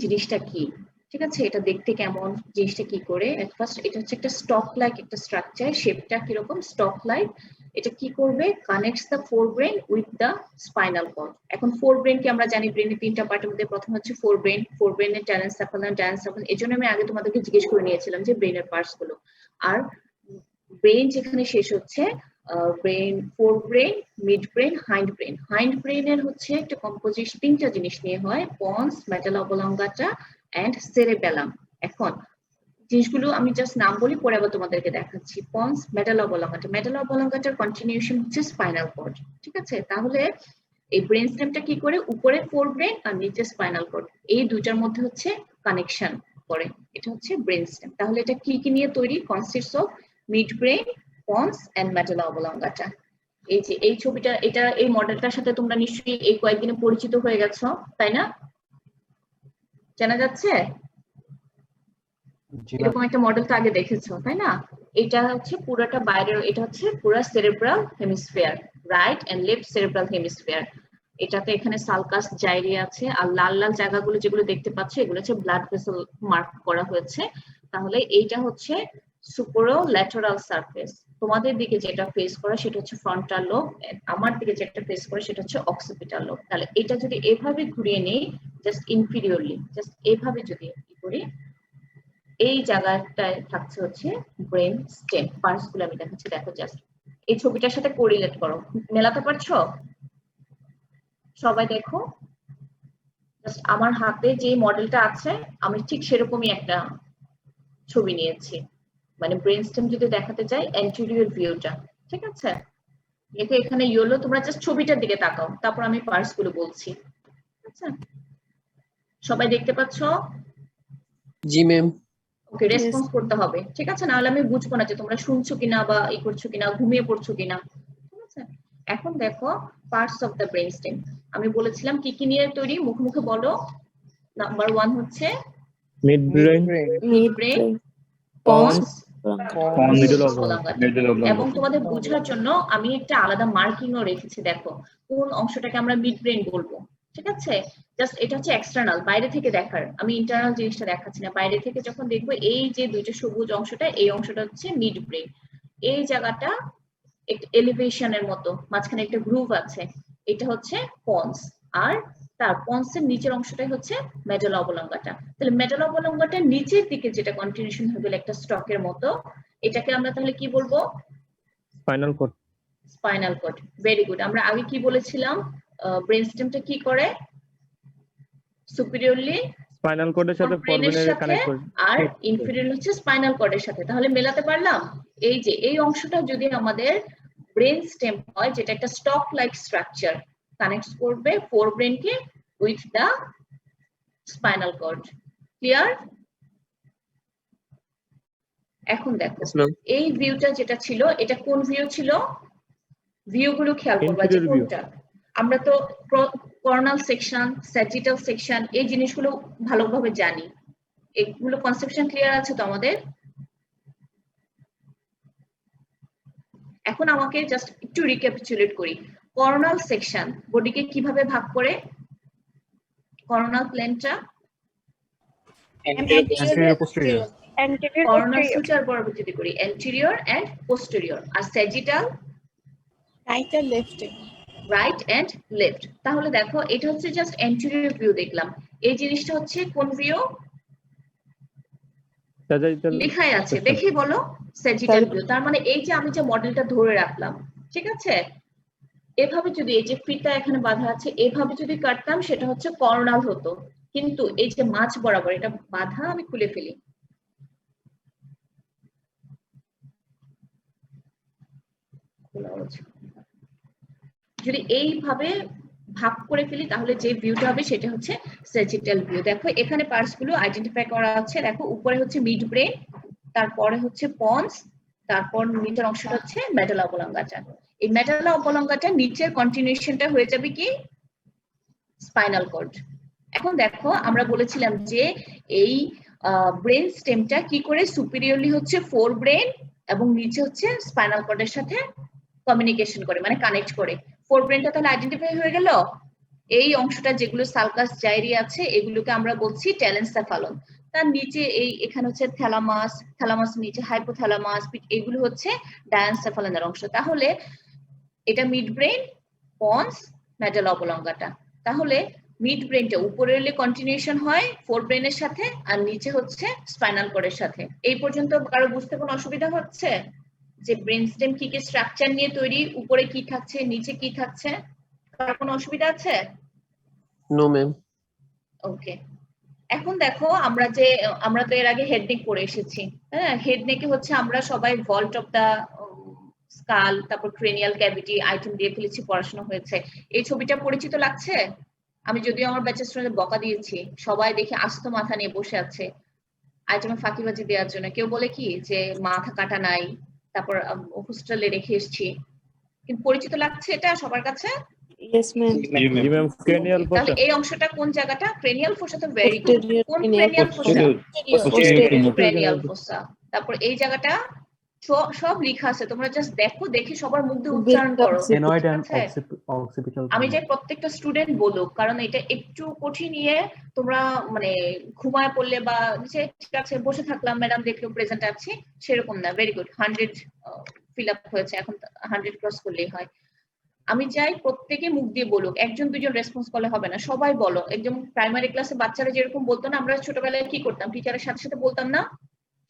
জিনিসটা কি, ঠিক আছে, এটা দেখতে কেমন, জিনিসটা কি করে। এট ফার্স্ট এটা হচ্ছে একটা স্টক লাইক একটা স্ট্রাকচার, শেপটা কিরকম স্টক লাইক। এটা কি করবে, connects the forebrain with the spinal cord. এখন ফোর ব্রেন কি আমরা জানি ব্রেনের তিনটা পার্টের মধ্যে প্রথম হচ্ছে ফোর ব্রেনের ট্যালেন্সেফালাম, এই জন্য আমি আগে তোমাদেরকে জিজ্ঞেস করে নিয়েছিলাম যে ব্রেনের পার্টস গুলো। আর ব্রেন যেখানে শেষ হচ্ছে brain, four brain, mid brain, hind ব্রেনের হচ্ছে একটা কম্পোজিশন তিনটা জিনিস নিয়ে হয়, পন্স, মেডালা অবলঙ্গাটা এন্ড সেরেবেলাম। এখন জিনিসগুলো আমি জাস্ট নাম বলি, পরে আবার তোমাদেরকে দেখাচ্ছি। পন্স, মেডালা অবলঙ্গাটার কন্টিনিউশন হচ্ছে স্পাইনাল কর্ড, ঠিক আছে। তাহলে এই ব্রেন স্টেমটা কি করে, উপরে ফোর ব্রেন আর নিচে স্পাইনাল কর্ড, এই দুইটার মধ্যে হচ্ছে কানেকশন করে, এটা হচ্ছে ব্রেন স্টেম। তাহলে এটা কি কি নিয়ে তৈরি, consists of mid brain, pons and medulla oblongata. এই যে এই ছবিটা, এটা এই মডেলটার সাথে তোমরা নিশ্চয়ই এই কয়েকদিনে পরিচিত হয়ে গেছো, তাই না? জানা যাচ্ছে এরকম একটা মডেল তো আগে দেখেছো, তাই না? এটা হচ্ছে পুরোটা বাইরের, এটা হচ্ছে পুরো cerebral hemisphere, right and left cerebral hemisphere. এটাতে এখানে সালকাস জাইরি আছে, আর লাল লাল জায়গাগুলো যেগুলো দেখতে পাচ্ছ এগুলো হচ্ছে ব্লাড ভেসেল মার্ক করা হয়েছে। তাহলে এইটা হচ্ছে সুপারো ল্যাটারাল সারফেস, তোমাদের দিকে যেটা ফেস করে সেটা হচ্ছে ফ্রন্টাল লোব, আমার দিকে যেটা ফেস করে সেটা হচ্ছে অক্সিপিটাল লোব। তাহলে এটা যদি এভাবে ঘুরিয়ে নেই, জাস্ট ইনফিরিয়রলি, জাস্ট এভাবে যদি করি, এই জায়গাটায় থাকছে হচ্ছে ব্রেন স্টেম। পার্টস গুলো আমি দেখাচ্ছি, দেখো জাস্ট এই ছবিটার সাথে কোরিলেট করো, মেলাতে পারছো সবাই? দেখো জাস্ট আমার হাতে যে মডেলটা আছে আমি ঠিক সেরকমই একটা ছবি নিয়েছি, মানে ব্রেন স্টেম যদি দেখাতে চাই অ্যান্টেরিয়র ভিউটা, ঠিক আছে। দেখো এখানে ইয়েলো, তোমরা জাস্ট ছবিটার দিকে তাকাও, তারপর আমি পার্টস গুলো বলছি, আচ্ছা। সবাই দেখতে পাচ্ছো? জি ম্যাম। ওকে, রেসপন্স করতে হবে, ঠিক আছে, নাহলে আমি বুঝবো না যে তোমরা শুনছো কিনা বা ই করছো কিনা, ঘুমিয়ে পড়ছো কিনা, ঠিক আছে। এখন দেখো parts of the brain stem, আমি বলেছিলাম কি কি নিয়ে তৈরি, মুখে মুখে বলো। নাম্বার 1 হচ্ছে মিড ব্রেন, পন্স, মিডল এবং তোমাদের বোঝার জন্য আমি একটা আলাদা মার্কিংও রেখেছি, দেখো কোন অংশটাকে আমরা মিড ব্রেন বলবো, ঠিক আছে। জাস্ট এটা হচ্ছে এক্সটার্নাল, বাইরে থেকে দেখার, আমি ইন্টারনাল জিনিসটা দেখাচ্ছি না। বাইরে থেকে যখন দেখবো এই যে দুইটা সবুজ অংশটা, এই অংশটা হচ্ছে মিড ব্রেন। এই জায়গাটা একটা এলিভেশনের মতো, মাঝখানে একটা গ্রুভ আছে, এটা হচ্ছে পন্স। আর তার পন্সের নিচের অংশটাই হচ্ছে মেডালা অবলঙ্গাটা। তাহলে মেডালা অবলঙ্গাটার নিচের দিকে যেটা কন্টিনিউশন হয়ে গেল একটা স্টকের মতো, এটাকে আমরা তাহলে কি বলবো, spinal cord. Spinal cord. Very good. আমরা আগে কি বলেছিলাম, ব্রেন স্টেমটা কি করে, সুপিরিয়রলি স্পাইনাল কর্ডের সাথে ফোরব্রেনের কানেক্ট করে, আর ইনফিরিয়র হচ্ছে স্পাইনাল কর্ডের সাথে। তাহলে মেলাতে পারলাম, এই যে এই অংশটা যদি আমাদের ব্রেন স্টেম হয়, যেটা একটা স্টক লাইক স্ট্রাকচার, কানেক্ট করবে ফোর ব্রেনকে with the spinal cord. Clear? এখন দেখো এই ভিউটা যেটা ছিল, এটা কোন ভিউ ছিল, ভিউ গুলো খেয়াল করবা যে কোনটা। আমরা তো করোনাল সেকশন, স্যাজিটাল সেকশন এই জিনিসগুলো ভালোভাবে জানি, এগুলো কনসেপশন ক্লিয়ার আছে তো আমাদের? এখন আমাকে জাস্ট একটু রিক্যাপিচুলেট করি, করোনাল সেকশন বডিকে কিভাবে ভাগ করে, করোনাল প্লেনটা করোনাল সুচার বরাবর যদি করি অ্যান্টেরিয়র এন্ড পোস্টেরিয়র, আর স্যাজিটাল রাইট আর লেফট, রাইট এন্ড লেফট। তাহলে দেখো এটা হচ্ছে জাস্ট অ্যান্টেরিয়র ভিউ দেখলাম, এই জিনিসটা হচ্ছে কোন ভিউ, লেখাই আছে, দেখি বলো, স্যাজিটাল ভিউ। তার মানে এই যে আমি যে মডেলটা ধরে রাখলাম, ঠিক আছে, এভাবে যদি এই যে ফিতা এখানে বাঁধা আছে এভাবে যদি কাটতাম সেটা হচ্ছে করোনাল হতো, কিন্তু এই যে মাঝ বরাবর এটা বাঁধা, আমি খুলে ফেলি, যদি এইভাবে ভাগ করে ফেলি তাহলে যে ভিউটা হবে সেটা হচ্ছে স্যাজিটাল ভিউ। দেখো এখানে পার্টস গুলো আইডেন্টিফাই করা আছে, দেখো উপরে হচ্ছে মিড ব্রেন, তারপরে হচ্ছে পন্স, তারপর নিচের অংশটা হচ্ছে মেডালা অবলঙ্গাটা। এই মেডালা অবলঙ্গাটা নিচের কন্টিনিউশনটা হয়ে যাবে কি স্পাইনাল কর্ড। এখন দেখো আমরা বলেছিলাম যে এই ব্রেন স্টেমটা কি করে সুপিরিয়রলি হচ্ছে ফোর ব্রেন এবং নিচে হচ্ছে স্পাইনাল কর্ডের সাথে কমিউনিকেশন করে, মানে কানেক্ট করে। ফোর ব্রেনটা তাহলে আইডেন্টিফাই হয়ে গেল, এই অংশটা যেগুলো সালকাস জাইরি আছে এগুলোকে আমরা বলছি টেলেনসেফালন। তার নিচে এখানে হচ্ছে থ্যালামাস, থ্যালামাস নিচে হাইপোথ্যালামাস, এগুলো হচ্ছে ডায়ানসেফালনের অংশ। তাহলে এটা মিড ব্রেন, পন্স, মেডালা অবলঙ্গাটা। তাহলে মিড ব্রেনটা উপরে এলে কন্টিনিউশন হয় ফোর ব্রেনের সাথে, আর নিচে হচ্ছে স্পাইনাল কর্ডের সাথে। এই পর্যন্ত কারো বুঝতে কোনো অসুবিধা হচ্ছে যে ব্রেন স্টেম কি কি স্ট্রাকচার নিয়ে তৈরি, উপরে কি থাকছে নিচে কি থাকছে, কারো কোনো অসুবিধা আছে? No ma'am. ওকে, এখন দেখো আমরা তো এর আগে হেড নেক পড়ে এসেছি। হ্যাঁ, হেড নেকে হচ্ছে আমরা সবাই ভল্ট অফ দা স্কাল, তারপর ক্রেনিয়াল ক্যাভিটি আইটেম দিয়ে ফেলেছি, পড়াশোনা হয়েছে। এই ছবিটা পরিচিত লাগছে? আমি যদিও আমার ব্যাচের স্টুডেন্টদের বকা দিয়েছি, সবাই দেখে আস্ত মাথা নিয়ে বসে আছে আইটেমে ফাঁকিবাজি দেওয়ার জন্য। কেউ বলে কি যে মাথা কাটা নাই, তারপর হোস্টেলে রেখে এসেছি। কিন্তু পরিচিত লাগছে এটা সবার কাছে? Yes, ma'am. জি ম্যাম, ক্রেনিয়াল তাহলে ফোসা। এই অংশটা কোন জায়গাটা? ক্রেনিয়াল ফোসা। তো ভেরি গুড। Posterior কোন cranial ক্রেনিয়াল ফোসা? Posterior. ক্রেনিয়াল ফোসা। তারপর এই জায়গাটা সব লেখা আছে, তোমরা জাস্ট দেখো, দেখে সবার মুখ দিয়ে উচ্চারণ করো। Enoid and ঠিক আছে? occipital. আমি চাই প্রত্যেকটা স্টুডেন্ট বলুক, কারণ এটা একটু কঠিন নিয়ে তোমরা মানে ঘুমায় পড়লে বা যে ঠিক আছে বসে থাকলাম ম্যাডাম দেখলো প্রেজেন্ট আছি, সেরকম না। ভেরি গুড, 100 ফিল আপ হয়েছে, এখন 100 ক্রস করলেই হয়। আমি চাই প্রত্যেকে মুখ দিয়ে বলুক, একজন দুজন রেসপন্স করলে হবে না, সবাই বলো। একদম প্রাইমারি ক্লাসে বাচ্চারা যেরকম বলতো না, আমরা ছোটবেলায় কি করতাম, টিচারের সাথে সাথে বলতাম না,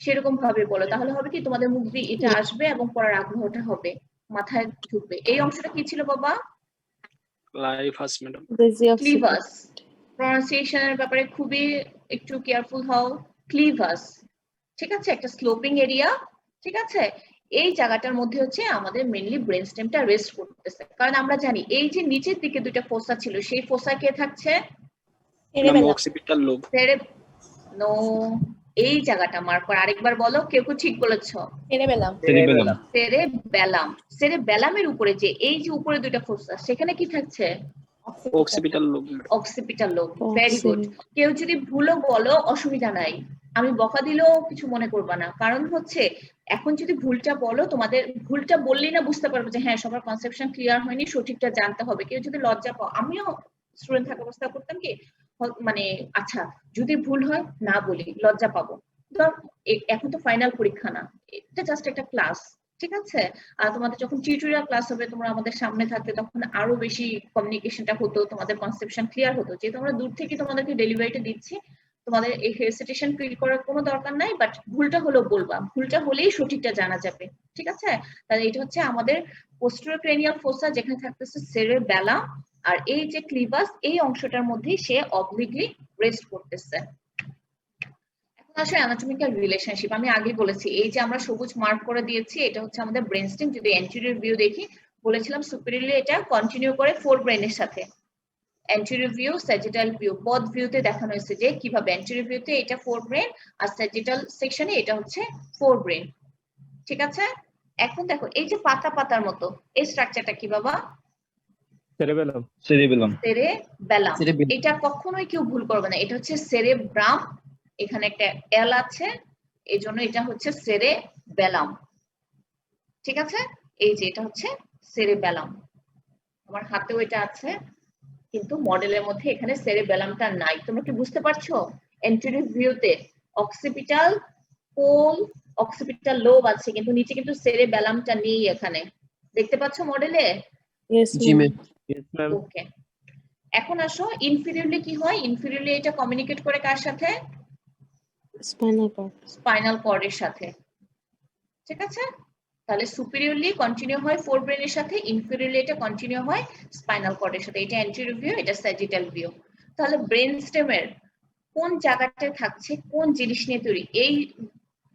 সেরকম ভাবে বলো। তাহলে হবে কি, তোমাদের মুখ দিয়ে এটা আসবে এবং পড়ার আগ্রহটা হবে, মাথায় ঢুকবে। এই অংশটা কি ছিল বাবা? ক্লাইভাস ম্যাডাম। ক্লিভাস। প্রনাউন্সিয়েশনের ব্যাপারে খুবই একটু কেয়ারফুল হও। ক্লিভাস, ঠিক আছে? একটা স্লোপিং এরিয়া, ঠিক আছে? এই জায়গাটার মধ্যে হচ্ছে আমাদের মেইনলি ব্রেন স্টেমটা রেস্ট করতেছে, কারণ আমরা জানি এই যে নিচের দিকে দুইটা ফোসা ছিল, সেই ফোসা কে থাকছে? Occipital lobe. নো, এই জায়গাটা মার্ক করে আরেকবার বলো। কেউ কেউ ঠিক বলেছো। সেরেবেলামের উপরে যে এই যে উপরে দুইটা ফোসা, সেখানে কি থাকছে? Occipital lobe. Occipital lobe. Very good. কেউ যদি ভুলও বলো অসুবিধা নাই, আমি বকা দিলেও কিছু মনে করবা না, কারণ হচ্ছে এখন যদি ভুলটা বলো, তোমাদের ভুলটা বললেই না বুঝতে পারবে যে হ্যাঁ সবার কনসেপশন ক্লিয়ার হয়নি, সঠিকটা জানতে হবে। কেউ যদি লজ্জা পাও, আমিও স্টুডেন্ট থাকা অবস্থা করতাম কি, মানে আচ্ছা যদি ভুল হয় না বলি, লজ্জা পাবো। ধর এখন তো ফাইনাল পরীক্ষা না, এটা জাস্ট একটা ক্লাস, ঠিক আছে? আর তোমাদের যখন টিউটোরিয়াল ক্লাস হবে, তোমরা আমাদের সামনে থাকতে, তখন আরো বেশি কমিউনিকেশনটা হতো, তোমাদের কনসেপশন ক্লিয়ার হতো। যেহেতু আমরা দূর থেকে তোমাদেরকে ডেলিভারিটা দিচ্ছি, তোমাদের এই হেজিটেশন ফিল করার কোনো দরকার নাই, বাট ভুলটা হলেও বলবা, ভুলটা হলেই সঠিকটা জানা যাবে, ঠিক আছে? তাহলে এটা হচ্ছে আমাদের পোস্টেরিয়র ক্রেনিয়াল ফোসা, যেখানে থাকতেছে সেরেবেলাম, আর এই যে ক্লিভাস, এই অংশটার মধ্যেই সে অবলিকলি রেস্ট করতেছে। এখন আসলে অ্যানাটমিক্যাল রিলেশনশিপ আমি আগেই বলেছি, এই যে আমরা সবুজ মার্ক করে দিয়েছি, এটা হচ্ছে আমাদের ব্রেন স্টেম। যদি অ্যান্টেরিয়র ভিউ দেখি, বলেছিলাম সুপিরিয়রলি এটা কন্টিনিউ করে ফোর ব্রেনের সাথে। Anterior view, sagittal view, both ভিউতে দেখানো হয়েছে যে কিভাবে অ্যান্টেরিয়র ভিউতে এটা ফোর ব্রেন, আর স্যাজিটাল সেকশনে এটা হচ্ছে ফোর ব্রেন, ঠিক আছে? এখন দেখো এই যে পাতা পাতার মতো, এই স্ট্রাকচারটা কি বাবা? সেরেবেলাম। সেরেবেলাম। Cerebellum. এটা কখনোই কেউ ভুল করবে না, এটা হচ্ছে সেরেব্রাম, এখানে একটা এল আছে, এই জন্য এটা হচ্ছে সেরেবেলাম, ঠিক আছে? এই যে এটা হচ্ছে সেরেবেলাম, আমার হাতেও এটা আছে, কিন্তু মডেলের মধ্যে এখানে সেরেবেলামটা নাই। তোমরা কি বুঝতে পারছো? অ্যান্টেরিয়র ভিউতে অক্সিপিটাল পোল, অক্সিপিটাল লোব আছে, কিন্তু নিচে কিন্তু সেরেবেলামটা নেই এখানে, দেখতে পাচ্ছো মডেলে? Yes, জি ma'am. ম্যাম। ওকে, এখন আসো ইনফিরিয়রলি কি হয়? ইনফিরিয়রলি এটা কমিউনিকেট করে কার সাথে? Spinal cord. স্পাইনাল কর্ডের সাথে, ঠিক আছে? তাহলে সুপিরিয়রলি কন্টিনিউ হয় ফোর ব্রেনের সাথে, ইনফিরিয়রলি এটা কন্টিনিউ হয় স্পাইনাল কর্ডের সাথে। এটা অ্যান্টেরিয়র ভিউ, এটা স্যাজিটাল ভিউ। তাহলে ব্রেন স্টেমের কোন জায়গাটায় থাকছে, কোন জিনিস নিয়ে তৈরি, এই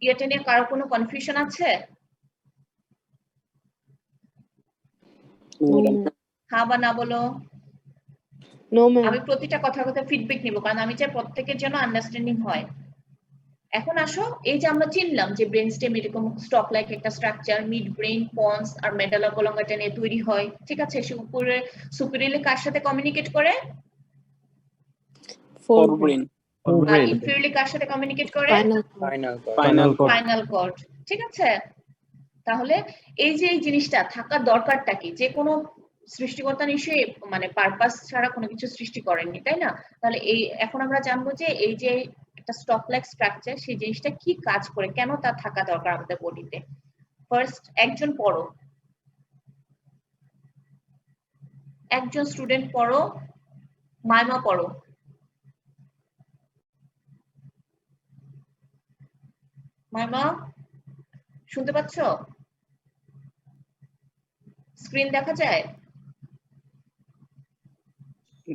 ইয়েটা নিয়ে কারো কোনো কনফিউশন আছে? No, ma'am. হ্যাঁ বা না বলো। No, ma'am. আমি প্রতিটা কথা ফিডব্যাক নিব, কারণ আমি চাই প্রত্যেকের জন্য আন্ডারস্ট্যান্ডিং হয়। এখন আসো, এই যে আমরা চিনলাম যে ব্রেন স্টেম এরকম স্টক লাইক একটা স্ট্রাকচার, মিড ব্রেন, পন্স আর মেডালা অবলঙ্গাটা নিয়ে তৈরি হয়, ঠিক আছে? সে উপরে সুপিরিয়রলি কার সাথে কমিউনিকেট করে? Four brain. আর ইনফিরিয়রলি কার সাথে কমিউনিকেট করে? Final cord. স্পাইনাল কর্ড, ঠিক আছে? তাহলে এই যে এই জিনিসটা থাকার দরকারটা কি? যে কোনো সৃষ্টিকর্তা নিশ্চয়ই মানে পারপাস ছাড়া কোনো কিছু সৃষ্টি করেননি, তাই না? তাহলে এই এখন আমরা জানবো যে এই যে একটা স্টক লাইক স্ট্রাকচার, সেই জিনিসটা কি কাজ করে, কেন তার থাকা দরকার আমাদের বডিতে। ফার্স্ট একজন পড়ো, একজন স্টুডেন্ট পড়ো, মাইমা পড়ো। মাইমা শুনতে পাচ্ছ? স্ক্রিন দেখা যায়?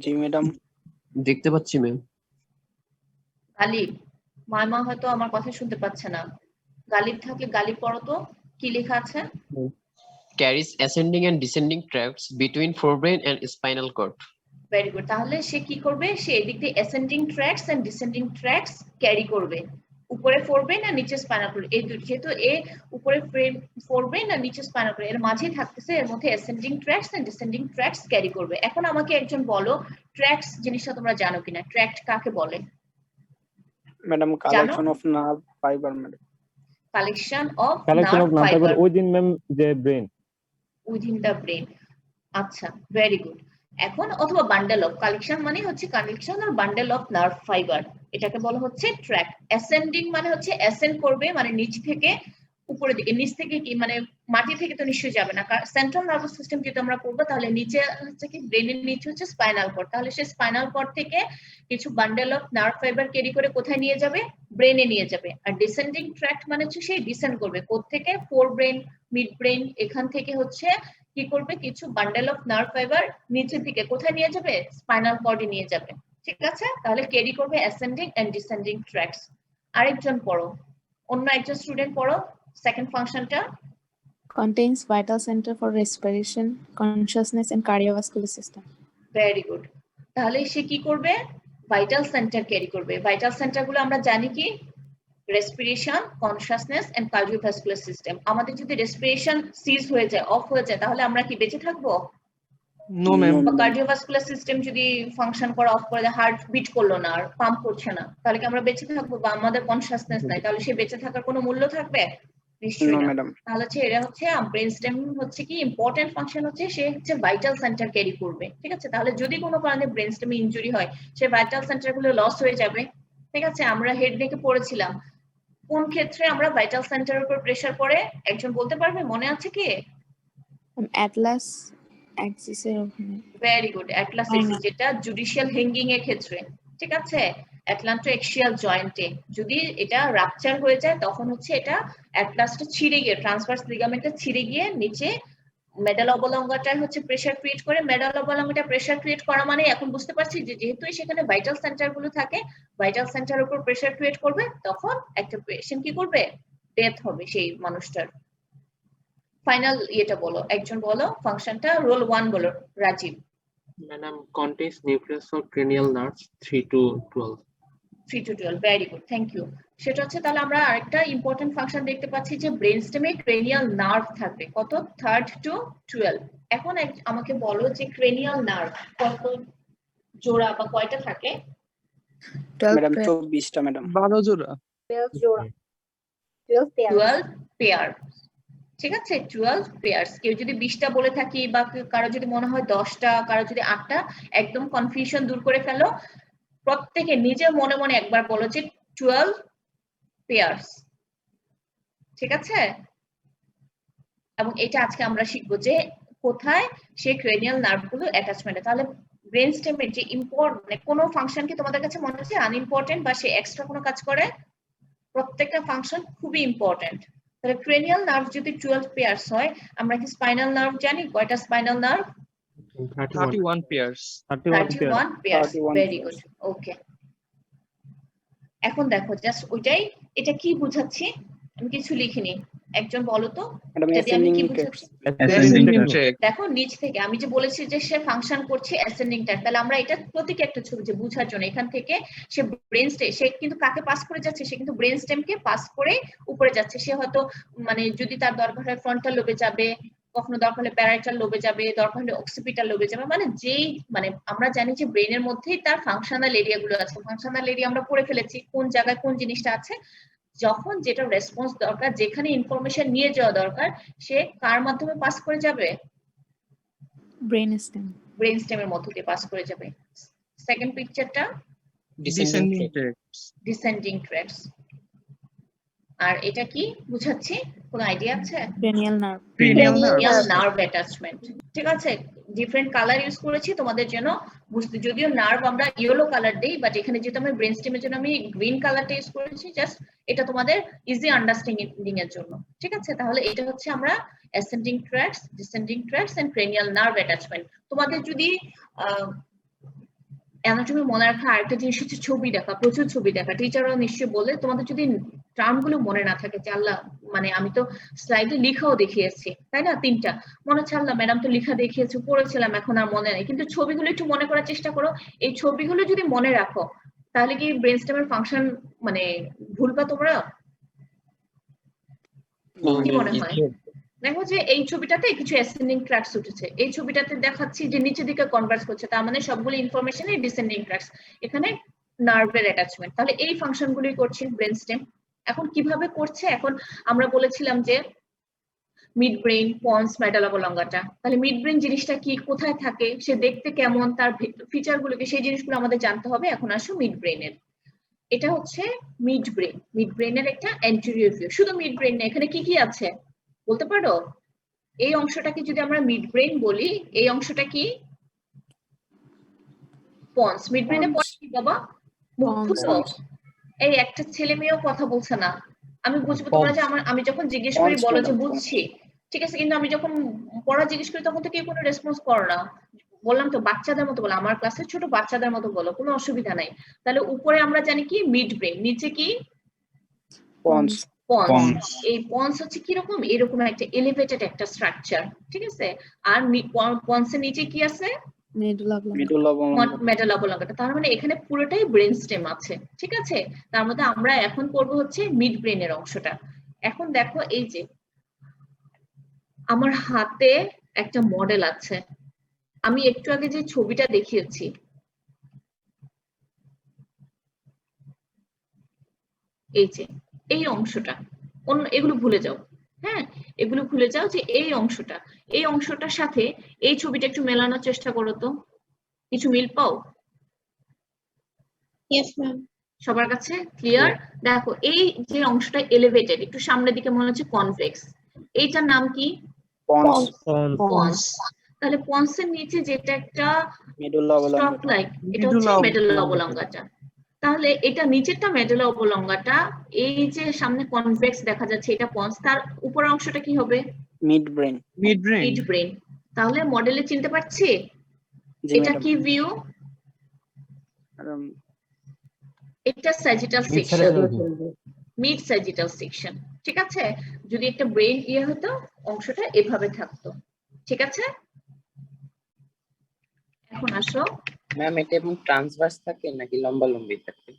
জি ম্যাডাম। দেখতে পাচ্ছি ম্যাম। গালিব, মাইমা হয়তো আমার কথা শুনতে পাচ্ছে না। গালিব থাকলে গালিব পড়ো তো, কি লেখা আছে? Carries ascending and descending tracts between forebrain and spinal cord. Very good. তাহলে সে কি করবে? সে এদিক দিয়ে ascending tracts and descending tracts carry করবে, উপরে ফোরব্রেন আর নিচে স্পাইনাল কর্ড। এই দুই, যেহেতু এ উপরে ফোরব্রেন আর নিচে স্পাইনাল কর্ড, এর মাঝেই থাকতেছে, এর মধ্যে ascending tracts and descending tracts carry করবে। এখন আমাকে একজন বলো ট্র্যাক্টস জিনিসটা তোমরা জানো কিনা? ট্র্যাক্ট কাকে বলে? Madam collection of nerve fibre madam. Collection of collection of nerve fibre within ma'am যে ব্রেন, উইদিন দ্য ব্রেন। আচ্ছা, ভেরি গুড। এখন অথবা বান্ডেল অফ, কালেকশন মানে হচ্ছে কালেকশন আর বান্ডেল অফ নার্ভ ফাইবার, এটাকে বলা হচ্ছে ট্র্যাক্ট। অ্যাসেন্ডিং মানে হচ্ছে অ্যাসেন্ড করবে, মানে নিচ থেকে উপরের দিকে। নিচ থেকে কি মানে মাটি থেকে তো নিশ্চয়ই যাবে না, কারণ সেন্ট্রাল নার্ভাস সিস্টেম যদি আমরা করবো, তাহলে নিচে হচ্ছে কি ব্রেনের নিচে হচ্ছে স্পাইনাল কর্ড, তাহলে সে স্পাইনাল কর্ড থেকে কিছু bundle of nerve fibre carry করে কোথায় নিয়ে যাবে? ব্রেনে নিয়ে যাবে। আর ডিসেন্ডিং ট্র্যাক্ট মানে হচ্ছে সেই ডিসেন্ড করবে কোত্থেকে? ফোর ব্রেন, মিড ব্রেন, এখান থেকে হচ্ছে কি করবে? কিছু বান্ডেল অফ নার্ভ ফাইবার নিচের দিকে কোথায় নিয়ে যাবে? স্পাইনাল কর্ডে নিয়ে যাবে। ঠিক আছে, তাহলে ক্যারি করবে অ্যাসেন্ডিং এন্ড ডিসেন্ডিং ট্র্যাক্টস। আরেকজন পড়ো, অন্য একজন স্টুডেন্ট পড়ো সেকেন্ড ফাংশনটা। Contains vital center for respiration, consciousness, and cardiovascular system. Very good. তাহলে সে কি করবে? ভাইটাল সেন্টার ক্যারি করবে। ভাইটাল সেন্টার গুলো আমরা জানি কি? Respiration, consciousness and cardiovascular system. আমাদের যদি রেসপিরেশন সিজ হয়ে যায়, অফ হয়ে যায়, তাহলে আমরা কি বেঁচে থাকবো? No ma'am. বা কার্ডিওভাস্কুলার সিস্টেম যদি ফাংশন করা অফ করে দেয়, হার্ট বিট করলো না আর পাম্প করছে না, তাহলে কি আমরা বেঁচে থাকবো? বা আমাদের কনশাসনেস নাই, তাহলে সে বেঁচে থাকার কোনো মূল্য থাকবে? নিশ্চয়ই না। ম্যাডাম। তাহলে হচ্ছে এরা হচ্ছে ব্রেন স্টেম হচ্ছে কি ইম্পর্টেন্ট ফাংশন হচ্ছে, সে হচ্ছে ভাইটাল সেন্টার ক্যারি করবে। ঠিক আছে, তাহলে যদি কোনো কারণে ব্রেন স্টেমে ইনজুরি হয়, সে ভাইটাল সেন্টার গুলো লস হয়ে যাবে। ঠিক আছে, আমরা হেড নেকে পড়েছিলাম কোন ক্ষেত্রে আমরা ভাইটাল সেন্টারের উপর প্রেসার পড়ে, একজন বলতে পারবে? মনে আছে কি? Atlas axis এর ওখানে। ভেরি গুড, অ্যাটলাস এক্সিস, যেটা জুডিশিয়াল হ্যাঙ্গিং এর ক্ষেত্রে। ঠিক আছে, অ্যাটলান্টো এক্সিয়াল জয়েন্টে যদি এটা রাপচার হয়ে যায়, তখন হচ্ছে এটা অ্যাটলাসটা ছিঁড়ে গিয়ে, ট্রান্সভার্স লিগামেন্টটা ছিঁড়ে গিয়ে নিচে মেডাল অবলঙ্গটায় হচ্ছে প্রেসার ক্রিয়েট করে। মেডাল অবলঙ্গটা প্রেসার ক্রিয়েট করা মানে এখন বুঝতে পারছি যে যেহেতু সেখানে ভাইটাল সেন্টার গুলো থাকে, ভাইটাল সেন্টারের উপর প্রেসার ক্রিয়েট করবে, তখন একটা পেশেন্ট কি করবে? ডেথ হবে সেই মানুষটার। ফাইনাল ইয়েটা বলো, একজন বলো ফাংশনটা, রোল 1 বলো Rajib. Madam, contains nucleus or cranial nerves 3 to 12. 3 to 12, very good, thank you. সেটা হচ্ছে, তাহলে আমরা আরেকটা ইম্পর্টেন্ট ফাংশন দেখতে পাচ্ছি যে ব্রেন স্টেমে ক্রেনিয়াল নার্ভ থাকবে কত? 3 to 12। এখন আমাকে বলো যে ক্রেনিয়াল নার্ভ কত জোড়া বা কয়টা থাকে? Madam 24টা madam. 12 জোড়া। 12 পেয়ার। ঠিক আছে, 12 পেয়ার্স। কেউ যদি 20টা বলে থাকি বা কারো যদি মনে হয় 10টা, কারো যদি 8টা, একদম কনফিউশন দূর করে ফেলো। প্রত্যেকে নিজে মনে মনে একবার বলো যে 12 পেয়ার্স। ঠিক আছে, এবং এটা আজকে আমরা শিখবো যে কোথায় সেই ক্রেনিয়াল নার্ভ গুলো অ্যাটাচমেন্ট। তাহলে ব্রেন স্টেমের যে ইম্পর্টেন্ট কোনো ফাংশন কি তোমাদের কাছে মনে হচ্ছে আনইম্পর্টেন্ট বা সে এক্সট্রা কোনো কাজ করে? প্রত্যেকটা ফাংশন খুবই ইম্পর্টেন্ট। তাহলে ক্রেনিয়াল নার্ভ যদি 12 পেয়ার্স হয়, আমরা কি স্পাইনাল নার্ভ জানি কয়টা spinal nerve? 31 pairs. 31 pairs. Very good, okay. এখন দেখো জাস্ট ওইটাই, এটা কি বুঝাচ্ছি? আমি কিছু লিখিনি, একজন বলো তো এটা দিয়ে আমি কি বুঝাচ্ছি? দেখো নিচ থেকে আমি যে বলেছি যে সে ফাংশন করছে অ্যাসেন্ডিং ট্র্যাক, তাহলে আমরা এটা প্রতীকে একটা ছবি যে বুঝার জন্য, এখান থেকে সে ব্রেন স্টেম, সে কিন্তু কাকে পাস করে যাচ্ছে? সে কিন্তু ব্রেন স্টেমকে পাস করে উপরে যাচ্ছে। সে হয়তো মানে যদি তার দরকার হয় ফ্রন্টাল লোবে যাবে, কখনো দরকার হলে প্যারাইটাল লোবে যাবে, দরকার হলে অক্সিপিটাল লোবে যাবে, মানে যেই মানে আমরা জানি যে ব্রেনের মধ্যেই তার ফাংশনাল এরিয়া গুলো আছে। ফাংশনাল এরিয়া আমরা পড়ে ফেলেছি কোন জায়গায় কোন জিনিসটা আছে। যখন যেটা রেসপন্স দরকার, যেখানে ইনফরমেশন নিয়ে যাওয়া দরকার, সে কার মাধ্যমে পাস করে যাবে? Brainstem. ব্রেন স্টেমের মধ্য দিয়ে পাস করে যাবে। সেকেন্ড পিকচারটা Descending tract. Descending tracts. আর এটা কি বুঝাচ্ছি, কোনো আইডিয়া আছে? Cranial nerve. Cranial cranial nerve. Nerve attachment. ঠিক আছে, ডিফারেন্ট কালার ইউজ করেছি তোমাদের জন্য বুঝতে, যদিও নার্ভ আমরা ইয়েলো কালার দেই, বাট এখানে যেহেতু আমি ব্রেন স্টেমের জন্য আমি গ্রিন কালারটা ইউজ করেছি, জাস্ট এটা তোমাদের ইজি আন্ডারস্ট্যান্ডিং এর জন্য। ঠিক আছে, তাহলে এটা হচ্ছে আমরা ascending tracts, descending tracts and cranial nerve attachment. তোমাদের যদি অ্যানাটমি মনে রাখা আরেকটা জিনিস হচ্ছে ছবি দেখা, প্রচুর ছবি দেখা। টিচাররা নিশ্চয়ই বলে, তোমাদের যদি টার্মগুলো মনে না থাকে যে আল্লাহ, মানে আমি তো স্লাইডে লিখাও দেখিয়েছি তাই না, 3টা মনে হচ্ছে আল্লাহ ম্যাডাম তো লিখা দেখিয়েছে, পড়েছিলাম, এখন আর মনে নেই, কিন্তু ছবিগুলো একটু মনে করার চেষ্টা করো। এই ছবিগুলো যদি মনে রাখো তাহলে কি ব্রেন স্টেমের ফাংশন মানে ভুলবা তোমরা? কি মনে হয়? দেখো যে এই ছবিটাতে কিছু অ্যাসেন্ডিং ট্র্যাক্টস উঠেছে, এই ছবিটাতে দেখাচ্ছি যে নিচের দিকে কনভার্স করছে, তার মানে সবগুলো ইনফরমেশনই ডিসেন্ডিং ট্র্যাক্টস, এখানে নার্ভের অ্যাটাচমেন্ট। তাহলে এই ফাংশনগুলোই করছে ব্রেন স্টেম। এখন কিভাবে করছে, এখন আমরা বলেছিলাম যে মিড ব্রেন, পন্স, মেডালা অবলঙ্গাটা। তাহলে মিড ব্রেন জিনিসটা কি, কোথায় থাকে, সে দেখতে কেমন, তার ফিচারগুলোকে, সেই জিনিসগুলো আমাদের জানতে হবে। এখন আসো মিড ব্রেনের। এটা হচ্ছে মিড ব্রেন। মিড ব্রেনের একটা অ্যান্টেরিয়র ভিউ। শুধু মিড ব্রেন না, এখানে কি কি আছে বলতে পারো? এই অংশটাকে যদি আমরা মিড ব্রেন বলি, এই অংশটা কি? পন্স। মিড ব্রেনে পন্স কি বাবা? মুখ খুলো। এই একটা ছেলে মেয়েও কথা বলছে না, আমি বুঝবো তোমরা যে আমি যখন জিজ্ঞেস করি বলো যে বুঝছি, ঠিক আছে, কিন্তু আমি যখন পড়া জিজ্ঞেস করি তখন তো কেউ কোনো রেসপন্স করো না। বললাম তো বাচ্চাদের মতো বলো, আমার ক্লাসের ছোট বাচ্চাদের মতো বলো, কোনো অসুবিধা নাই। তাহলে উপরে আমরা জানি কি মিড ব্রেন, নিচে কি পন্স। পন্স। এই পন্স হচ্ছে কিরকম, এরকম একটা এলিভেটেড একটা স্ট্রাকচার। ঠিক আছে, আর পন্সের নিচে কি আছে? Medulla oblongata. মেডুলা অবলঙ্গাটা। তার মানে এখানে পুরোটাই ব্রেন স্টেম আছে। ঠিক আছে, তার মধ্যে আমরা এখন পড়বো হচ্ছে মিড ব্রেনের অংশটা। এখন দেখো এই যে আমার হাতে একটা মডেল আছে, আমি একটু আগে যে ছবিটা দেখিয়েছি, এই যে এই অংশটা, অন্য এগুলো ভুলে যাও, হ্যাঁ এগুলো ভুলে যাও, যে এই অংশটার সাথে এই ছবিটা একটু মেলানোর চেষ্টা করো তো, কিছু মিল পাও? Yes, ma'am. সবার কাছে ক্লিয়ার? দেখো এই যে অংশটা এলিভেটেড, একটু সামনের দিকে মনে হচ্ছে কনভেক্স, এইটার নাম কি? পন্স। পন্স। তাহলে পন্সের নিচে যেটা একটা মেডুলা স্টক লাইক, এটা হচ্ছে মেডুলা অবলঙ্গাটা। তাহলে এটা নিচেরটা মেডুলা অবলঙ্গাটা, এই যে সামনে কনভেক্স দেখা যাচ্ছে এটা পন্স, তার উপর অংশটা কি হবে? Mid brain. Mid brain. Mid brain. তাহলে মডেলে চিনতে পারছি এটা কি ভিউ? এটা sagittal section, mid sagittal section. ঠিক আছে, যদি একটা ব্রেন ইয়ে হতো অংশটা এভাবে থাকতো। ঠিক আছে, এখন আসো, ম্যাম এটা এবং ট্রান্সভার্স থাকে নাকি লম্বা লম্বি থাকে?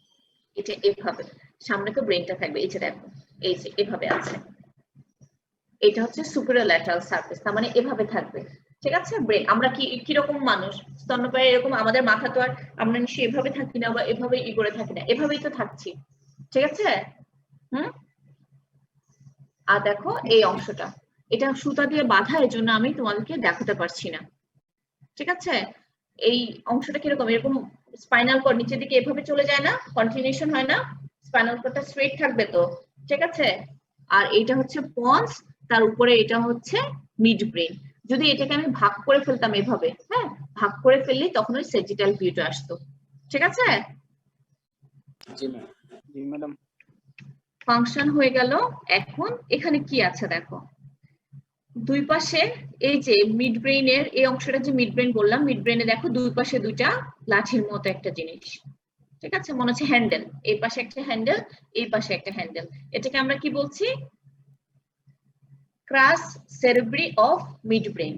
এটা এভাবে সামনে তো ব্রেনটা থাকবে, এই যে দেখো এই যে এভাবে আছে, এটা হচ্ছে সুপিরিয়র ল্যাটারাল সারফেস, তার মানে এভাবে থাকবে। ঠিক আছে, ব্রেন আমরা কি কিরকম মানুষ, স্তন্যপায়ী এরকম, আমাদের মাথা তো আর আমরা নিশ্চয়ই এভাবে থাকি না বা এভাবে ই করে থাকি না, এভাবেই তো থাকছি। ঠিক আছে, আর দেখো এই অংশটা, এটা সুতা দিয়ে বাঁধা, এর জন্য আমি তোমাদেরকে দেখাতে পারছি না। ঠিক আছে, এই অংশটা কিরকম, এরকম স্পাইনাল কর্ড নিচের দিকে এভাবে চলে যায় না, কন্টিনিউশন হয় না, স্পাইনাল কর্ডটা স্ট্রেট থাকবে তো। ঠিক আছে, আর এইটা হচ্ছে পন্স, তার উপরে এটা হচ্ছে মিড ব্রেন। যদি এটাকে আমি ভাগ করে ফেলতাম এভাবে, হ্যাঁ ভাগ করে ফেললে তখন ওই সেজিটাল ভিউটা আসতো। ঠিক আছে, জি ম্যাম। জি ম্যাডাম। ফাংশন হয়ে গেল। এখন এখানে কি আছে দেখো, দুই পাশে এই যে মিড ব্রেইনের এই অংশটা, যে মিড ব্রেন বললাম, মিড ব্রেনে দেখো দুই পাশে দুইটা লাঠির মতো একটা জিনিস। ঠিক আছে, মনে হচ্ছে হ্যান্ডেল, এই পাশে একটা হ্যান্ডেল, এই পাশে একটা হ্যান্ডেল। এটাকে আমরা কি বলছি? ক্রাস সেরেব্রি অফ মিড ব্রেন।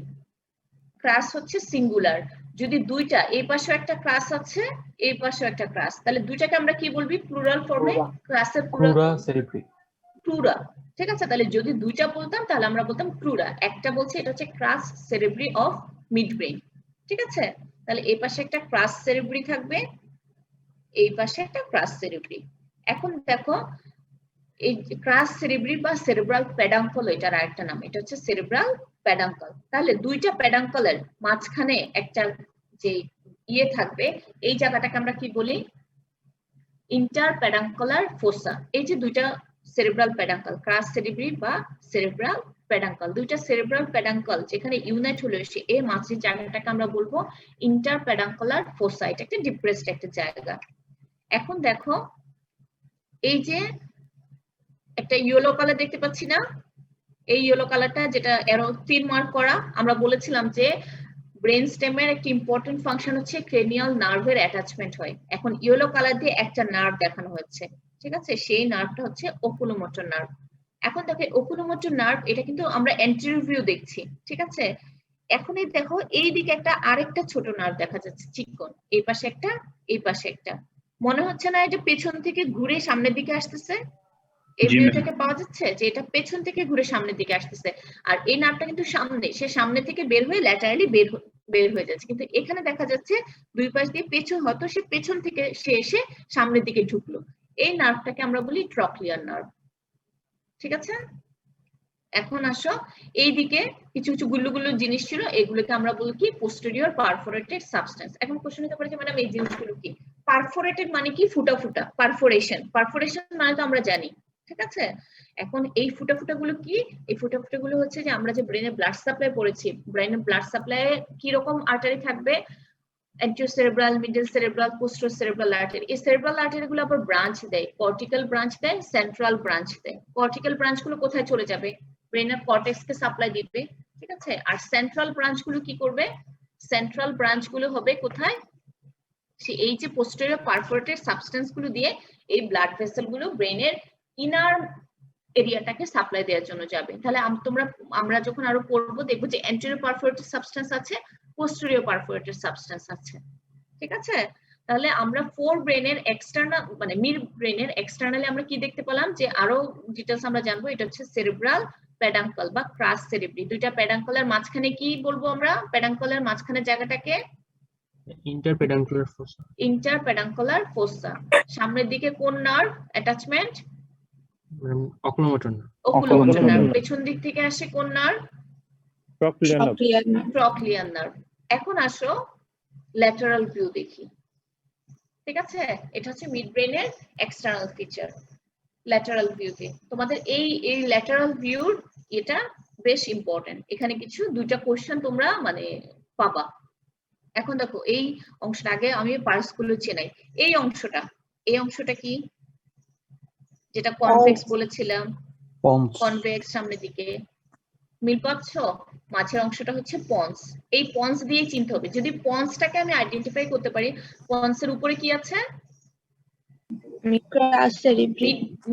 ক্রাস হচ্ছে সিঙ্গুলার, যদি দুইটা, এই পাশে একটা ক্রাস আছে, এই পাশে একটা ক্রাস, তাহলে দুইটাকে আমরা কি বলবি প্লুরাল ফর্মে? ক্রাসের প্লুরাল ক্রুরা। ঠিক আছে, তাহলে যদি দুইটা বলতাম তাহলে আমরা বলতাম ক্রুরা। একটা বলছি এটা হচ্ছে ক্রাস সেরেব্রি অফ মিড ব্রেন। ঠিক আছে, তাহলে এই পাশে একটা ক্রাস সেরেব্রি থাকবে, এই পাশে একটা ক্রাস সেরেব্রি। এখন দেখো এই ক্রাস সেরেব্রি বা সেরেব্রাল পেডাঙ্কল, এটার আরেকটা নাম, এটা হচ্ছে সেরেব্রাল প্যাডাঙ্কল। তাহলে দুইটা প্যাডাঙ্কলের মাঝখানে একটা যে ইয়ে থাকবে, এই জায়গাটাকে আমরা কি বলি? ইন্টারপ্যাডাঙ্কুলার ফোসা। এই যে দুইটা সেরেব্রাল প্যাডাঙ্কল, ক্রাস সেরিব্রি বা সেরেব্রাল প্যাডাঙ্কল, দুইটা সেরেব্রাল প্যাডাঙ্কল যেখানে ইউনাইট হলো এই মাঝের জায়গাটাকে আমরা বলবো ইন্টারপ্যাডাঙ্কুলার ফোসা। এটা একটা ডিপ্রেসড একটা জায়গা। এখন দেখো এই যে একটা ইয়েলো কালার দেখতে পাচ্ছি না, এই ইয়েলো কালারটা যেটা এরো 3 মার্ক করা, আমরা বলেছিলাম যে ব্রেন স্টেমের একটা ইম্পর্টেন্ট ফাংশন হচ্ছে ক্রেনিয়াল নার্ভের অ্যাটাচমেন্ট হয়। এখন ইয়েলো কালার দিয়ে একটা নার্ভ দেখানো হচ্ছে, ঠিক আছে? সেই নার্ভটা হচ্ছে ওকুলোমোটর নার্ভ। এখন দেখো ওকুলোমোটর নার্ভ, এটা কিন্তু আমরা অ্যান্টেরিয়র ভিউ দেখছি, ঠিক আছে? এখন এই দেখো এই দিকে একটা আরেকটা ছোট নার্ভ দেখা যাচ্ছে চিকন, এই পাশে একটা, এই পাশে একটা। মনে হচ্ছে না এটা পেছন থেকে ঘুরে সামনের দিকে আসতেছে? এই ভিউটাকে পাওয়া যাচ্ছে যে এটা পেছন থেকে ঘুরে সামনের দিকে আসতেছে, আর এই নার্ভটা কিন্তু সামনে, সে সামনে থেকে বের হয়ে ল্যাটারালি বের হয়ে যাচ্ছে। কিন্তু এখানে দেখা যাচ্ছে দুই পাশ দিয়ে পেছন, হয়তো সে পেছন থেকে সে এসে সামনের দিকে ঢুকলো। এই নার্ভটাকে আমরা বলি ট্রক্লিয়ার নার্ভ, ঠিক আছে? এখন আসো এইদিকে কিছু কিছু গুল্লু গুল্লু জিনিস ছিল, এগুলোকে আমরা বলি কি? Posterior perforated substance. এখন কোশ্চেন হতে পারে যে ম্যাডাম এই জিনিসগুলো কি? পারফোরেটেড মানে কি? ফুটা ফুটা। পারফোরেশন, পারফোরেশন মানে তো আমরা জানি, ঠিক আছে? এখন এই ফুটা ফুটা গুলো কি? এই ফুটা ফুটা গুলো হচ্ছে যে আমরা যে ব্রেনে ব্লাড সাপ্লাই পড়েছি, ব্রেনে ব্লাড সাপ্লাই কি রকম আর্টারি থাকবে? অ্যান্টিওসেরেব্রাল, মিডল সেরেব্রাল, পোস্টোসেরেব্রাল আর্টারি। এই সেরেব্রাল আর্টারি গুলো আবার ব্রাঞ্চ দেয়, কর্টিক্যাল ব্রাঞ্চ দেয়, সেন্ট্রাল ব্রাঞ্চ দেয়। কর্টিক্যাল ব্রাঞ্চ গুলো কোথায় চলে যাবে? ব্রেনের কর্টেক্স কে সাপ্লাই দিবে, ঠিক আছে? আর সেন্ট্রাল ব্রাঞ্চ গুলো কি করবে? সেন্ট্রাল ব্রাঞ্চ গুলো হবে কোথায়? এই যে পোস্টেরিয়র পারফোরেটেড সাবস্টেন্স গুলো দিয়ে এই ব্লাড ভেসেল গুলো ব্রেনের ইনার এরিয়াটাকে সাপ্লাই দেওয়ার জন্য যাবে। তাহলে আমরা যখন আরো পড়বো দেখবো যে অ্যান্টেরিয়র পারফোরেটেড সাবস্টেন্স আছে, পোস্টেরিয়র পারফোরেটেড সাবস্টেন্স আছে, ঠিক আছে? তাহলে আমরা ফোর ব্রেনের এক্সটার্নাল মানে মিড ব্রেনের এক্সটার্নালি আমরা কি দেখতে পেলাম যে আরো ডিটেইলস আমরা জানবো। এটা হচ্ছে সেরেব্রাল প্যাডাঙ্কল বা ক্রাস সেরিব্রি। দুইটা প্যাডাঙ্কলের মাঝখানে কি বলবো আমরা? প্যাডাঙ্কলের মাঝখানে জায়গাটাকে ইন্টারপ্যাডাঙ্কুলার ফোসা। ইন্টারপ্যাডাঙ্কুলার ফোসা। সামনের দিকে কোন nerve attachment? Oculomotor nerve. Oculomotor nerve. পেছন দিক থেকে আসে কোন nerve? Trochlear nerve. Trochlear nerve. এখন আসো ল্যাটারাল ভিউ দেখি, ঠিক আছে? এটা হচ্ছে মিড ব্রেনের এক্সটার্নাল ফিচার। ল্যাটারাল ভিউতে তোমাদের এই ল্যাটারাল ভিউর এটা বেশ ইম্পর্টেন্ট। এখানে কিছু দুইটা কোশ্চেন তোমরা মানে পাবা। এখন দেখো এই অংশটা, আগে আমি পার্টস গুলো চেনাই। এই অংশটা কি? যেটা কনভেক্স বলেছিলাম, কনভেক্স সামনের দিকে, মিল পাচ্ছ? মাঝের অংশটা হচ্ছে পন্স। এই পন্স দিয়ে চিনতে হবে। যদি পন্সটাকে আমি আইডেন্টিফাই করতে পারি, পন্সের উপরে কি আছে?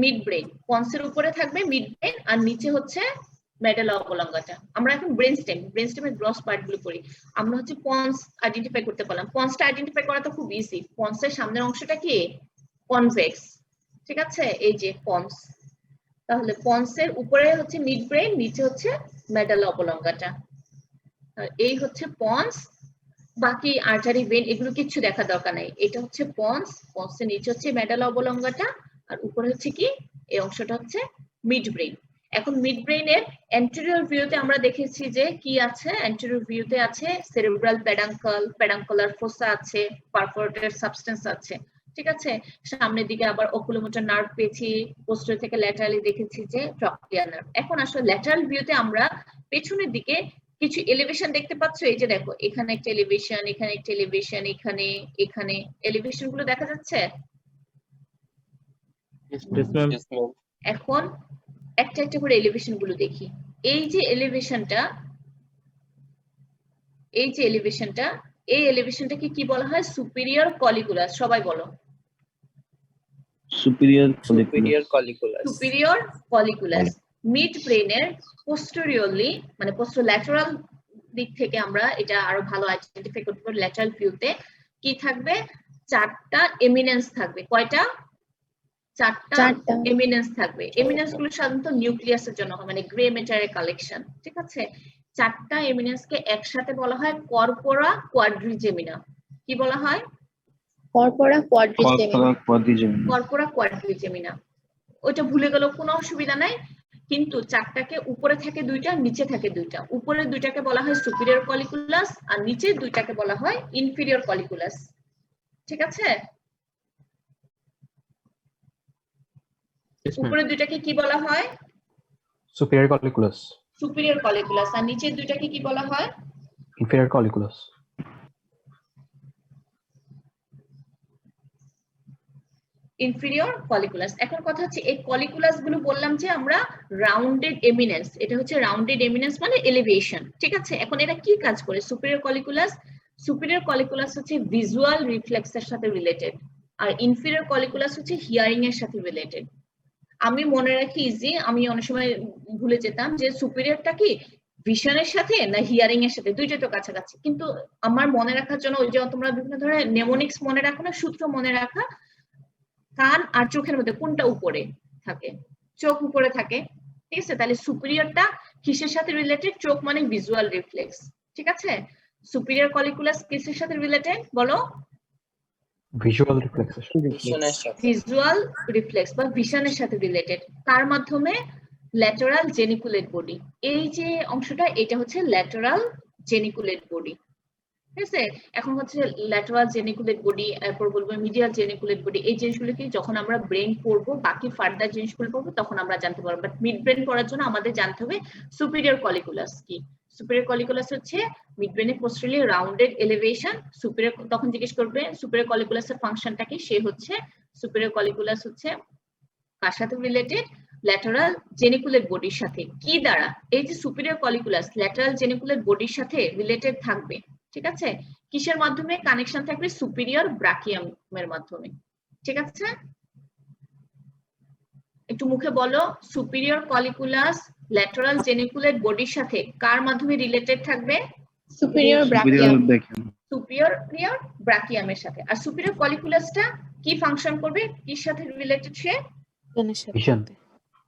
Mid brain. পন্সের উপরে থাকবে মিড ব্রেন, আর নিচে হচ্ছে মেডালা অবলঙ্গাটা। আমরা এখন ব্রেন স্টেমের গ্রস পার্ট গুলো করি। আমরা হচ্ছে পন্স আইডেন্টিফাই করতে পারলাম। পন্সটা আইডেন্টিফাই করা তো খুব ইজি। পন্সের সামনের অংশটা কি? কনভেক্স, ঠিক আছে? এই যে পন্স। তাহলে পন্সের উপরে হচ্ছে মিড ব্রেন, নিচে হচ্ছে মেডালা অবলঙ্গাটা। এই হচ্ছে পন্স। বাকি আর্টারি ভেন এগুলো কিচ্ছু দেখা দরকার নাই। এটা হচ্ছে পন্স, পন্সের নিচে হচ্ছে মেডালা অবলঙ্গাটা, আর উপরে হচ্ছে কি? এই অংশটা হচ্ছে মিড ব্রেন। এখন মিড ব্রেনের অ্যান্টেরিয়র ভিউতে আমরা দেখেছি যে কি আছে? অ্যান্টেরিয়র ভিউতে আছে সেরেব্রাল প্যাডাঙ্কল, প্যাডাঙ্কুলার ফোসা আছে, পারফোরেটেড সাবস্টেন্স আছে, ঠিক আছে? সামনের দিকে আবার ওকুলোমোটর নার্ভ পেয়েছি, পোস্টেরিয়র থেকে ল্যাটারালি দেখেছি যে ট্রক্লিয়ার নার্ভ। এখন আসলে ল্যাটারাল ভিউতে আমরা পেছনের দিকে কিছু এলিভেশন দেখতে পাচ্ছ। এই যে দেখো, এখানে একটা এলিভেশন, এখানে একটা এলিভেশন, এখানে এলিভেশন গুলো দেখা যাচ্ছে। এখন একটা একটা করে এলিভেশন গুলো দেখি। এই যে এলিভেশনটা, এই এলিভেশনটাকে কি বলা হয়? সুপিরিয়র কলিকুলাস। সবাই বলো সুপিরিয়র কলিকুলাস। মিড ব্রেনের পোস্টেরিয়রলি মানে পোস্টোল্যাটারাল দিক থেকে আমরা এটা আরো ভালো আইডেন্টিফাই করতে পারি। ল্যাটারাল ভিউতে কি থাকবে? 4টা এমিনেন্স থাকবে। কয়টা? 4টা এমিনেন্স থাকবে। এমিনেন্স গুলো সাধারণত নিউক্লিয়াসের জন্য হয়, মানে গ্রে ম্যাটারের কালেকশন, ঠিক আছে? 4টা এমিনেন্সকে একসাথে বলা হয় কর্পোরা কোয়াড্রিজেমিনা। কি বলা হয়? কর্পোরা কোয়াড্রিজেমিনা। ওইটা ভুলে গেল কোনো অসুবিধা নাই, কিন্তু চারটাকে উপরে থাকে দুইটা, নিচে থাকে দুইটা। উপরের দুইটাকে বলা হয় সুপিরিয়র কলিকুলাস আর নিচের দুইটাকে বলা হয় ইনফিরিয়র কলিকুলাস। ঠিক আছে? Yes, ma'am. উপরের দুইটাকে কি বলা হয়? superior colliculus, superior colliculus. আর নিচের দুইটাকে কি বলা হয়? inferior colliculus, inferior colliculus. এখন কথা হচ্ছে এই কলিকুলাস গুলো বললাম যে আমরা রাউন্ডেড এমিনেন্স, এটা হচ্ছে রাউন্ডেড এমিনেন্স মানে এলিভেশন। ঠিক আছে? এখন এটা কি কাজ করে? সুপিরিয়র কলিকুলাস হচ্ছে ভিজুয়াল রিফ্লেক্সের সাথে রিলেটেড, আর ইনফিরিয়র কলিকুলাস হচ্ছে হিয়ারিং এর সাথে রিলেটেড। আমি মনে রাখি ইজি, আমি অনেক সময় ভুলে যেতাম যে সুপিরিয়রটা কি ভিশনের সাথে না হিয়ারিং এর সাথে, দুইটা তো কাছাকাছি। কিন্তু আমার মনে রাখার জন্য ওই যে তোমরা বিভিন্ন ধরনের নেমোনিক্স মনে রাখো না, সূত্র মনে রাখা, কান আর চোখের মধ্যে কোনটা উপরে থাকে? চোখ উপরে থাকে। ঠিক আছে? তাহলে সুপিরিয়রটা কিসের সাথে রিলেটেড? চোখ মানে ভিজুয়াল রিফ্লেক্স। ঠিক আছে? সুপিরিয়র কলিকুলাস কিসের সাথে রিলেটেড বলো? visual reflexation, ভিশনের সাথে ভিজুয়াল রিফ্লেক্স বা ভিশনের সাথে রিলেটেড। তার মাধ্যমে ল্যাটেরাল জেনিকুলেট বডি, এই যে অংশটা এটা হচ্ছে ল্যাটেরাল জেনিকুলেট বডি। ঠিক আছে? এখন হচ্ছে ল্যাটেরাল জেনিকুলেট বডি, এরপর বলবো মিডিয়াল জেনিকুলেট বডি। এই জিনিসগুলো কি যখন আমরা ব্রেন পড়বো, বাকি ফার্দার জিনিসগুলো পড়বো, তখন আমরা জানতে পারবো। বাট মিড ব্রেন পড়ার জন্য আমাদের জানতে হবে সুপিরিয়র কলিকুলাস কি। সুপিরিয়র কলিকুলাস হচ্ছে মিড ব্রেনে পোস্টারলি রাউন্ডেড এলিভেশন। সুপিরিয়র, তখন জিজ্ঞেস করবে সুপিরিয়র কলিকুলাসের ফাংশনটা কি, সে হচ্ছে সুপিরিয়র কলিকুলাস হচ্ছে কার সাথে রিলেটেড? ল্যাটেরাল জেনিকুলেট বডির সাথে। কি দ্বারা? এই যে সুপিরিয়র কলিকুলাস ল্যাটেরাল জেনিকুলেট বডির সাথে রিলেটেড থাকবে। ঠিক আছে? কিসের মাধ্যমে কানেকশন থাকবে? সুপিরিয়র ব্রাকিয়ামের মাধ্যমে। ঠিক আছে? একটু মুখে বলো, সুপিরিয়র কলিকুলাস ল্যাটেরাল জেনিকুলেট বডির সাথে কার মাধ্যমে রিলেটেড থাকবে? superior brachium, সুপিরিয়র ব্রাকিয়ামের সাথে। আর সুপিরিয়র কলিকুলাসটা কি ফাংশন করবে? কির সাথে রিলেটেড সে? vision,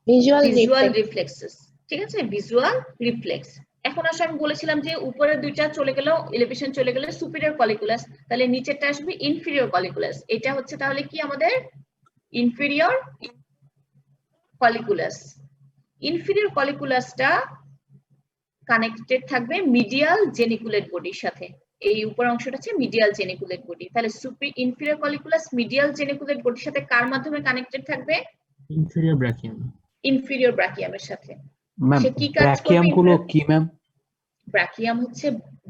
visual reflexes. ঠিক আছে? Visual reflex. এখন আসলে আমি বলেছিলাম যে উপরের দুইটা চলে গেল, এলিভেশন চলে গেল সুপিরিয়র কলিকুলাস, তাহলে নিচেরটা আসবে ইনফিরিয়র কলিকুলাস। এটা হচ্ছে তাহলে কি আমাদের ইনফিরিয়র কলিকুলাস। ইনফিরিয়র কলিকুলাসটা কানেক্টেড থাকবে মিডিয়াল জেনিকুলেট বডির সাথে। এই উপর অংশটা হচ্ছে মিডিয়াল জেনিকুলেট বডি। তাহলে ইনফিরিয়র কলিকুলাস মিডিয়াল জেনিকুলেট বডির সাথে কার মাধ্যমে কানেক্টেড থাকবে? Inferior brachium. ইনফিরিয়র ব্রাকিয়ামের সাথে। ম্যাম সে কি কাজ ব্র্যাকিয়াম করবে? গুলো কি ম্যাম? ব্রাকিয়াম হচ্ছে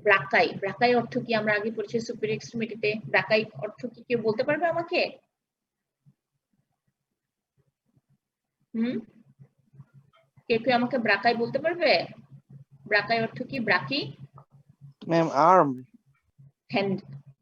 ব্রাকাই। ব্রাকাই অর্থ কি আমরা আগে পড়েছি সুপিরিয়র এক্সট্রিমিটিতে। ব্রাকাই অর্থ কি কেউ বলতে পারবে আমাকে? কেউ আমাকে ব্রাকাই বলতে পারবে? ব্রাকাই অর্থ কি? ব্রাকি ম্যাম আর্ম, হ্যান্ড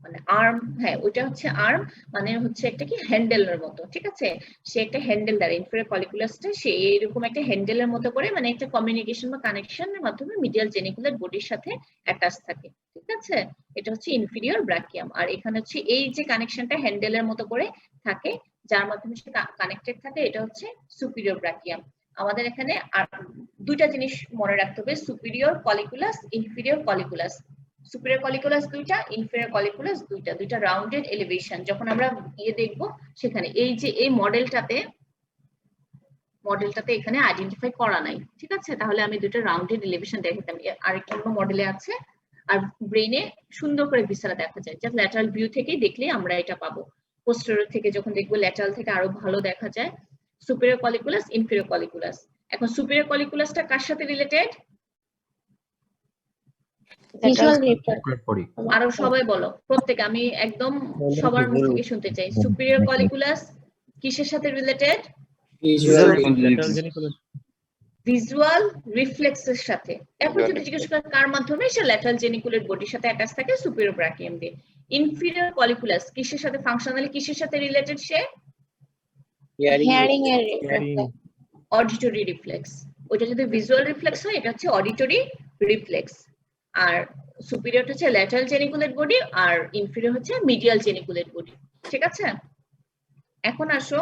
মানে আর্ম। হ্যাঁ, ওইটা হচ্ছে আর্ম, মানে হচ্ছে একটা কি হ্যান্ডেলের মতো। ঠিক আছে? সে একটা হ্যান্ডেল দ্বারা ইনফিরিয়র কলিকুলাসটা সে এরকম একটা হ্যান্ডেলের মতো করে, মানে একটা কমিউনিকেশন বা কানেকশনের মাধ্যমে মিডিয়াল জেনিকুলেট বডির সাথে অ্যাটাচ থাকে। ঠিক আছে? এটা হচ্ছে ইনফিরিয়র ব্রাকিয়াম। আর এখানে হচ্ছে এই যে কানেকশনটা হ্যান্ডেলের মতো করে থাকে, যার মাধ্যমে সে কানেক্টেড থাকে, এটা হচ্ছে সুপিরিয়র ব্রাকিয়াম। আমাদের এখানে আর দুইটা জিনিস মনে রাখতে হবে, superior colliculus, inferior colliculus. Superior কলিকুলাস দুইটা, ইনফিরিয়র কলিকুলাস দুইটা, দুইটা রাউন্ডেড এলিভেশন। যখন আমরা ইয়ে দেখবো সেখানে এই যে এই মডেলটাতে এখানে আইডেন্টিফাই করা নাই। ঠিক আছে? তাহলে আমি দুইটা রাউন্ডেড এলিভেশন দেখাতাম। আরেকটা অন্য মডেলে আছে। আর ব্রেনে সুন্দর করে বিস্তারা দেখা যায়, জাস্ট ল্যাটারাল ভিউ থেকে দেখলে আমরা এটা পাবো। পোস্টেরিয়র থেকে যখন দেখবো ল্যাটারাল থেকে আরো ভালো দেখা যায়। Superior colliculus, inferior colliculus. এখন সুপিরিয়র কলিকুলাসটা কার সাথে রিলেটেড? আরো সবাই বলো, প্রত্যেকে, আমি একদম সবার মুখ থেকে শুনতে চাই। সুপিরিয়র কলিকুলাস কিসের সাথে রিলেটেড? ভিজুয়াল রিফ্লেক্সের সাথে। এরপর যদি জিজ্ঞেস করেন কার মাধ্যমে, সে ল্যাটারাল জেনিকুলেট বডির সাথে অ্যাটাচ থাকে সুপিরিয়র ব্রাকিয়াম দিয়ে। ইনফিরিয়র কলিকুলাস কিসের সাথে ফাংশনালি কিসের সাথে রিলেটেড? সে হিয়ারিং অডিটরি রিফ্লেক্স। ওইটা যদি ভিজুয়াল রিফ্লেক্স হয়, এটা হচ্ছে অডিটরি রিফ্লেক্স। আর সুপিরিয়র হচ্ছে ল্যাটারাল জেনিকুলেট বডি, আর ইনফিরিয়র হচ্ছে মিডিয়াল জেনিকুলেট বডি। ঠিক আছে? এখন আসো,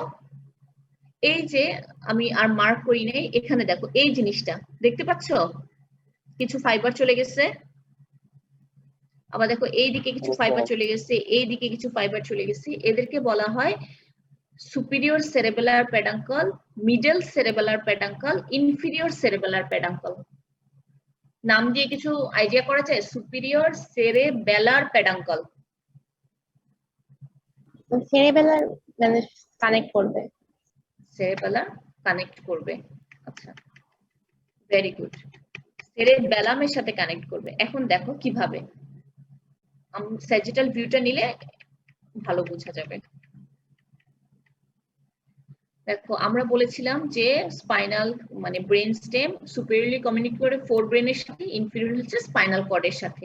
এই যে আমি আর মার্ক করি নাই, এখানে দেখো এই জিনিসটা দেখতে পাচ্ছ, কিছু ফাইবার চলে গেছে। আবার দেখো এই দিকে কিছু ফাইবার চলে গেছে, এই দিকে কিছু ফাইবার চলে গেছে। এদেরকে বলা হয় superior cerebellar peduncle, middle cerebellar peduncle, inferior cerebellar peduncle. নাম দিয়ে কিছু আইডিয়া করা যায়? superior cerebellar peduncle. সেরেবেলার মানে কানেক্ট করবে। cerebellar কানেক্ট করবে। আচ্ছা, ভেরি গুড। সেরেবেলামের সাথে কানেক্ট করবে। এখন দেখো কিভাবে, স্যাজিটাল ভিউটা নিলে ভালো বোঝা যাবে। দেখো আমরা বলেছিলাম যে স্পাইনাল মানে ব্রেন স্টেম সুপিরিয়রলি কমিউনিকেট করে ফোর ব্রেনের সাথে, ইনফিরিয়র হচ্ছে স্পাইনাল কর্ডের সাথে।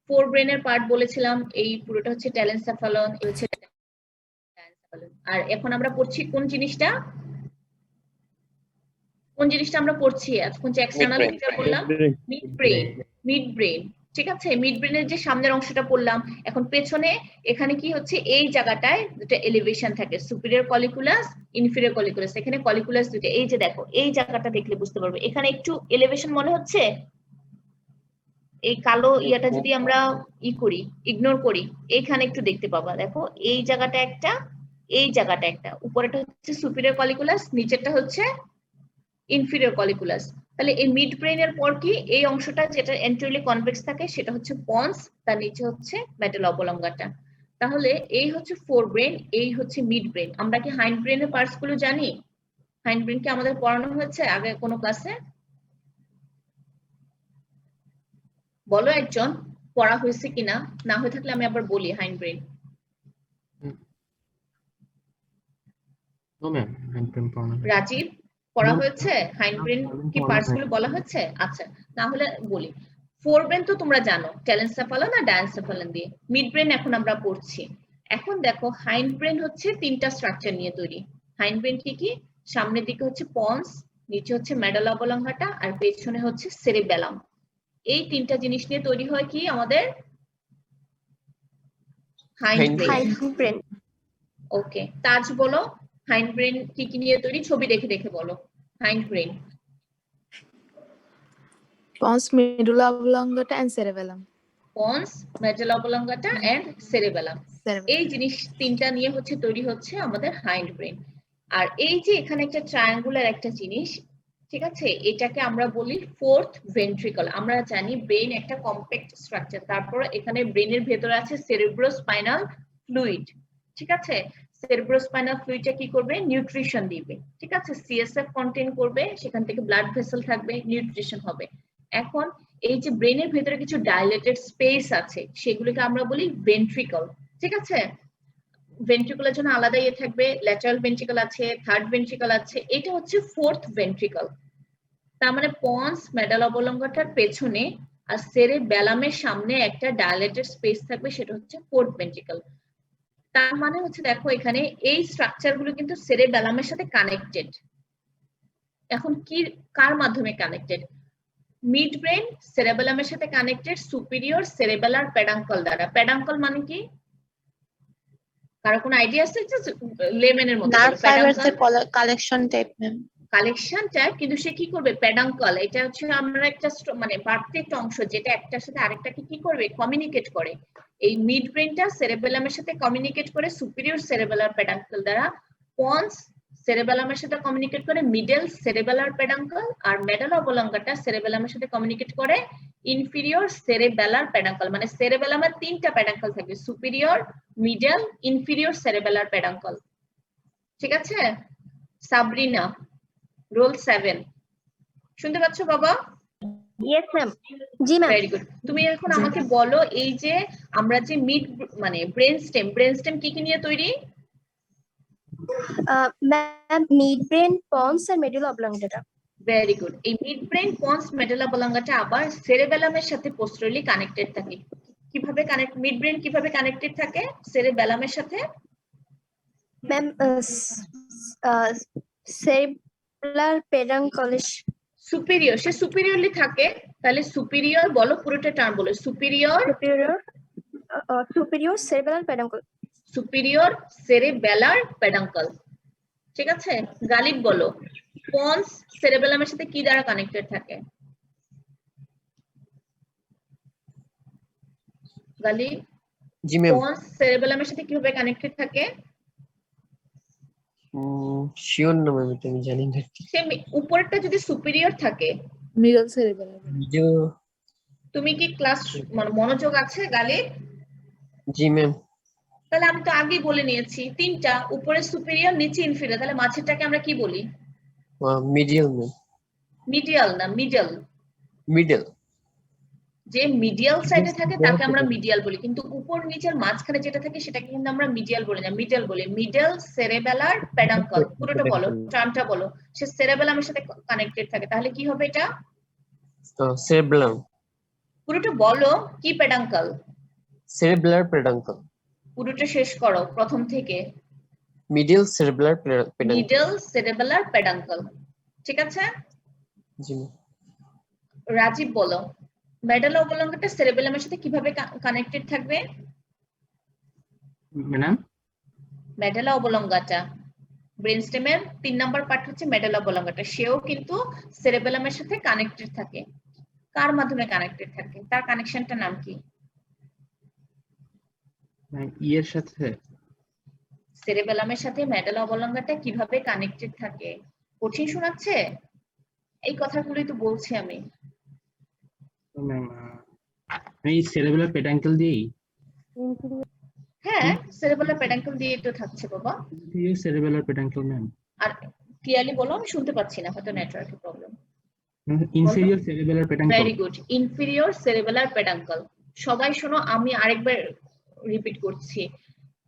ফোর ব্রেনের পার্ট বলেছিলাম এই পুরোটা হচ্ছে টেলেনসেফালন, এই হচ্ছে ডায়ানসেফালন। আর এখন আমরা পড়ছি কোন জিনিসটা, কোন জিনিসটা আমরা পড়ছি এখন যে এক্সটার্নাল ফিচার বললাম, মিড ব্রেন। মিড ব্রেন, ঠিক আছে, মিড ব্রেনের যে সামনের অংশটা পড়লাম। এখন পেছনে এখানে কি হচ্ছে, এই জায়গাটায় দুটো এলিভেশন থাকে, সুপিরিয়র কলিকুলাস, ইনফিরিয়র কলিকুলাস। এখানে কলিকুলাস দুটো, এই যে দেখো এই জায়গাটা দেখলে বুঝতে পারবে এখানে একটু এলিভেশন মনে হচ্ছে। এই কালো ইয়াটা যদি আমরা করি, ইগনোর করি, এইখানে একটু দেখতে পাবা। দেখো এই জায়গাটা একটা, এই জায়গাটা একটা, উপরেটা হচ্ছে সুপিরিয়র কলিকুলাস, নিচেরটা হচ্ছে ইনফিরিয়র কলিকুলাস। তাহলে এই মিড ব্রেনের পর কি এই অংশটা যেটা এন্টারলি কনভেক্স থাকে সেটা হচ্ছে পন্স, তার নিচে হচ্ছে মেটাল অবলঙ্গাটা। তাহলে এই হচ্ছে ফোর ব্রেন, এই হচ্ছে মিড ব্রেন। আমরা কি হাইন্ড ব্রেনের পার্টস গুলো জানি? হাইন্ড ব্রেন কি আমাদের পড়ানো হয়েছে আগে কোনো ক্লাসে? বলো একজন, পড়া হয়েছে কিনা, না হয়ে থাকলে আমি আবার বলি। Hindbrain no ma'am, hindbrain পড়ানো হয়নি। রাজীব পড়া হয়েছে? হাইন্ড ব্রেন কি পার্টস গুলো বলা হয়েছে? আচ্ছা, না হলে বলি। ফোর ব্রেন তো তোমরা জানো, টেলেনসেফালন আর ডায়ানসেফালন দিয়ে। মিড ব্রেন এখন আমরা পড়ছি। এখন দেখো হাইন্ড ব্রেন হচ্ছে তিনটা স্ট্রাকচার নিয়ে তৈরি। হাইন্ড ব্রেন কি কি? সামনের দিকে হচ্ছে পন্স, নিচে হচ্ছে মেডাল অবলঙ্গাটা, আর পেছনে হচ্ছে সেরেবেলাম। এই তিনটা জিনিস নিয়ে তৈরি হয় কি আমাদের হাইন্ড ব্রেন। ওকে, তাজ বলো হাইন্ড ব্রেন কি কি নিয়ে তৈরি, ছবি দেখে দেখে বলো। Hind brain pons, medulla oblongata and cerebellum. Pons, medulla oblongata and cerebellum. Cerebellum. এই জিনিস তিনটা নিয়ে হচ্ছে তৈরি হচ্ছে আমাদের হাইন্ড ব্রেন। আর এই যে এখানে একটা ট্রায়াঙ্গুলার একটা জিনিস, ঠিক আছে, এটাকে আমরা বলি ফোর্থ ভেন্ট্রিকল। আমরা জানি ব্রেন একটা কম্প্যাক্ট স্ট্রাকচার, তারপর এখানে ব্রেনের ভেতরে আছে সেরেব্রোস্পাইনাল ফ্লুইড, ঠিক আছে। সেরেব্রোস্পাইনাল ফ্লুইডটা কি করবে? নিউট্রিশন দিবে, ঠিক আছে। সিএসএফ কন্টেইন করবে, সেখান থেকে ব্লাড ভেসেল থাকবে, নিউট্রিশন হবে। এখন এই যে ব্রেনের ভেতরে কিছু ডাইলেটেড স্পেস আছে, সেগুলোকে আমরা বলি ভেন্ট্রিকল, ঠিক আছে। ভেন্ট্রিকলের জন্য আলাদা ইয়ে থাকবে, ল্যাটারাল ভেন্ট্রিকল আছে, থার্ড ভেন্ট্রিকল আছে, এটা হচ্ছে ফোর্থ ভেন্ট্রিকল। তার মানে পন্স, মেডাল অবলঙ্গাটার পেছনে আর সেরেবেলামের সামনে একটা ডাইলেটেড স্পেস থাকবে, সেটা হচ্ছে ফোর্থ ভেন্ট্রিকল। তার মানে হচ্ছে দেখো এখানে এই স্ট্রাকচার গুলো কিন্তু সেরেবেলামের সাথে কানেক্টেড। এখন কি কার মাধ্যমে কানেক্টেড? মিড ব্রেন সেরেবেলামের সাথে কানেক্টেড সুপিরিয়র সেরেবেলার পেডাঙ্কল দ্বারা। পেডাঙ্কল মানে কি, কারো কোনো আইডিয়া আছে? লেমেনের মতো নার্ভ ফাইবারসের collection type ma'am. Collection type, কিন্তু সে কি করবে? পেডাঙ্কল, এটা হচ্ছে আমরা একটা মানে বাড়তি একটা অংশ যেটা একটার সাথে আরেকটাকে কি করবে? কমিউনিকেট করে। এই মিড ব্রেনটা সেরেবেলামের সাথে কমিউনিকেট করে সুপিরিয়র সেরেবেলার পেডাঙ্কল দ্বারা। পন্স সেরেবেলামের সাথে কমিউনিকেট করে মিডল সেরেবেলার পেডাঙ্কল, আর মেডাল অবলঙ্গাটা সেরেবেলামের সাথে কমিউনিকেট করে ইনফিরিয়র সেরেবেলার পেডাঙ্কল। মানে সেরেবেলামের তিনটা পেডাঙ্কল থাকবে, superior, middle, inferior cerebellar peduncle, ঠিক আছে। সাবরিনা, রোল 7 শুনতে পাচ্ছ বাবা? Yes ma'am. জি ম্যাম। Very good. তুমি এখন আমাকে বলো এই যে আমরা যে মিড মানে ব্রেন স্টেম কি কি নিয়ে তৈরি? ম্যাম মিড ব্রেন, পন্স আর মেডুলা অবলঙ্গাটা। Very good. এই mid brain, pons, medulla oblongata আবার সেরেবেলামের সাথে পোস্টারলি কানেক্টেড থাকে। কিভাবে কানেক্ট, মিড ব্রেন কিভাবে কানেক্টেড থাকে সেরেবেলামের সাথে? ম্যাম সেরেবেলার পেডাঙ্কলের সুপিরিয়র, সে সুপিরিয়রলি থাকে। তাহলে সুপিরিয়র বলো, পুরোটা টার্ম বলো। সুপিরিয়র সেরেবেলার পেডাঙ্কল। সুপিরিয়র সেরেবেলার পেডাঙ্কল, ঠিক আছে। গালিব বলো, পন্স সেরেবেলামের সাথে কি দ্বারা কানেক্টেড থাকে? গালিব, জি ম্যাম, পন্স সেরেবেলামের সাথে কিভাবে কানেক্টেড থাকে? শিওর না ম্যাম, এটা আমি জানি না। সে উপরেরটা যদি সুপিরিয়র থাকে, Middle cerebellar. তুমি কি ক্লাস মানে মনোযোগ আছে গালে? জি ম্যাম। তাহলে আমি তো আগেই বলে নিয়েছি তিনটা, উপরে সুপিরিয়র, নিচে ইনফিরিয়র, তাহলে মাঝেরটাকে আমরা কি বলি? Medial ma'am. মিডিয়াল না মিডল। মিডল। যে মিডিয়াল সাইডে থাকে তাকে আমরা মিডিয়াল বলি, কিন্তু উপর নিচের মাঝখানে যেটা থাকে সেটাকে কিন্তু আমরা মিডিয়াল বলি না, মিডল বলি। মিডল সেরেবেলার পেডাঙ্কল, পুরোটা বলো, টার্মটা বলো। সে সেরেবেলামের সাথে কানেক্টেড থাকে, তাহলে কি হবে এটা? সেরেব্রাম। পুরোটা বলো, কি পেডাঙ্কল? সেরেব্রাল পেডাঙ্কল। পুরোটা শেষ করো প্রথম থেকে। Middle cerebral peduncle. Middle cerebellar peduncle, ঠিক আছে? জি ম্যাম। রাজীব বলো, মেডালা অবলঙ্গটা সেরেবেলামের সাথে কিভাবে কানেক্টেড থাকবে? ম্যাডাম মেডালা অবলঙ্গাটা ব্রেনস্টেমের 3 নাম্বার পার্ট হচ্ছে মেডালা অবলঙ্গাটা, সেও কিন্তু সেরেবেলামের সাথে কানেক্টেড থাকে। কার মাধ্যমে কানেক্টেড থাকে? তার কানেকশনটার নাম কি? ইয়ের সাথে। সেরেবেলামের সাথে মেডালা অবলঙ্গাটা কিভাবে কানেক্টেড থাকে? কঠিন শোনাচ্ছে? এই কথাগুলোই তো বলছি আমি। ম্যাম এই সেরেব্রাল পেডাঙ্কল দিয়েই। হ্যাঁ, সেরেবেলার পেডাঙ্কল দিয়ে তো থাকছে বাবা। Cerebral peduncle ma'am. আর ক্লিয়ারলি বলো, আমি শুনতে পাচ্ছি না, হয়তো নেটওয়ার্কের problem. Inferior cerebral peduncle. Very good, inferior cerebellar peduncle. সবাই শোনো, আমি আরেকবার রিপিট করছি।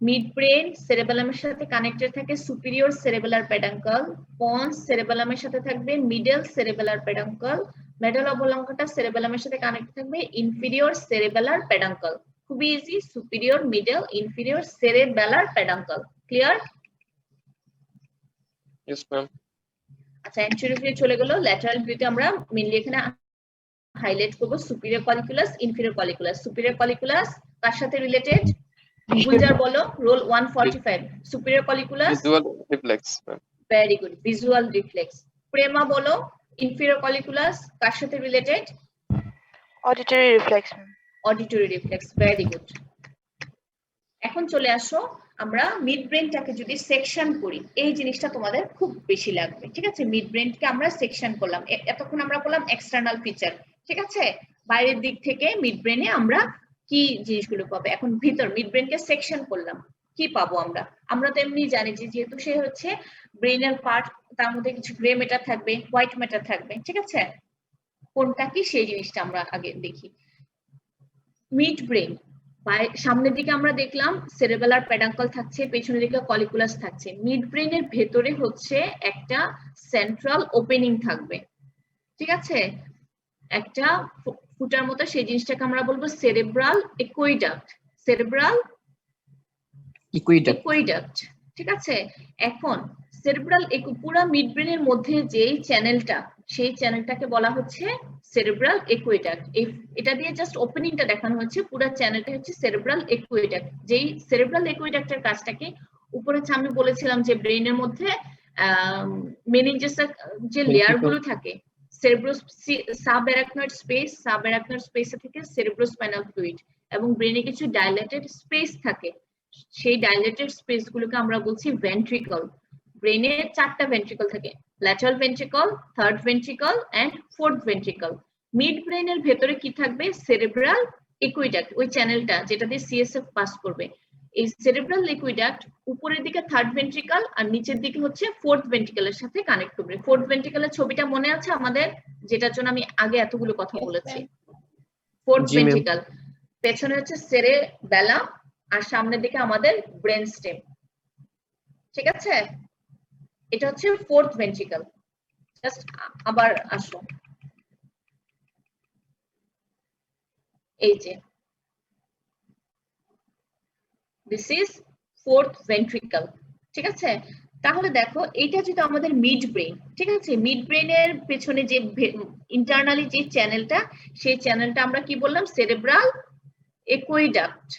মিড ব্রেন সেরেবেলামের সাথে কানেক্টেড থাকে সুপিরিয়র সেরেবেলার পেডাঙ্কল, পন্স সেরেবেলামের সাথে থাকবে মিডল সেরেবেলার পেডাঙ্কল, মেডাল অবলঙ্গটা সেরেবেলামের সাথে কানেক্ট থাকবে ইনফিরিয়র সেরেবেলার পেডাঙ্কল। খুবই easy, superior, middle, inferior cerebellar peduncle. Clear? Yes ma'am. আচ্ছা, অ্যান্টেরিয়র ভিউ চলে গেল। ল্যাটারাল ভিউতে আমরা মেইনলি এখানে হাইলাইট করব superior colliculus, inferior colliculus. Superior colliculus কার সাথে রিলেটেড? গুলজার বলো, roll 145। Superior colliculus visual reflex ma'am. Very good, visual reflex. Prema বলো, ইনফিরিয়র কলিকুলাস কার সাথে related? Auditory reflex. Auditory reflex. Very good. এখন চলে আসো, আমরা মিড ব্রেনটাকে যদি সেকশন করি, এই জিনিসটা তোমাদের খুব বেশি লাগবে, ঠিক আছে? মিড ব্রেনকে আমরা সেকশন করলাম, এতক্ষণ আমরা করলাম এক্সটার্নাল ফিচার, ঠিক আছে? বাইরের দিক থেকে মিড ব্রেনে আমরা কি জিনিসগুলো পাবো, এখন ভিতর মিড ব্রেনকে সেকশন করলাম, কি পাবো আমরা? আমরা তো এমনি জানি যে যেহেতু সে হচ্ছে ব্রেনের পার্ট, তার মধ্যে কিছু গ্রে ম্যাটার থাকবে, হোয়াইট ম্যাটার থাকবে, ঠিক আছে? কোনটা কি সেই জিনিসটা আমরা আগে দেখি। মিড ব্রেন সামনের দিকে আমরা দেখলাম সেরেবেলার পেডাঙ্কল থাকছে, পেছনের দিকে কলিকুলাস থাকছে। মিড ব্রেনের ভেতরে হচ্ছে একটা সেন্ট্রাল ওপেনিং থাকবে, ঠিক আছে? একটা ফুটার মতো, সেই জিনিসটাকে আমরা বলবো সেরেব্রাল একুইডাক্ট। সেরেব্রাল একুইডাক্ট, ঠিক আছে? এখন সেরেব্রাল পুরো মিড ব্রেনের মধ্যে যেই চ্যানেলটা, সেই চ্যানেলটাকে বলা হচ্ছে সেরেব্রাল একুইডাক্ট। এটা দিয়ে জাস্ট ওপেনিংটা দেখানো হচ্ছে, পুরো চ্যানেলটা হচ্ছে সেরেব্রাল একুইডাক্ট। যেই সেরেব্রাল একুইডাক্টের কাজটাকে উপরে আমি বলেছিলাম যে ব্রেনের মধ্যে মেনিনজাসের যে লেয়ার গুলো থাকে, সেরেব্রাস সাবঅ্যারাকনয়েড স্পেস, সাবঅ্যারাকনয়েড স্পেস থেকে সেরেব্রোস্পাইনাল ফ্লুইড, এবং ব্রেনে কিছু ডাইলেটেড স্পেস থাকে, সেই ডাইলেটেড স্পেস গুলোকে আমরা বলছি ভেন্ট্রিকল। ব্রেনে 4টা ভেন্ট্রিকল থাকে, lateral ventricle, third ventricle and fourth ventricle. মিড ব্রেনের ভেতরে কি থাকবে? সেরেব্রাল একুইডাক্ট, ওই চ্যানেলটা যেটা দিয়ে সিএসএফ পাস করবে। এই সেরেব্রাল একুইডাক্ট উপরের দিকে থার্ড ভেন্ট্রিকল আর নিচের দিকে হচ্ছে ফোর্থ ভেন্ট্রিকলের সাথে কানেক্ট করবে। ফোর্থ ভেন্ট্রিকলের ছবিটা মনে আছে আমাদের, যেটার জন্য আমি আগে এতগুলো কথা বলেছি? ফোর্থ ভেন্ট্রিকল, পেছনে হচ্ছে সেরেবেলাম, আর সামনের দিকে আমাদের ব্রেন স্টেম, ঠিক আছে? এটা হচ্ছে ফোর্থ ভেন্ট্রিকল। জাস্ট আবার আসো, এই যে দিস ইজ ফোর্থ ভেন্ট্রিকল, ঠিক আছে? তাহলে দেখো, এইটা যেটা আমাদের মিড ব্রেন, ঠিক আছে? মিড ব্রেনের পেছনে যে ইন্টারনালি যে চ্যানেলটা, সেই চ্যানেলটা আমরা কি বললাম? সেরেব্রাল একুইডাক্ট।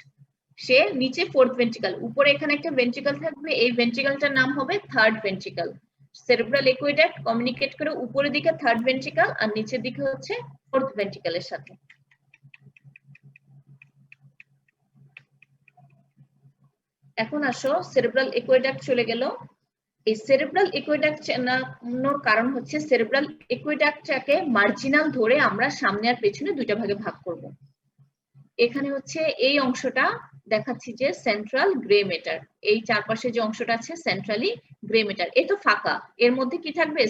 সে নিচে ফোর্থ ভেন্ট্রিকল, উপরে এখানে একটা ভেন্ট্রিকল থাকবে, এই ভেন্ট্রিকলটার নাম হবে থার্ড ভেন্ট্রিকল। সেরেব্রাল একুইডাক্ট কমিউনিকেট করে উপরের দিকে থার্ড ভেন্ট্রিকল আর নিচের দিকে হচ্ছে ফোর্থ ভেন্ট্রিকলের সাথে। এখন আসো, সেরেব্রাল একুইডাক্ট চলে গেল, এই সেরেব্রাল একুইডাক্ট চেনানোর কারণ হচ্ছে সেরেব্রাল একুইডাক্টটাকে মার্জিনাল ধরে আমরা সামনে আর পেছনে দুইটা ভাগে ভাগ করব। এখানে হচ্ছে এই অংশটা দেখাচ্ছি যে সেন্ট্রাল গ্রে ম্যাটার, এই চারপাশে যে অংশটা আছে সেন্ট্রালি গ্রে ম্যাটার, এ তো ফাঁকা, এর মধ্যে কি থাকবে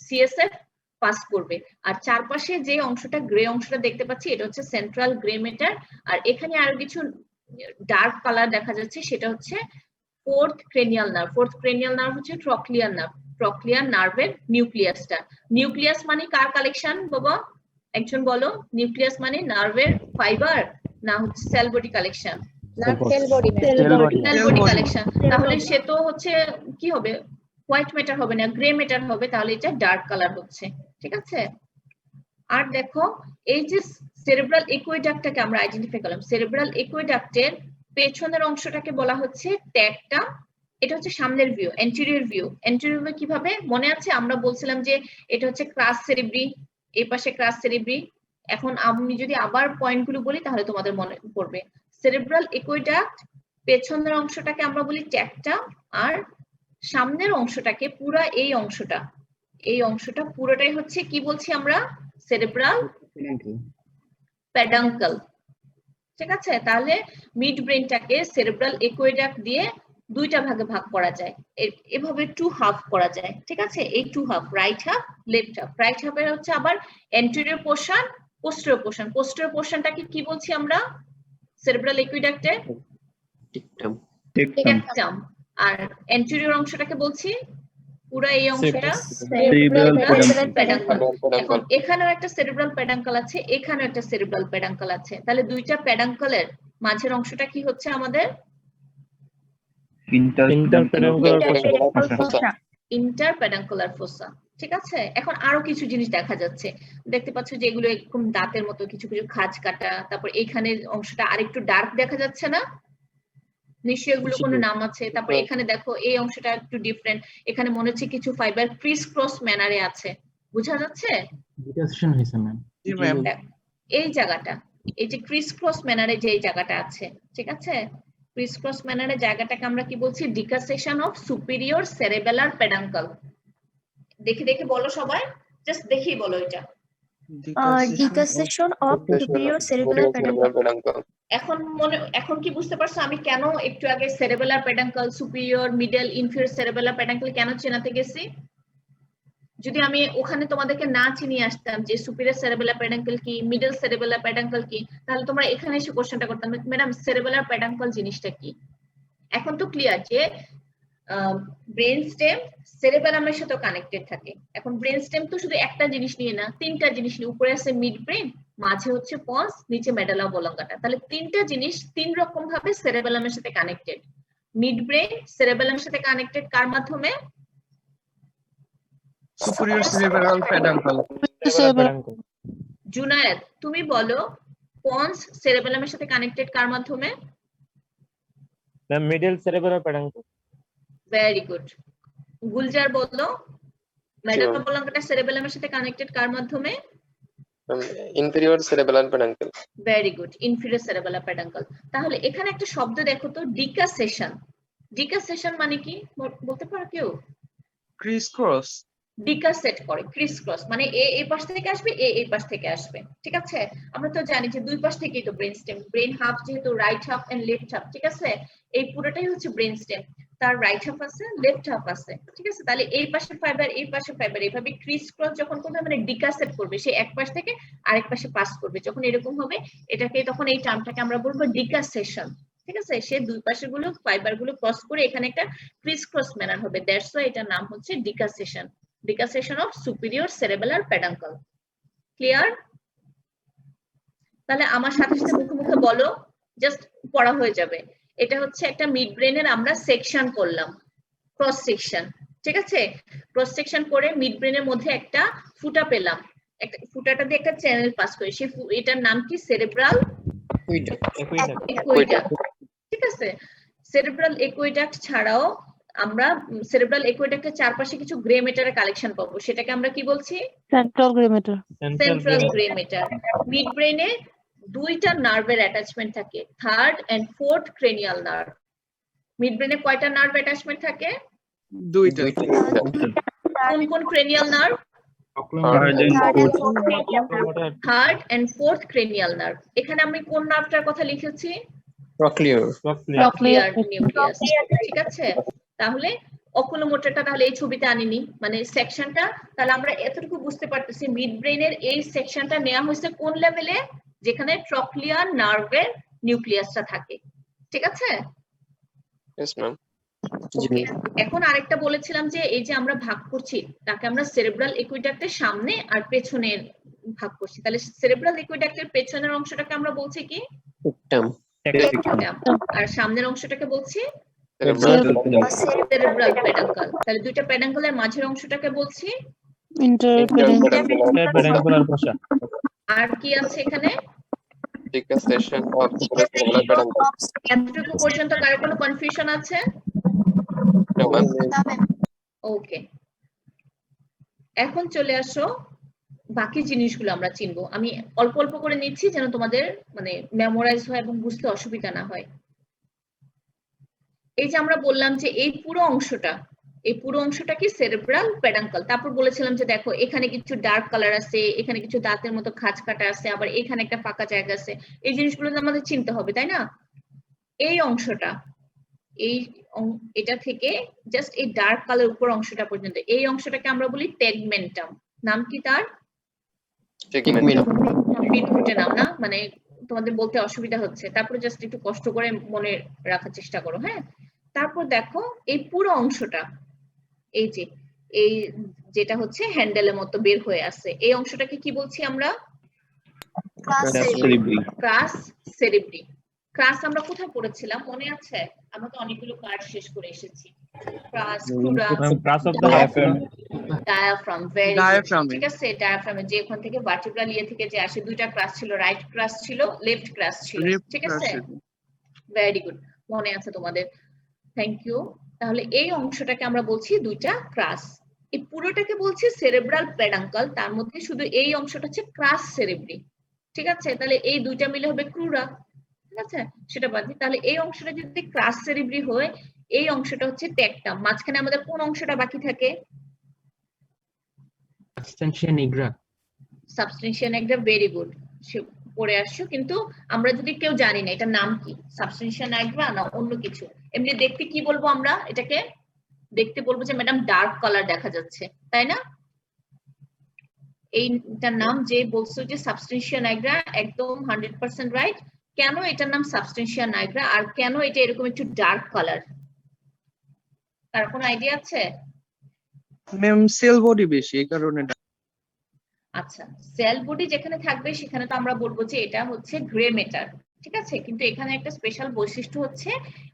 সিএসএফ পাস করবে। আর চারপাশে যে অংশটা গ্রে অংশটা দেখতে পাচ্ছি এটা হচ্ছে সেন্ট্রাল গ্রে ম্যাটার। আর এখানে আরো কিছু ডার্ক কালার দেখা যাচ্ছে, সেটা হচ্ছে fourth cranial nerve. Fourth cranial nerve হচ্ছে ট্রক্লিয়ার নার্ভ, ট্রক্লিয়ার নার্ভের নিউক্লিয়াসটা। নিউক্লিয়াস মানে কার কালেকশন বাবা, একজন বলো। নিউক্লিয়াস মানে নার্ভের ফাইবার না হচ্ছে sell body collection? Sell body sell body collection. তাহলে সে তো হচ্ছে কি হবে, হোয়াইট ম্যাটার হবে না, গ্রে ম্যাটার হবে, তাহলে এটা ডার্ক কালার হচ্ছে, ঠিক আছে। আর দেখো এই যে সেরেব্রাল একুইডাক্টটাকে আমরা আইডেন্টিফাই করলাম, সেরেব্রাল একুইডাক্টের পেছনের অংশটাকে বলা হচ্ছে ট্যাগটা। এটা হচ্ছে সামনের view, anterior view. Anterior view কিভাবে মনে আছে, আমরা বলছিলাম যে এটা হচ্ছে ক্রাস সেরিব্রি, এই পাশে ক্রাস সেরিব্রি। এখন আমি যদি আবার পয়েন্টগুলো বলি তাহলে তোমাদের মনে পড়বে। সেরেব্রাল একুইডাক্ট পেছনের অংশটাকে আমরা বলি ট্যাগটা, আর সামনের অংশটাকে পুরা এই অংশটা পুরোটাই হচ্ছে কি বলছি আমরা, সেরেব্রাল প্যাডাঙ্কল, ঠিক আছে। তাহলে মিড ব্রেনটাকে সেরেব্রাল একুইডাক্ট দিয়ে দুইটা ভাগে ভাগ করা যায়, এভাবে টু হাফ করা যায়, ঠিক আছে। এই two half, right half left half. Right হাফের হচ্ছে আবার anterior portion, posterior portion. Posterior পোর্শনটাকে কি বলছি আমরা সেরেব্রাল একুইডাক্টে? টেকটাম। আর এন্টেরিয়র অংশটাকে বলছি পুরা এই অংশটা সেরেব্রাল প্যাডাঙ্কল। এখন এখানেও একটা সেরেব্রাল প্যাডাঙ্কল আছে, এখানেও একটা সেরেব্রাল প্যাডাঙ্কল আছে, তাহলে দুইটা প্যাডাঙ্কলের মাঝের অংশটা কি হচ্ছে আমাদের? ইন্টারপ্যাডাঙ্কুলার ফোসা, ঠিক আছে। এখন আরো কিছু জিনিস দেখা যাচ্ছে, দেখতে পাচ্ছ যে এগুলো এরকম দাঁতের মতো কিছু কিছু খাঁজ কাটা। তারপর এখানে অংশটা আরেকটু ডার্ক দেখা যাচ্ছে না, নিশ্চয়ই এগুলো কোনো নাম আছে। তারপর এখানে দেখো এই অংশটা একটু ডিফারেন্ট, এখানে মনে হচ্ছে কিছু ফাইবার ক্রিস ক্রস ম্যানারে আছে, বোঝা যাচ্ছে? এই জায়গাটা, এই যে ক্রিস ক্রস ম্যানারে যে জায়গাটা আছে, ঠিক আছে, ক্রিস ক্রস ম্যানারে জায়গাটাকে আমরা কি বলছি? ডিকাসেশন অফ সুপিরিয়র সেরেবেলার প্যাডাঙ্কল। দেখে দেখে বলো সবাই, জাস্ট দেখেই বলো এটা। ডিকাসেশন অফ সুপিরিয়র সেরিব্রাল প্যাডাঙ্কল। এখন কি বুঝতে পারছো আমি কেন একটু আগে সেরেবেলার প্যাডাঙ্কল, সুপিরিয়র, মিডল, ইনফিরিয়র সেরেবেলার প্যাডাঙ্কল কেন চেনাতে গেছি? যদি আমি ওখানে তোমাদেরকে না চিনিয়ে আসতাম যে সুপিরিয়র সেরেবেলার প্যাডাঙ্কল কি, মিডল সেরেবেলার প্যাডাঙ্কল কি, তাহলে তোমরা এখানে এসে কোশ্চেনটা করতাম, ম্যাডাম সেরেবেলার প্যাডাঙ্কল জিনিসটা কি? এখন তো ক্লিয়ার যে ব্রেন স্টেম সেরেবেলামের সাথে কানেক্টেড থাকে। এখন ব্রেন স্টেম তো শুধু একটা জিনিস নিয়ে না, তিনটা জিনিস নিয়ে, উপরে আছে মিড ব্রেন, মাঝে হচ্ছে পন্স, নিচে মেডালা অবলঙ্গাটা। তাহলে তিনটা জিনিস তিন রকম ভাবে সেরেবেলামের সাথে কানেক্টেড। মিড ব্রেন সেরেবেলামের সাথে কানেক্টেড কার মাধ্যমে? Superior cerebral প্যাডাঙ্কল। জুনায়েদ তুমি বলো, পন্স সেরেবেলামের সাথে কানেক্টেড কার মাধ্যমে? Middle cerebral peduncle. Very good. Gulzar বললো, মেডালা অবলঙ্গাটা সেরেবেলামের সাথে কানেক্টেড কার মাধ্যমে? Inferior cerebral peduncle. Very good, inferior cerebellar peduncle. তাহলে এখানে একটা শব্দ দেখো তো, ডিকাসেশন। ডিকাসেশন মানে কি বলতে পারো কেউ? Chris cross. ডিকাসেট করে, ক্রিস ক্রস মানে এ এই পাশ থেকে আসবে, এ এই পাশ থেকে আসবে, ঠিক আছে। আমরা তো জানি যে দুই পাশ থেকেই তো ব্রেন স্টেম, ব্রেন হাফ যেহেতু right half and left half, ঠিক আছে। এই পুরোটাই হচ্ছে ব্রেন স্টেম, তার রাইট হাফ আছে, লেফট হাফ আছে, ঠিক আছে। তাহলে এই পাশে ফাইবার, এই পাশে ফাইবার, এইভাবে ক্রিস ক্রস যখন করবে মানে ডিকাসেট করবে, সে এক পাশ থেকে আরেক পাশে পাস করবে, যখন এরকম হবে এটাকে, তখন এই টার্মটাকে আমরা বলবো ডিকাসেশন, ঠিক আছে। সে দুই পাশের গুলো ফাইবার গুলো ক্রস করে এখানে একটা ক্রিস ক্রস ম্যানার হবে, দ্যাটস ওয়াই এটার নাম হচ্ছে ডিকাসেশন। ডিকাসেশন অফ সুপিরিয়র সেরেবেলার প্যাডাঙ্কল। ক্লিয়ার? তাহলে আমার সাথে সাথে মুখে মুখে বলো, জাস্ট পড়া হয়ে যাবে। এটা হচ্ছে একটা মিড ব্রেনের আমরা সেকশন করলাম, ক্রস সেকশন, ঠিক আছে। ক্রস সেকশন করে মিড ব্রেনের মধ্যে একটা ফুটা পেলাম, একটা ফুটাটা দিয়ে একটা চ্যানেল পাস করে, সেই এটার নাম কি? সেরেব্রাল একুইডাক্ট, ঠিক আছে। সেরেব্রাল একুইডাক্ট ছাড়াও আমরা সেরেব্রাল একুইডাক্টের চারপাশে কিছু গ্রে ম্যাটারের কালেকশন পাবো, সেটাকে আমরা কি বলছি? Central grey matter. Central grey matter. মিড ব্রেনে দুইটা নার্ভের অ্যাটাচমেন্ট থাকে, third and fourth cranial nerve. মিড ব্রেনে কয়টা নার্ভ অ্যাটাচমেন্ট থাকে? দুইটা কোন কোন cranial nerve? Third and fourth cranial nerve. এখানে আমি কোন নার্ভটার কথা লিখেছি? Cochlear. Cochlear nucleus. ঠিক আছে, তাহলে অকুলোমোটরটা তাহলে এই ছবিতে আনিনি, মানে সেকশনটা তাহলে আমরা এতটুকু বুঝতে পারতেছি মিড ব্রেনের এই সেকশনটা নেওয়া হয়েছে কোন লেভেলে, যেখানে ট্রক্লিয়ার নার্ভের নিউক্লিয়াসটা থাকে। ঠিক আছে, Yes, ma'am. ওকে। এখন আরেকটা বলেছিলাম যে এই যে আমরা ভাগ করছি তাকে আমরা সেরেব্রাল একুইডাক্টের সামনে আর পেছনের ভাগ করছি, তাহলে সেরেব্রাল একুইডাক্টের পেছনের অংশটাকে আমরা বলছি কি? Septum. আর সামনের অংশটাকে বলছি Cerebral. সেরেব্রাল পেডাঙ্কল। তাহলে দুইটা পেডাঙ্কলের মাঝের অংশটাকে বলছি Interpedunclar fossa. আর কি আছে এখানে? Decussation of cerebral peduncle. এতটুকু পর্যন্ত কারো কোনো কনফিউশন আছে? No, ma'am. ওকে, এখন চলে আসো বাকি জিনিসগুলো আমরা চিনবো। আমি অল্প অল্প করে নিচ্ছি যেন তোমাদের মানে মেমোরাইজ হয় এবং বুঝতে অসুবিধা না হয়। এই যে আমরা বললাম যে এই পুরো অংশটা কি সেরেব্রাল পেডাঙ্কল। তারপর বলেছিলাম যে দেখো এখানে কিছু ডার্ক কালার আছে, এখানে কিছু দাঁতের মতো খাঁজ কাটা আছে, আবার এখানে একটা ফাঁকা জায়গা আছে। এই জিনিসগুলো আমাদের চিনতে হবে, তাই না? এই অংশটা এটা থেকে জাস্ট এই ডার্ক কালার উপর অংশটা পর্যন্ত এই অংশটাকে আমরা বলি টেগমেন্টাম। নাম কি তার? Tegmentum. বিটফুটে নাম না, মানে তোমাদের বলতে অসুবিধা হচ্ছে, তারপরে জাস্ট একটু কষ্ট করে মনে রাখার চেষ্টা করো। হ্যাঁ, তারপর দেখো এই পুরো অংশটা, এই যে এই যেটা হচ্ছে হ্যান্ডেলের মতো বের হয়ে আসছে, এই অংশটাকে কি বলছি আমরা? ক্রাস সেরিব্রি। ক্রাস আমরা কোথায় পড়েছিলাম মনে আছে? আমরা তো অনেকগুলো ক্লাস শেষ করে এসেছি। ক্রাস, Cross of the diaphragm. Diaphragm, very Diaphragm. ঠিক আছে। ডায়াফ্রামে যে ওখান থেকে ভার্টিব্রাল ইয়ে থেকে যে আসে, দুইটা ক্রাস ছিল, রাইট ক্রাস ছিল, লেফট ক্রাস ছিল। ঠিক আছে, ভেরি গুড, মনে আছে তোমাদের, থ্যাংক ইউ। তাহলে এই অংশটাকে আমরা বলছি দুইটা ক্রাস, এই পুরোটাকে বলছি সেরেব্রাল পেডাঙ্কল, তার মধ্যে শুধু এই অংশটা হচ্ছে ক্রাস সেরেব্রি। ঠিক আছে, তাহলে এই দুইটা মিলে হবে ক্রুরা। ঠিক আছে, সেটা বাদ দিই। তাহলে এই অংশটা যদি ক্রাস সেরেব্রি হয়, এই অংশটা হচ্ছে টেকটাম। মাঝখানে আমাদের কোন অংশটা বাকি থাকে? সাবস্টেন্সিয়া নিগ্রা। সাবস্টেন্সিয়া নিগ্রা, ভেরি গুড, পড়ে আসছো। কিন্তু আমরা যদি কেউ জানি না এটার নাম কি, সাবস্টেন্সিয়া নিগ্রা না অন্য কিছু, এমনি দেখতে কি বলবো আমরা? এটাকে দেখতে বলবো যে ম্যাডাম ডার্ক কালার দেখা যাচ্ছে, তাই না? এইটার নাম যে বলছো যে সাবস্টেন্সিয়া নিগ্রা, একদম 100% রাইট। কেন এটার নাম সাবস্টেন্সিয়া নিগ্রা আর কেন এটা এরকম একটু ডার্ক কালার, তার কোনো আইডিয়া আছে? ম্যাম সেল বডি বেশি এই কারণে। আচ্ছা, সেল বডি যেখানে থাকবে সেখানে তো আমরা বলবো যে এটা হচ্ছে গ্রে ম্যাটার। ঠিক আছে, কিন্তু এখানে একটা স্পেশাল বৈশিষ্ট্য হচ্ছে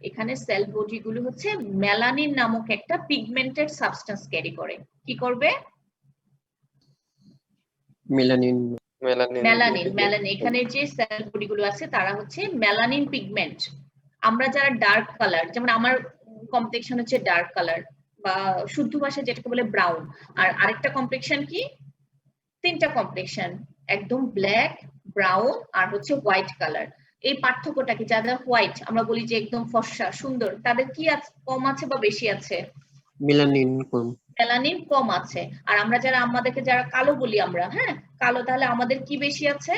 এখানে সেল বডি গুলো হচ্ছে মেলানিন নামক একটা পিগমেন্টেড সাবস্টেন্স ক্যারি করে। কি করবে? Melanin. মেলানিন। এখানে যে সেল বডি গুলো আছে তারা হচ্ছে মেলানিন পিগমেন্ট। আমরা যারা ডার্ক কালার, যেমন আমার কমপ্লেক্সন হচ্ছে ডার্ক কালার, বা শুদ্ধ ভাষায় যেটাকে বলে ব্রাউন। আর আরেকটা কমপ্লেক্সন কি? তিনটা কমপ্লেক্সন, একদম ব্ল্যাক, ব্রাউন আর হচ্ছে হোয়াইট কালার। এই পার্থক্যটা কি? যারা হোয়াইট আমরা বলি যে একদম ফর্সা সুন্দর, তাদের কি কম আছে বা বেশি আছে? Melanin কম। মেলানিন কম আছে। আর আমরা যারা আমাদেরকে যারা কালো বলি আমরা, হ্যাঁ কালো, তাহলে আমাদের কি বেশি আছে?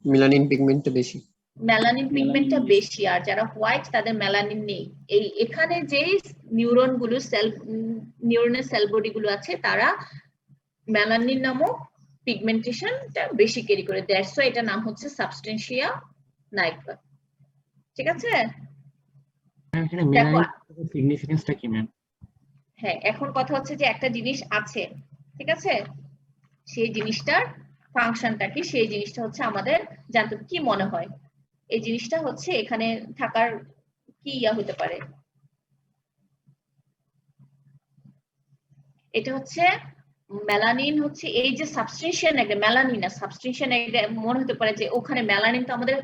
Melanin পিগমেন্টটা বেশি। মেলানিন পিগমেন্টটা বেশি। আর যারা হোয়াইট তাদের মেলানিন নেই। এখানে যে নিউরন গুলো নিউরনের সেল বডি গুলো আছে তারা মেলানিন নামক পিগমেন্টেশনটা বেশি ক্যারি করে। দ্যাটস ওয়াই এটা নাম হচ্ছে সাবস্টেন্সিয়া নিগ্রা। ঠিক আছে, এখানে মেলানিন সিগনিফিকেন্সটা কি ম্যাম? হ্যাঁ, এখন কথা হচ্ছে যে একটা জিনিস আছে, ঠিক আছে, সেই জিনিসটার ফাংশনটা কি, সেই জিনিসটা হচ্ছে আমাদের জানতে। কি মনে হয় এই জিনিসটা হচ্ছে এখানে থাকার কি হতে পারে? এটা হচ্ছে মেলানিন, হচ্ছে এই যে সাবস্টেন্সিয়া নিগ্রা, মেলানিন না সাবস্টেন্সিয়া নিগ্রা। মনে হতে পারে যে ওখানে মেলানিন তো আমাদের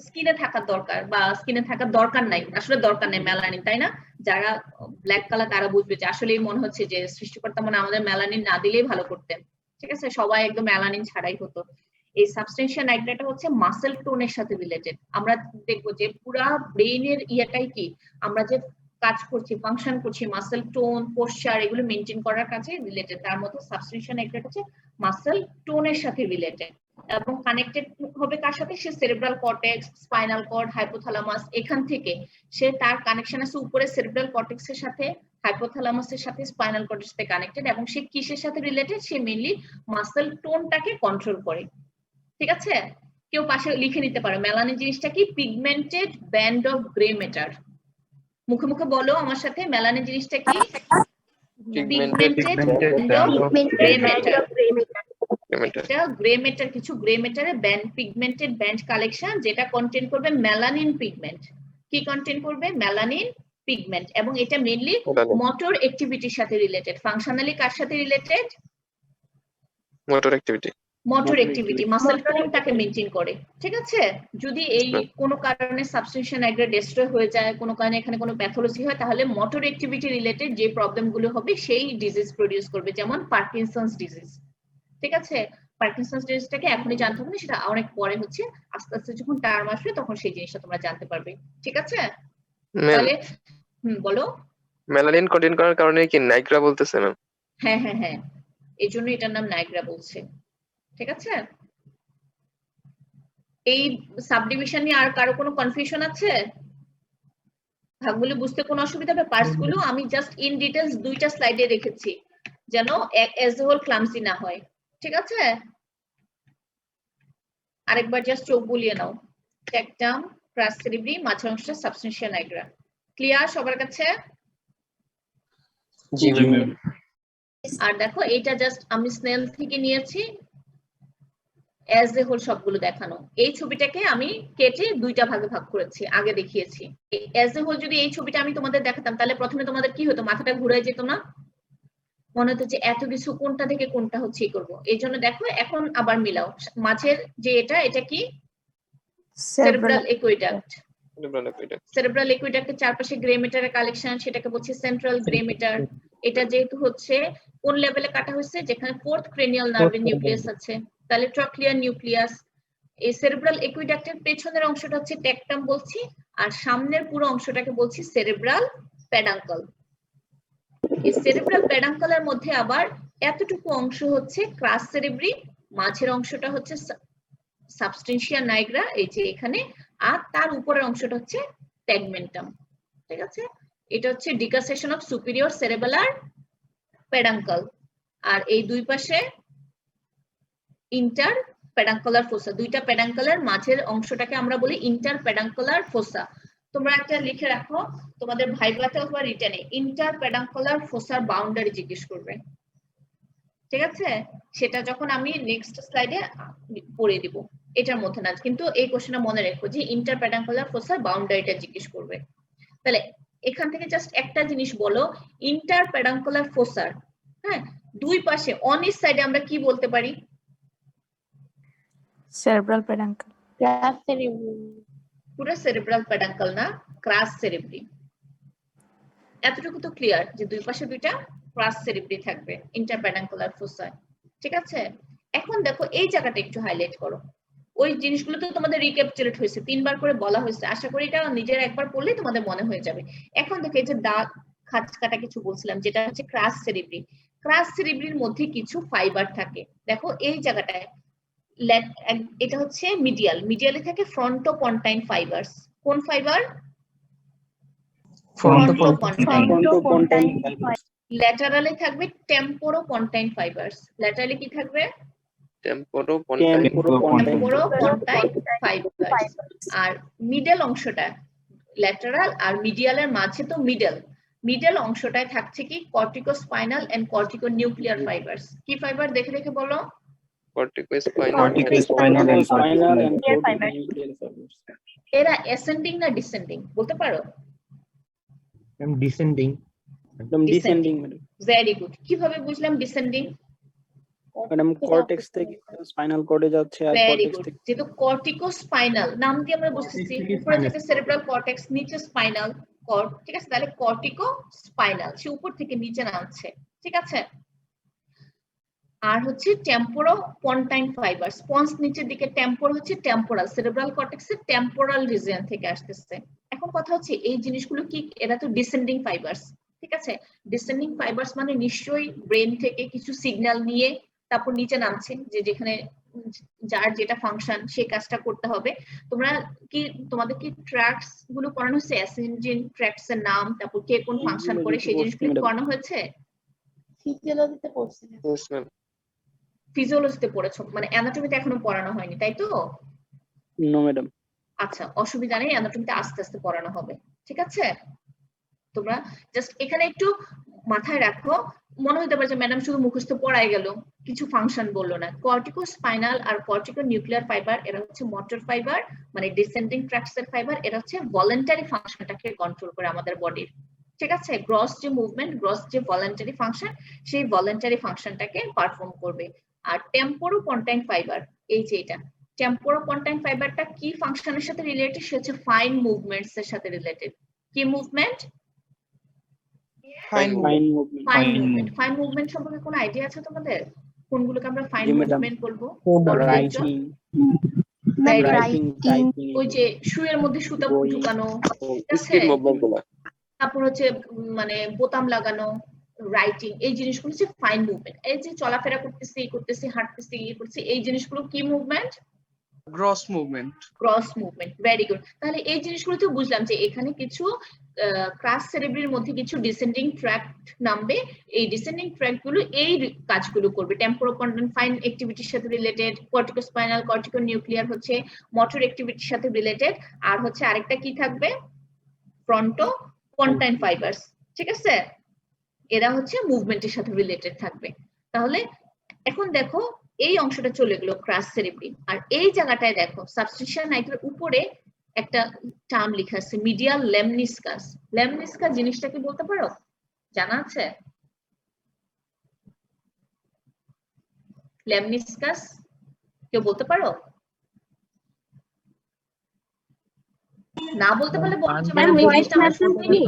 স্কিনে থাকার দরকার, বা স্কিনে থাকার দরকার নাই, আসলে দরকার নেই মেলানিন, তাই না? যারা ব্ল্যাক কালার তারা বুঝবে যে আসলে মনে হচ্ছে যে সৃষ্টিকর্তা মানে আমাদের মেলানিন না দিলেই ভালো করতেন। ঠিক আছে, সবাই একদম মেলানিন ছাড়াই হতো। এই সাবস্টেন্সিয়া নিগ্রাটা হচ্ছে মাসেল টোনের সাথে রিলেটেড। আমরা দেখবো যে পুরা ব্রেইনের ইয়েটাই কি, আমরা যে কাজ করছি, ফাংশন করছি, মাসেল টোন, পোশ্চার এগুলো মেনটেন করার কাছে রিলেটেড। তার মধ্যে সাবস্টেনশন একটা হচ্ছে মাসেল টোনের সাথে রিলেটেড এবং কানেক্টেড হবে কার সাথে? সে cerebral cortex, spinal cord, hypothalamus, এখান থেকে সে তার কানেকশন আছে উপরে সেরেব্রাল কর্টেক্সের সাথে, হাইপোথ্যালামাসের সাথে, স্পাইনাল কর্ডের সাথে কানেক্টেড, এবং সে কিসের সাথে রিলেটেড? সে মেইনলি মাসেল টোনটাকে কন্ট্রোল করে। ঠিক আছে, কেউ পাশে লিখে নিতে পারো মেলানিন জিনিসটা কি? Pigmented band of grey matter. মুখে মুখে বলো আমার সাথে, মেলানিন জিনিসটা কি? Pigmented band of grey matter. এটা গ্রে ম্যাটার, কিছু গ্রে ম্যাটারের ব্যান্ড, পিগমেন্টেড ব্যান্ড কালেকশন যেটা কন্টেইন করবে মেলানিন পিগমেন্ট। কি কন্টেইন করবে? Melanin pigment. এবং এটা মেইনলি মোটর অ্যাক্টিভিটির সাথে রিলেটেড। ফাংশনালি কার সাথে related? Motor activity. Motor activity, muscle টোনটাকে মেইনটেইন করে। ঠিক আছে, যদি এই কোনো কারণে সাবস্টেনশন নাইগ্রা ডিস্ট্রয় হয়ে যায়, কোনো কারণে এখানে কোনো প্যাথোলজি হয়, তাহলে মোটর অ্যাক্টিভিটি রিলেটেড যে প্রবলেমগুলো হবে সেই ডিজিজ প্রডিউস করবে, যেমন পার্কিনসন্স ডিজিজ। ঠিক আছে, পার্কিনসন্স ডিজিজটাকে এখনই জানতে হবে না, সেটা অনেক পরে হচ্ছে, আস্তে আস্তে যখন টার্ম আসবে তখন সেই জিনিসটা তোমরা জানতে পারবে। ঠিক আছে, তাহলে বলো। মেলানিন কন্টেইন করার কারণে কি নাইগ্রা বলতেছে ম্যাম? হ্যাঁ হ্যাঁ হ্যাঁ, এই জন্য এটার নাম নাইগ্রা বলছে। ঠিক আছে, এই সাবডিভিশন নিয়ে আর কারো কোনো কনফিউশন আছে? ভাগগুলো বুঝতে কোনো অসুবিধা হবে? পার্টস গুলো আমি জাস্ট ইন ডিটেইলস দুইটা স্লাইডে রেখেছি যেন এজ এ হোল ক্লামসি না হয়। ঠিক আছে, আরেকবার জাস্ট চোখ বুলিয়ে নাও। টেকটাম, ক্রাস সেরিব্রি, মাঝের অংশটা সাবস্টেনশিয়াল নাইগ্রা। ক্লিয়ার সবার কাছে? জি ম্যাম। আর দেখো এটা জাস্ট আমি স্নেল থেকে নিয়েছি, এজ এ হোল সবগুলো দেখানো। এই ছবিটাকে আমি কেটে দুইটা ভাগে ভাগ করেছি, আগে দেখিয়েছি। এজ এ হোল যদি এই ছবিটা আমি তোমাদের দেখাতাম তাহলে প্রথমে তোমাদের কি হতো? মাথাটা ঘুরে যেত না? মনে হতো যে এত কিছু কোনটা থেকে কোনটা হচ্ছে এই করবো। এই জন্য দেখো এখন আবার মিলাও, মাঝের যে এটা কি? সেরেব্রাল একুইডাক্ট। সেরেব্রাল একুইডাক্টের চারপাশে গ্রে ম্যাটারের কালেকশন, সেটাকে বলছি সেন্ট্রাল গ্রে ম্যাটার। এটা যেহেতু হচ্ছে কোন লেভেলে কাটা হয়েছে? যেখানে ফোর্থ ক্রেনিয়াল নার্ভের নিউক্লিয়াস আছে, তাহলে ট্রক্লিয়ার নিউক্লিয়াস। এই সেরেব্রাল একুইডাক্টের পেছনের অংশটা হচ্ছে টেকটাম বলছি, আর সামনের পুরো অংশটাকে বলছি সেরেব্রাল পেডাঙ্কল। এই সেরেব্রাল পেডাঙ্কলের মধ্যে আবার এতটুকু অংশ হচ্ছে ক্রাস সেরেব্রি, মাঝের অংশটা হচ্ছে সাবস্টেনশিয়া নাইগ্রা, এই যে এখানে, আর তার উপরের অংশটা হচ্ছে টেগমেন্টাম। ঠিক আছে, এটা হচ্ছে ডিকাসেশন অফ সুপিরিয়র সেরেবেলার পেডাঙ্কল। আর এই দুই পাশে ইন্টার পেডাঙ্কুলার ফোসা। দুইটা পেডাঙ্কুলার মাঝের অংশটাকে আমরা বলি ইন্টার পেডাঙ্কুলার ফোসা। তোমরা একটা লিখে রাখো তোমাদের ভাইভাতে অথবা রিটেনে, ইন্টার পেডাঙ্কুলার ফোসার বাউন্ডারি জিজ্ঞেস করবে। ঠিক আছে, সেটা যখন আমি নেক্সট স্লাইডে পড়ে দিব, এটার মধ্যে না, কিন্তু এই কোশ্চেনটা মনে রেখো যে ইন্টার পেডাঙ্কুলার ফোসার বাউন্ডারিটা জিজ্ঞেস করবে। তাহলে এখান থেকে জাস্ট একটা জিনিস বলো, ইন্টার পেডাঙ্কুলার ফোসার, হ্যাঁ, দুই পাশে অন ইচ সাইডে আমরা কি বলতে পারি? cerebral peduncle, ক্রাস সেরিব্রি, পুরো সেরেব্রাল পেডাঙ্কল না, ক্রাস সেরিব্রি। এতটুকু তো ক্লিয়ার যে দুই পাশে দুইটা ক্রাস সেরিব্রি থাকবে ইন্টার পেডাঙ্কুলার ফোসায়। ঠিক আছে, এখন দেখো এই জায়গাটা একটু হাইলাইট করো। ওই জিনিসগুলো তো তোমাদের রিক্যাপচুলেট হয়েছে, 3বার করে বলা হয়েছে, আশা করি এটা নিজের একবার পড়লে তোমাদের মনে হয়ে যাবে। এখন দেখো এই যে দাগ খাঁজ কাটা কিছু বলছিলাম, যেটা হচ্ছে ক্রাস সেরিব্রি। ক্রাস সেরিব্রির মধ্যে কিছু ফাইবার থাকে, দেখো এই জায়গাটায়, এটা হচ্ছে মিডিয়াল, মিডিয়ালে থাকে ফ্রন্টোপন্টাইন ফাইবারস। কোন ফাইবার? ফ্রন্টোপন্টাইন। ল্যাটারালে থাকবে টেম্পোরোপন্টাইন ফাইবারস। ল্যাটারালে কি থাকবে? Temporopontine fibres. আর মিডল অংশটা, ল্যাটারাল আর মিডিয়ালের মাঝে তো মিডল অংশটায় থাকছে কি? Corticospinal and corticonuclear fibres. কি ফাইবার দেখে দেখে বলো? এরা অ্যাসেন্ডিং না ডিসেন্ডিং বলতে পারো? ডিসেন্ডিং। একদম ডিসেন্ডিং ম্যাডাম। Very good. কিভাবে বুঝলাম ডিসেন্ডিং? ম্যাডাম কর্টেক্স থেকে স্পাইনাল কর্ডে যাচ্ছে, আর কর্টেক্স থেকে, যেহেতু কর্টিকোস্পাইনাল নাম দিয়ে আমরা বুঝতেছি, উপরে যেটা সেরেব্রাল কর্টেক্স, নিচে স্পাইনাল কর্ড। ঠিক আছে, তাহলে কর্টিকোস্পাইনাল, সে উপর থেকে নিচে নামছে। ঠিক আছে, আর হচ্ছে টেম্পোরো পন্টাইন ফাইবার। স্পঞ্জ নিচের দিকে, টেম্পোর হচ্ছে টেম্পোরাল, সেরেব্রাল কর্টেক্সের টেম্পোরাল রিজিয়ন থেকে আসতেছে। এখন কথা হচ্ছে এই জিনিসগুলো কি, এরা তো ডিসেন্ডিং ফাইবারস, ঠিক আছে? ডিসেন্ডিং ফাইবারস মানে নিশ্চয়ই ব্রেন থেকে কিছু সিগন্যাল নিয়ে তারপর নিচে নামছে, যে যেখানে যার যেটা ফাংশন সে কাজটা করতে হবে। তোমরা কি, তোমাদের কি ট্র্যাকস গুলো পড়ানো হয়েছে? অ্যাসেন্ডিং ট্র্যাকস এর নাম, তারপর কে কোন ফাংশন করে সেই জিনিসগুলো পড়ানো হয়েছে? ফিজিওলজিতে পড়ছি। Yes, ma'am. ফিজিওলজিতে পড়েছো, মানে অ্যানাটমিতে এখনো পড়ানো হয়নি, তাই তো? No madam. আচ্ছা, অসুবিধা নেই, অ্যানাটমিতে আস্তে আস্তে পড়ানো হবে, ঠিক আছে? তোমরা জাস্ট এখানে একটু মাথায় রাখো, মনে হতে পারে যে ম্যাডাম শুধু মুখস্থ পড়াই গেল, কিছু ফাংশন বললো না। কর্টিকো স্পাইনাল আর কর্টিকো নিউক্লিয়ার ফাইবার এরা হচ্ছে মোটর ফাইবার, মানে ডিসেন্ডিং ট্র্যাক্টসের ফাইবার। এরা হচ্ছে ভলান্টারি ফাংশনটাকে কন্ট্রোল করে আমাদের বডির, ঠিক আছে? গ্রস যে মুভমেন্ট, গ্রস যে ভলান্টারি ফাংশন, সেই ভলান্টারি ফাংশনটাকে পারফর্ম করবে। আর টেম্পোরো পন্টাইন ফাইবার, এই যে এটা টেম্পোরো পন্টাইন ফাইবারটা কি ফাংশনের সাথে রিলেটেড? সে হচ্ছে ফাইন মুভমেন্টস এর সাথে রিলেটেড। কি মুভমেন্ট? ফাইন ফাইন মুভমেন্ট সম্পর্কে কোনো আইডিয়া আছে তোমাদের? কোনগুলোকে আমরা ফাইন জি, madam. মুভমেন্ট বলবো? রাইটিং, ওই যে শুয়ের মধ্যে সুতা ঢুকানো, ঠিক আছে? Speed movement গুলো। তারপর হচ্ছে মানে বোতাম লাগানো, রাইটিং, এই জিনিসগুলো হচ্ছে ফাইন মুভমেন্ট। এই যে চলাফেরা করতেছি হাঁটতেছি ইয়ে করছি, এই জিনিসগুলো কি movement? Gross movement. Cross movement, very good. তাহলে এই জিনিসগুলো তো বুঝলাম যে এখানে কিছু ক্রাস সেরেব্রির মধ্যে কিছু ডিসেন্ডিং ট্র্যাক্ট নামবে, এই ডিসেন্ডিং ট্র্যাক্ট গুলো এই কাজগুলো করবে। টেম্পোরোপন্টাইন ফাইন অ্যাক্টিভিটির সাথে রিলেটেড, কর্টিকোস্পাইনাল কর্টিকো নিউক্লিয়ার হচ্ছে মোটর অ্যাক্টিভিটির সাথে রিলেটেড, আর হচ্ছে আরেকটা কি থাকবে? ফ্রন্টো পন্টাইন ফাইবারস, ঠিক আছে? এরা হচ্ছে মুভমেন্টের সাথে রিলেটেড থাকবে। তাহলে এখন দেখো এই অংশটা চলে গেল ক্রাস সেরেব্রি, আর এই জায়গাটায় দেখো সাবস্টিটিউশন নাইট্রের উপরে একটা টার্ম লেখা আছে, মিডিয়াল লেমনিসকাস। লেমনিসকাস জিনিসটা কি বলতে পারো? জানা আছে? লেমনিসকাস কেউ বলতে পারো? না বলতে পারলে বলছো ম্যাডাম, এই জিনিসটা আমরা শুনিনি।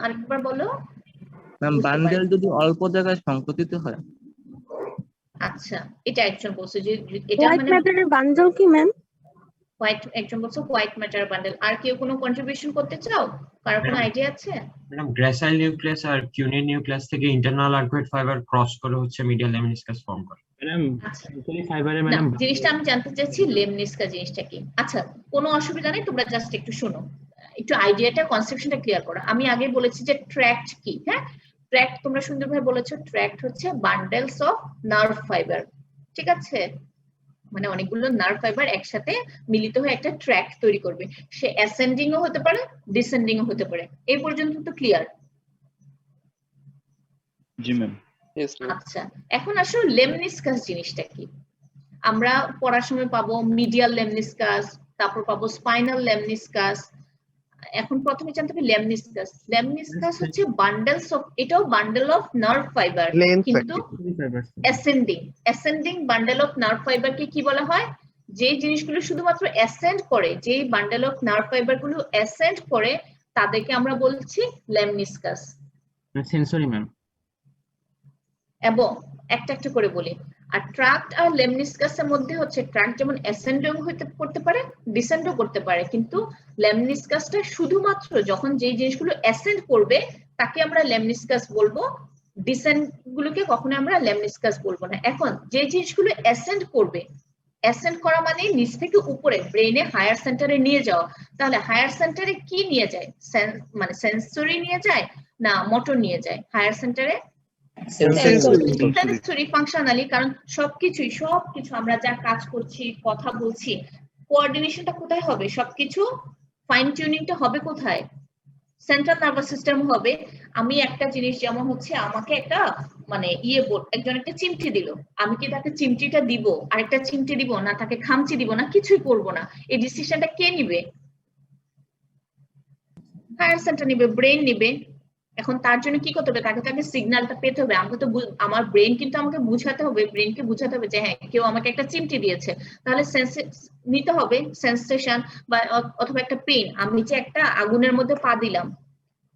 আরেকবার বলো। ম্যাম, বান্ডেল যদি অল্প জায়গায় সংকুচিত হয়। আচ্ছা, এটা একজন বলছে যে এটা হোয়াইট মানে ম্যাটারের বান্ডেল কি ম্যাম? হোয়াইট, একজন বলছে হোয়াইট ম্যাটার বান্ডেল। আর কেউ কোনো কন্ট্রিবিউশন করতে চাও? কারো কোনো আইডিয়া আছে? ম্যাডাম, গ্রাসাইল নিউক্লিয়াস আর কিউনিন নিউক্লিয়াস থেকে ইন্টারনাল আর্কুয়েট ফাইবার ক্রস করে হচ্ছে মিডিয়াল লেমিনিসকাস ফর্ম করে। ম্যাডাম আচ্ছা, ফাইবারে না, ম্যাডাম জিনিসটা আমি জানতে চাচ্ছি লেমনিসকা জিনিসটা কি। আচ্ছা, কোনো অসুবিধা নেই, তোমরা জাস্ট একটু শোনো, একটু আইডিয়াটা, কনসেপশনটা ক্লিয়ার করো। আমি আগে বলেছি যে ট্র্যাক্ট কি, হ্যাঁ? ট্র্যাক্ট তোমরা সুন্দরভাবে বলেছো, ট্র্যাক্ট হচ্ছে বান্ডেলস অফ নার্ভ ফাইবার, ঠিক আছে? মানে অনেকগুলো নার্ভ ফাইবার একসাথে মিলিত হয়ে একটা ট্র্যাক্ট তৈরি করবে। সে অ্যাসেন্ডিং ও হতে পারে, ডিসেন্ডিং ও হতে পারে। এই পর্যন্ত তো ক্লিয়ার? জি ম্যাম। Yes, ma'am. আচ্ছা, এখন আসো লেমনিসকাস জিনিসটা কি। আমরা পড়ার সময় পাবো মিডিয়াল লেমনিসকাস, তারপর পাবো স্পাইনাল লেমনিসকাস। এখন প্রথমে জানতে হবে লেমনিসকাস। লেমনিসকাস হচ্ছে বান্ডেলস অফ, এটাও বান্ডেল অফ নার্ভ ফাইবার, কিন্তু অ্যাসেন্ডিং বান্ডেল অফ নার্ভ ফাইবারকে কি বলা হয়? যে জিনিসগুলো শুধুমাত্র অ্যাসেন্ড করে, যে বান্ডেল অফ নার্ভ ফাইবার গুলো অ্যাসেন্ড করে, তাদেরকে আমরা বলছি লেমনিসকাস। Sensory ma'am. এবং একটা একটা করে বলি। আর ট্র্যাক্ট আর লেমনিসকাসের মধ্যে হচ্ছে ট্র্যাক্ট যেমন অ্যাসেন্ডও করতে পারে, ডিসেন্ডও করতে পারে, কিন্তু লেমনিসকাসটা শুধুমাত্র যখন যে জিনিসগুলো অ্যাসেন্ড করবে তাকে আমরা লেমনিসকাস বলবো, ডিসেন্ড গুলোকে কখনো আমরা লেমনিসকাস বলবো না। এখন যে জিনিসগুলো অ্যাসেন্ড করবে, অ্যাসেন্ড করা মানে নিচ থেকে উপরে ব্রেইনে হায়ার সেন্টারে নিয়ে যাওয়া। তাহলে হায়ার সেন্টারে কি নিয়ে যায়? মানে সেন্সরি নিয়ে যায় না মোটর নিয়ে যায়? হায়ার সেন্টারে সেন্সরি ফাংশনালি, কারণ সবকিছু আমরা যা কাজ করছি, কথা বলছি, কোঅর্ডিনেশনটা কোথায় হবে? সবকিছু ফাইন টিউনিংটা হবে কোথায়? সেন্ট্রাল নার্ভাস সিস্টেম হবে। আমি একটা জিনিস, যেমন হচ্ছে আমাকে একটা মানে একজন একটা চিমটি দিল, আমি কি তাকে চিমটিটা দিব, আরেকটা চিমটি দিব না, তাকে খামচি দিব না, কিছুই করবো না, এই ডিসিশনটা কে নিবে? হায়ার সেন্টার নিবে, ব্রেন নিবে। এখন তার জন্য কি করতে হবে? তাকে সিগন্যালটা পেতে হবে। আমাকে তো আমার ব্রেন কিন্তু আমাকে বুঝাতে হবে, ব্রেনকে বুঝাতে হবে যে হ্যাঁ, কেউ আমাকে একটা চিমটি দিয়েছে। তাহলে নিতে হবে সেন্সেশন বা অথবা একটা পেইন। আমি যে একটা আগুনের মধ্যে পা দিলাম,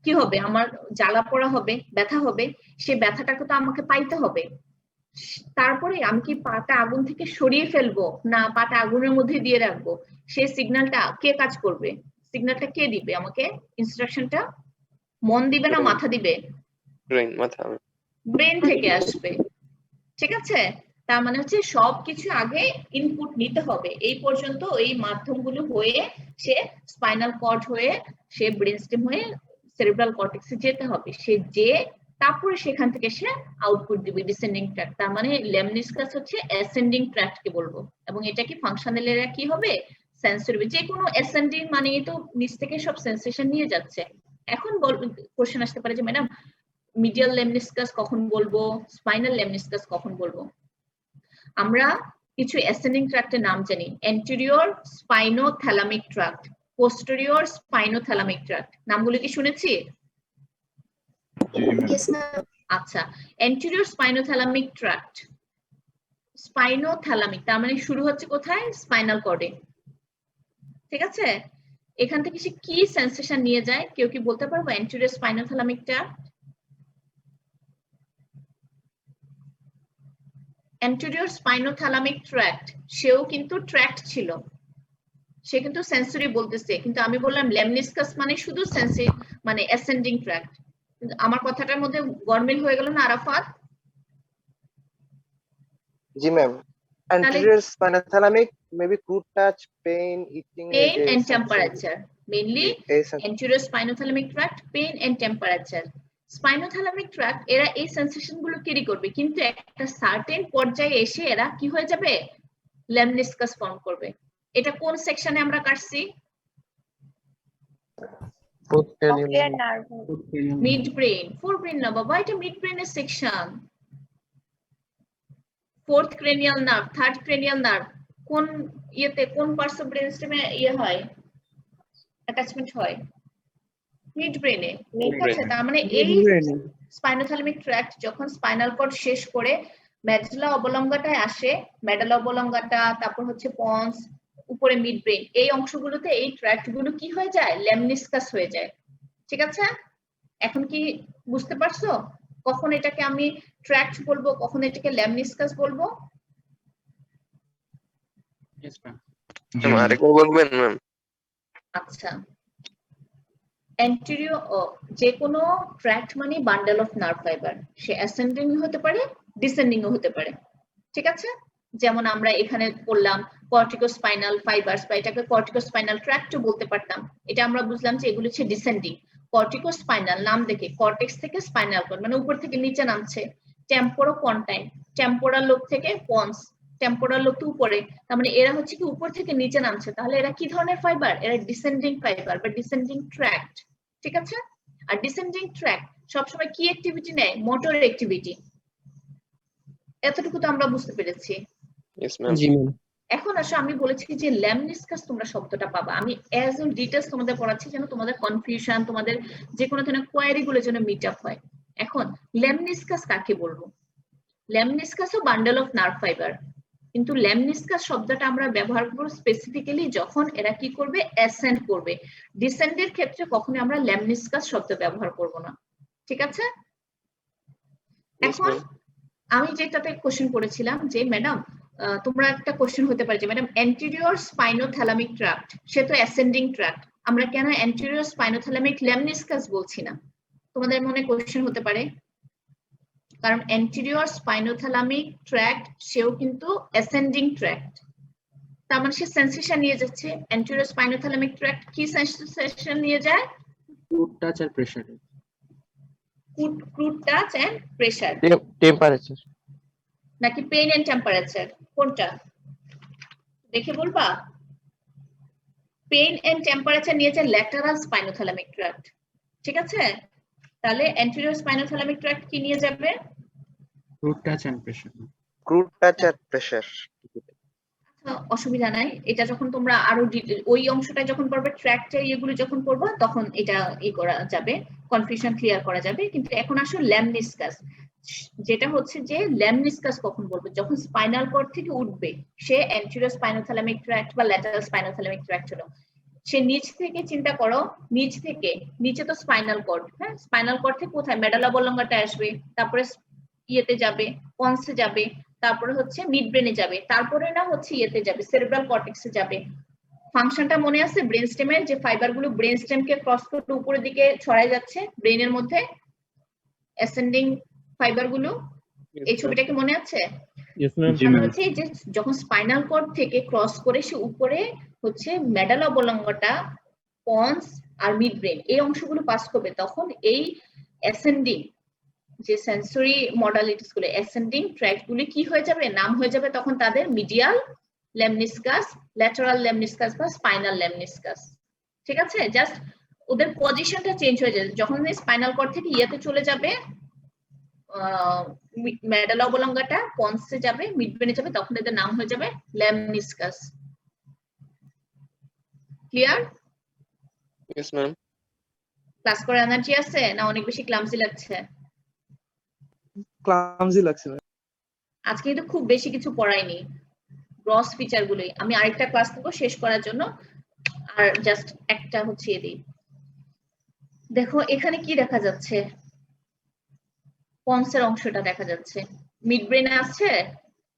কি হবে, আমার জ্বালা পোড়া হবে, ব্যথা হবে, সে ব্যথাটাকে তো আমাকে পাইতে হবে। তারপরে আমি কি পাটা আগুন থেকে সরিয়ে ফেলবো না পাটা আগুনের মধ্যে দিয়ে রাখবো, সেই সিগন্যালটা কে কাজ করবে, সিগন্যালটা কে দিবে আমাকে, ইনস্ট্রাকশনটা মন দিবে না মাথা দিবে? ব্রেন, মাথা। ব্রেন থেকে আসবে। ঠিক আছে, তার মানে হচ্ছে সবকিছু আগে ইনপুট নিতে হবে, এই পর্যন্ত এই মাধ্যমগুলো হয়ে সে স্পাইনাল কর্ড হয়ে সে ব্রেনস্টেম হয়ে সেরিব্রাল কর্টেক্সে যেতে হবে, সে যে তারপরে সেখান থেকে সে আউটপুট দিবে ডিসেন্ডিং ট্র্যাক্ট। তার মানে লেমনিসকাস হচ্ছে অ্যাসেন্ডিং ট্র্যাক্ট কে বলবো, এবং এটা কি ফাংশনাল এরিয়া কি হবে, সেন্সরি। যে কোনো অ্যাসেন্ডিং মানে তো নিচ থেকে সব সেন্সেশন নিয়ে যাচ্ছে। এখন কোশ্চেন আসতে পারে যে ম্যাডাম মিডিয়াল লেমনিসকাস কখন বলবো, স্পাইনাল লেমনিসকাস কখন বলবো? আমরা কিছু অ্যাসেন্ডিং ট্র্যাক্টের নাম জানি, anterior spinothalamic tract, posterior স্পাইনোথ্যালামিক tract, নামগুলো কি শুনেছি? আচ্ছা, অ্যান্টেরিয়র স্পাইনোথ্যালামিক ট্র্যাক্ট, স্পাইনোথ্যালামিক তার মানে শুরু হচ্ছে কোথায়, স্পাইনাল কর্ডে। ঠিক আছে, এখান থেকে সে কি সেন্সেশন নিয়ে যায়, কেউ কি বলতে পারবো? Anterior spinothalamic tract, anterior spinothalamic tract, সেও কিন্তু ট্র্যাক্ট ছিল, সে কিন্তু সেন্সরি বলতেছে, কিন্তু আমি বললাম লেমনিসকাস মানে শুধু সেন্সরি মানে অ্যাসেন্ডিং ট্র্যাক্ট। আমার কথাটার মধ্যে গরমিল হয়ে গেল না আরাফাত? জি ma'am, anterior spinothalamic maybe crude touch, pain, itching, pain and temperature, mainly anterior spinothalamic tract, pain and temperature. Spinothalamic tract এরা এই সেন্সেশন গুলো ক্যারি করবে, কিন্তু একটা সার্টেন পর্যায়ে এসে এরা কি হয়ে যাবে, লেমনিসকাস ফর্ম করবে। এটা কোন সেকশনে আমরা কাটছি? মিড ব্রেন, ফোর ব্রেন না বাবা, এটা মিড ব্রেনের section. Fourth cranial nerve, third cranial nerve কোন ইয়েতে, কোন পার্টস অফ ব্রেন স্টেমে ইয়ে হয়, অ্যাটাচমেন্ট হয়? মিড ব্রেনে। ঠিক আছে, তার মানে এই স্পাইনোথ্যালামিক ট্র্যাক্ট যখন স্পাইনাল কর্ড শেষ করে মেডুলা অবলঙ্গাটায় আসে, মেডুলা অবলঙ্গাটা, তারপর হচ্ছে পন্স, উপরে মিড ব্রেন, এই অংশগুলোতে এই ট্র্যাক্ট গুলো কি হয়ে যায়, লেমনিসকাস হয়ে যায়। ঠিক আছে, এখন কি বুঝতে পারছো কখন এটাকে আমি ট্র্যাক্ট বলবো, কখন এটাকে লেমনিসকাস বলবো? আরেকবার বলবেন ম্যাম? আচ্ছা, অ্যান্টেরিয়র যে কোনো ট্র্যাক্ট মানে bundle of nerve fibre, say ascending হতে পারে, ডিসেন্ডিং হতে পারে। ঠিক আছে, যেমন আমরা এখানে পড়লাম কর্টিকোস্পাইনাল ফাইবারস, বা এটাকে কর্টিকোস্পাইনাল ট্র্যাক্টও বলতে পারতাম। এটা আমরা বুঝলাম যে এগুলো হচ্ছে ডিসেন্ডিং। কর্টিকোস্পাইনাল নাম দেখে কর্টেক্স থেকে স্পাইনাল কর্ড মানে উপর থেকে নিচে নামছে। টেম্পোরো পন্টাইন, টেম্পোরাল লোব থেকে পন্স, টেম্পোরাল লোব তো উপরে, তার মানে এরা হচ্ছে কি উপর থেকে নিচে নামছে। তাহলে এরা কি ধরনের ফাইবার, এরা ডিসেন্ডিং ফাইবার বা ডিসেন্ডিং ট্র্যাক্ট। ঠিক আছে, আর ডিসেন্ডিং ট্র্যাক্ট সবসময় কি অ্যাক্টিভিটি নেয়, মোটর অ্যাক্টিভিটি। এতটুকু তো আমরা বুঝতে পেরেছি। এখন আসো, আমি বলেছি যে লেমনিসকাস তোমরা শব্দটা পাবা, আমি অ্যাজ এ ডিটেইলস তোমাদের পড়াচ্ছি যেন তোমাদের কনফিউশন, তোমাদের যে কোনো ধরনের কোয়ারি গুলো যেন মিট আপ হয়। এখন লেমনিসকাস কাকে বলবো? লেমনিসকাসও বান্ডেল অফ নার্ভ ফাইবার, কিন্তু লেমনিসকাস শব্দটা আমরা ব্যবহার করব স্পেসিফিক্যালি যখন এরা কি করবে, অ্যাসেন্ড করবে। ডিসেন্ডের ক্ষেত্রে কখনো আমরা লেমনিসকাস শব্দ ব্যবহার করব না। ঠিক আছে, এখন আমি যেটাতে কোশ্চেন করেছিলাম যে ম্যাডাম তোমরা একটা কোশ্চেন হতে পারে যে ম্যাডাম অ্যান্টেরিয়র স্পাইনোথ্যালামিক ট্র্যাক্ট, সে তো অ্যাসেন্ডিং ট্র্যাক্ট, আমরা কেন অ্যান্টেরিয়র স্পাইনোথ্যালামিক লেমনিসকাস বলছি না? তোমাদের মনে কোশ্চেন হতে পারে, কারণ অ্যান্টেরিয়র স্পাইনোথ্যালামিক ট্র্যাক্ট সেও কিন্তু অ্যাসেন্ডিং ট্র্যাক্ট, তার মানে সে সেন্সেশন নিয়ে যাচ্ছে। অ্যান্টেরিয়র স্পাইনোথ্যালামিক ট্র্যাক্ট কি সেন্সেশন নিয়ে যায়? ক্রুড টাচ আর pressure. Crude touch and pressure, temperature নাকি পেইন এন্ড টেম্পারেচার, কোনটা দেখে বলবা? পেইন এন্ড টেম্পারেচার নিয়ে যায় ল্যাটারাল স্পাইনোথ্যালামিক ট্র্যাক্ট। ঠিক আছে, তাহলে অ্যান্টেরিয়র স্পাইনোথ্যালামিক ট্র্যাক্ট কি নিয়ে যাবে? Crude touch and pressure. Crude touch আর প্রেসার। অসুবিধা নাই, এটা যখন তোমরা আরো ওই অংশটা যখন পড়বে, ট্র্যাক্টের এগুলো যখন পড়বা তখন এটা করা যাবে, কনফিউশন ক্লিয়ার করা যাবে। কিন্তু এখন আসো লেমনিসকাস, যেটা হচ্ছে যে লেমনিসকাস কখন বলবো, যখন স্পাইনাল কর্ড থেকে উঠবে সে অ্যান্টেরিয়র স্পাইনোথ্যালামিক ট্র্যাক্ট বা ল্যাটারাল স্পাইনোথ্যালামিক ট্র্যাক্ট হলো, সে নিচ থেকে চিন্তা করো, নিচ থেকে নিচে তো স্পাইনাল কর্ড, হ্যাঁ স্পাইনাল কর্ড থেকে কোথায় মেডালা অবলঙ্গাটা আসবে, তারপরে ইয়েতে যাবে পন্সে যাবে, তারপরে হচ্ছে মিড ব্রেনে যাবে, তারপরে না হচ্ছে ইয়েতে যাবে সেরেব্রাল কর্টেক্সে যাবে। ফাংশনটা মনে আছে ব্রেন স্টেমের, যে ফাইবার গুলো ব্রেন স্টেমকে ক্রস করে উপরের দিকে ছড়ায় যাচ্ছে ব্রেনের মধ্যে, অ্যাসেন্ডিং ফাইবার গুলো, এই ছবিটা কি মনে আছে? হচ্ছে যে যখন স্পাইনাল কর্ড থেকে ক্রস করে সে উপরে হচ্ছে মেডালা অবলঙ্গটা, পন্স আর মিড ব্রেন এই অংশগুলো পাস করবে, তখন এই অ্যাসেন্ডিং যে সেন্সরি মডালিটিস গুলো, অ্যাসেন্ডিং ট্র্যাক্ট গুলি কি হয়ে যাবে, নাম হয়ে যাবে তখন তাদের মিডিয়াল লেমনিসকাস, ল্যাটারাল লেমনিসকাস বা স্পাইনাল লেমনিসকাস। ঠিক আছে, জাস্ট ওদের পজিশনটা চেঞ্জ হয়ে যাবে। যখন স্পাইনাল কর্ড থেকে ইয়েতে চলে যাবে মেডালা অবলঙ্গাটা, পন্সে যাবে, মিড ব্রেনে যাবে, তখন এদের নাম হয়ে যাবে লেমনিসকাস। ক্লিয়ার? Yes, ma'am. ক্লাস করে এনার্জি আছে না অনেক বেশি ক্লামজি লাগছে? ক্লামজি লাগছে না। আজকে কিন্তু খুব বেশি কিছু পড়াইনি, গ্রস ফিচার গুলোই। আমি আরেকটা ক্লাস দেব শেষ করার জন্য, আর জাস্ট একটা হচ্ছে এদিই। দেখো এখানে কি দেখা যাচ্ছে, পন্সের অংশটা দেখা যাচ্ছে, মিড ব্রেনে আছে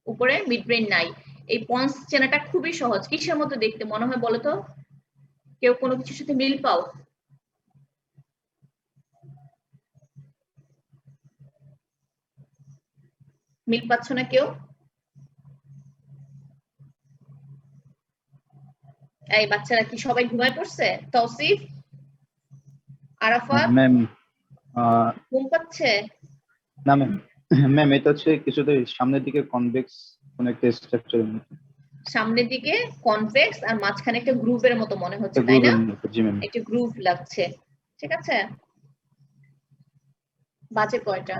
উপরে, মিড ব্রেন নাই। এই পন্স চেনাটা খুবই সহজ। কিসের মতো দেখতে মনে হয় বলো তো? কেউ কোনো কিছুর সাথে মিল পাও? মিল পাচ্ছ না কেউ? এই বাচ্চারা কি সবাই ঘুমায় পড়ছে? তৌসিফ, আরাফাত ম্যাম ঘুম পাচ্ছে? না ম্যাম, ম্যাম এটা হচ্ছে কিছুটা সামনের দিকে কনভেক্স কোন একটা স্ট্রাকচারের মতো, সামনের দিকে কনভেক্স আর মাঝখানে একটা গ্রুভের মতো মনে হচ্ছে, তাই না? জি ম্যাম। একটা গ্রুভ লাগছে। ঠিক আছে, বাজে কয়টা?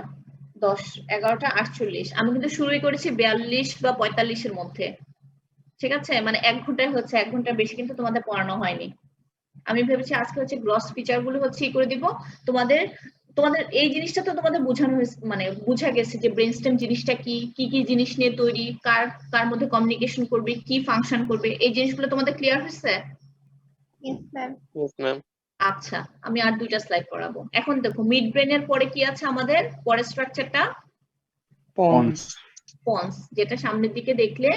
10, 11টা 48। আমি কিন্তু শুরুই করেছি 42 বা 45-এর মধ্যে। ঠিক আছে, মানে 1 ঘন্টায় হচ্ছে, 1 ঘন্টা বেশি কিন্তু তোমাদের পড়ানো হয়নি। আমি ভেবেছি আজকে হচ্ছে গ্রস ফিচার গুলো হচ্ছে ই করে দিব তোমাদের। তোমাদের এই জিনিসটা তো তোমাদের বোঝানো হয়েছে, মানে বোঝা গেছে যে ব্রেনস্টেম জিনিসটা কি, কি কি জিনিস নিয়ে তৈরি, কার কার মধ্যে কমিউনিকেশন করবে, কি ফাংশন করবে, এই জিনিসগুলো তোমাদের ক্লিয়ার হয়েছে? Yes, ma'am. Yes, ma'am. আচ্ছা, আমি আর 2টা স্লাইড পড়াবো। এখন দেখো মিড ব্রেনের পরে কি আছে আমাদের, পরের স্ট্রাকচারটা পন্স। পন্স, যেটা সামনের দিকে দেখলে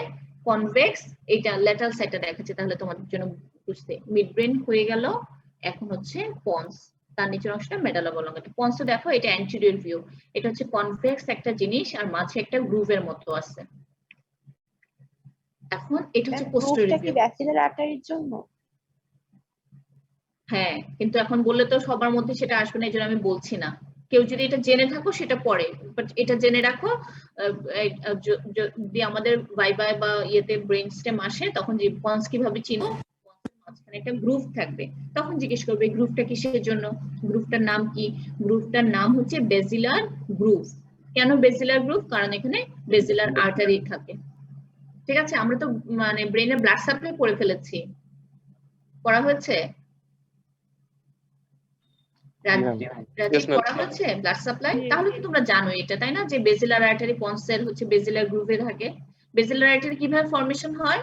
কনভেক্স, এটা ল্যাটারাল সাইডটা দেখাচ্ছে, তাহলে তোমাদের জন্য বুঝতে। মিড ব্রেন হয়ে গেল, এখন হচ্ছে পন্স, তার নিচের অংশটা মেডালা অবলঙ্গটা। পন্স দেখো এটা অ্যান্টেরিয়র ভিউ, এটা হচ্ছে কনভেক্স একটা জিনিস আর মাঝে একটা গ্রুভের মতো আছে। এখন এটা হচ্ছে পোস্টেরিয়র ভিউ। ব্যাসিলার আর্টারির জন্য? হ্যাঁ, কিন্তু এখন বললে তো সবার মধ্যে সেটা আসবে না, এই জন্য আমি বলছি না। কেউ যদি এটা জেনে থাকো সেটা পরে, বাট এটা জেনে রাখো, যদি আমাদের ভাইবা বা ইয়েতে ব্রেন স্টেম আসে তখন যে পন্স কিভাবে চিনো, মাঝখানে একটা গ্রুভ থাকবে, তখন জিজ্ঞেস করবে গ্রুভটা কিসের জন্য, গ্রুভটার নাম কি? গ্রুভটার নাম হচ্ছে বেসিলার গ্রুভ। কেন বেসিলার গ্রুভ? কারণ এখানে বেসিলার আর্টারি থাকে। ঠিক আছে, আমরা তো মানে ব্রেনের ব্লাড সাপ্লাই পড়ে ফেলেছি, পড়া হয়েছে? করা হচ্ছে ব্লাড সাপ্লাই, তাহলে তো তোমরা জানো এটা, তাই না, যে বেসিলার আর্টারি পন্সের হচ্ছে বেসিলার গ্রুভে থাকে। বেসিলার আর্টারি কিভাবে ফর্মেশন হয়?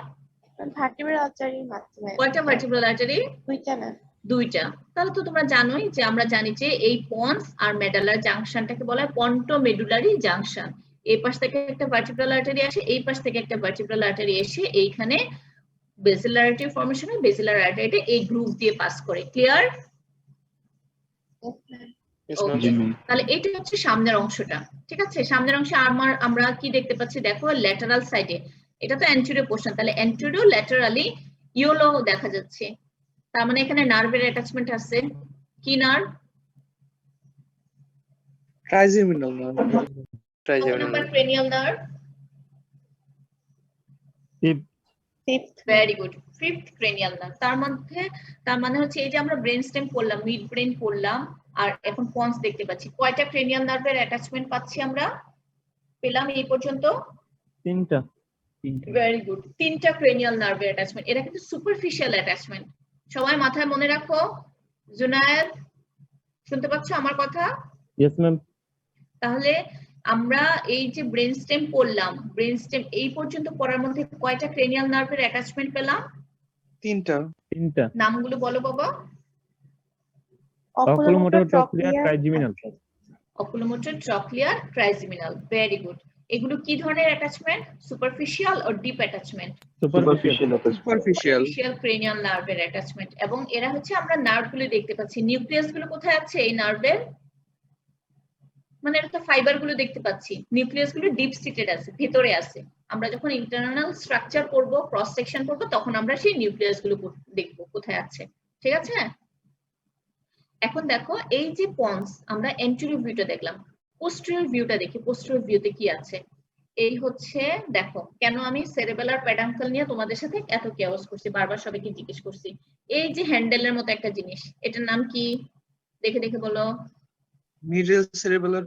ভার্টিব্রাল আর্টারির মাধ্যমে। কয়টা ভার্টিব্রাল আর্টারি? 2টা না? 2টা। তাহলে তো তোমরা জানোই যে আমরা জানি যে এই পন্স আর মেডালার জাংশনটাকে বলা হয় পন্টোমেডুলারি জাংশন। এই পাশ থেকে একটা ভার্টিব্রাল আর্টারি আসে, এই পাশ থেকে একটা ভার্টিব্রাল আর্টারি এসে এইখানে বেসিলার আর্টারি ফর্মেশন হয়, বেসিলার আর্টারিটা এই গ্রুভ দিয়ে পাস করে। ক্লিয়ার? তাহলে এটা হচ্ছে সামনের অংশটা। ঠিক আছে, সামনের অংশে আমরা কি দেখতে পাচ্ছি দেখো, ল্যাটারাল সাইডে, এটা তো অ্যান্টেরিয়র পোরশন, তাহলে অ্যান্টেরিয়র ল্যাটারালি ইয়েলো দেখা যাচ্ছে, তার মানে এখানে নার্ভের অ্যাটাচমেন্ট আছে। কি nerve? Trigeminal nerve. Number cranial nerve? Fifth. Very good, fifth cranial nerve. তার মানে হচ্ছে এই যে আমরা ব্রেন স্টেম পড়লাম, মিড ব্রেন পড়লাম, আর এখন পন্স দেখতে পাচ্ছি। কয়টা ক্রেনিয়াল নার্ভের অ্যাটাচমেন্ট পাচ্ছি আমরা, পেলাম এই পর্যন্ত? 3টা। ভেরি গুড, 3টা ক্রেনিয়াল নার্ভের অ্যাটাচমেন্ট। এটা কিন্তু সুপারফিশিয়াল অ্যাটাচমেন্ট, সবাই মাথায় মনে রাখো। জুনায়েদ, শুনতে পাচ্ছ আমার কথা? Yes ma'am. তাহলে আমরা এই যে ব্রেন স্টেম পড়লাম, ব্রেন স্টেম এই পর্যন্ত পড়ার মধ্যে কয়টা ক্রেনিয়াল নার্ভের অ্যাটাচমেন্ট পেলাম? তিনটা। নামগুলো বলো বাবা। Oculomotor, trochlear, trigeminal. Oculomotor, trochlear, trigeminal. Very good. এগুলো কি ধরনের attachment? Superficial or deep attachment? Superficial cranial নার্ভের অ্যাটাচমেন্ট। এবং এরা হচ্ছে, আমরা নার্ভ গুলো দেখতে পাচ্ছি, নিউক্লিয়াস গুলো কোথায় আছে এই নার্ভের? মানে এটা তো ফাইবার গুলো দেখতে পাচ্ছি, নিউক্লিয়াস গুলো ডিপ সিটেড আছে, ভেতরে আছে। আমরা যখন ইন্টারনাল স্ট্রাকচার পড়বো, ক্রস সেকশন পড়বো, তখন আমরা সেই নিউক্লিয়াস গুলো দেখবো কোথায় আছে। ঠিক আছে? এখন দেখো এই যে পন্স, আমরা এন্টেরিয়র ভিউটা দেখলাম, পোস্টেরিয়র ভিউটা দেখি। পোস্টেরিয়র ভিউতে কি আছে? এই হচ্ছে, দেখো কেন আমি সেরেবেলার প্যাডাঙ্কল নিয়ে তোমাদের সাথে এত কেওস করছি, বারবার সবাইকে জিজ্ঞেস করছি। এই যে হ্যান্ডেলের মতো একটা জিনিস, এটার নাম কি? দেখে দেখে বলো। মিডল সেরেবেলার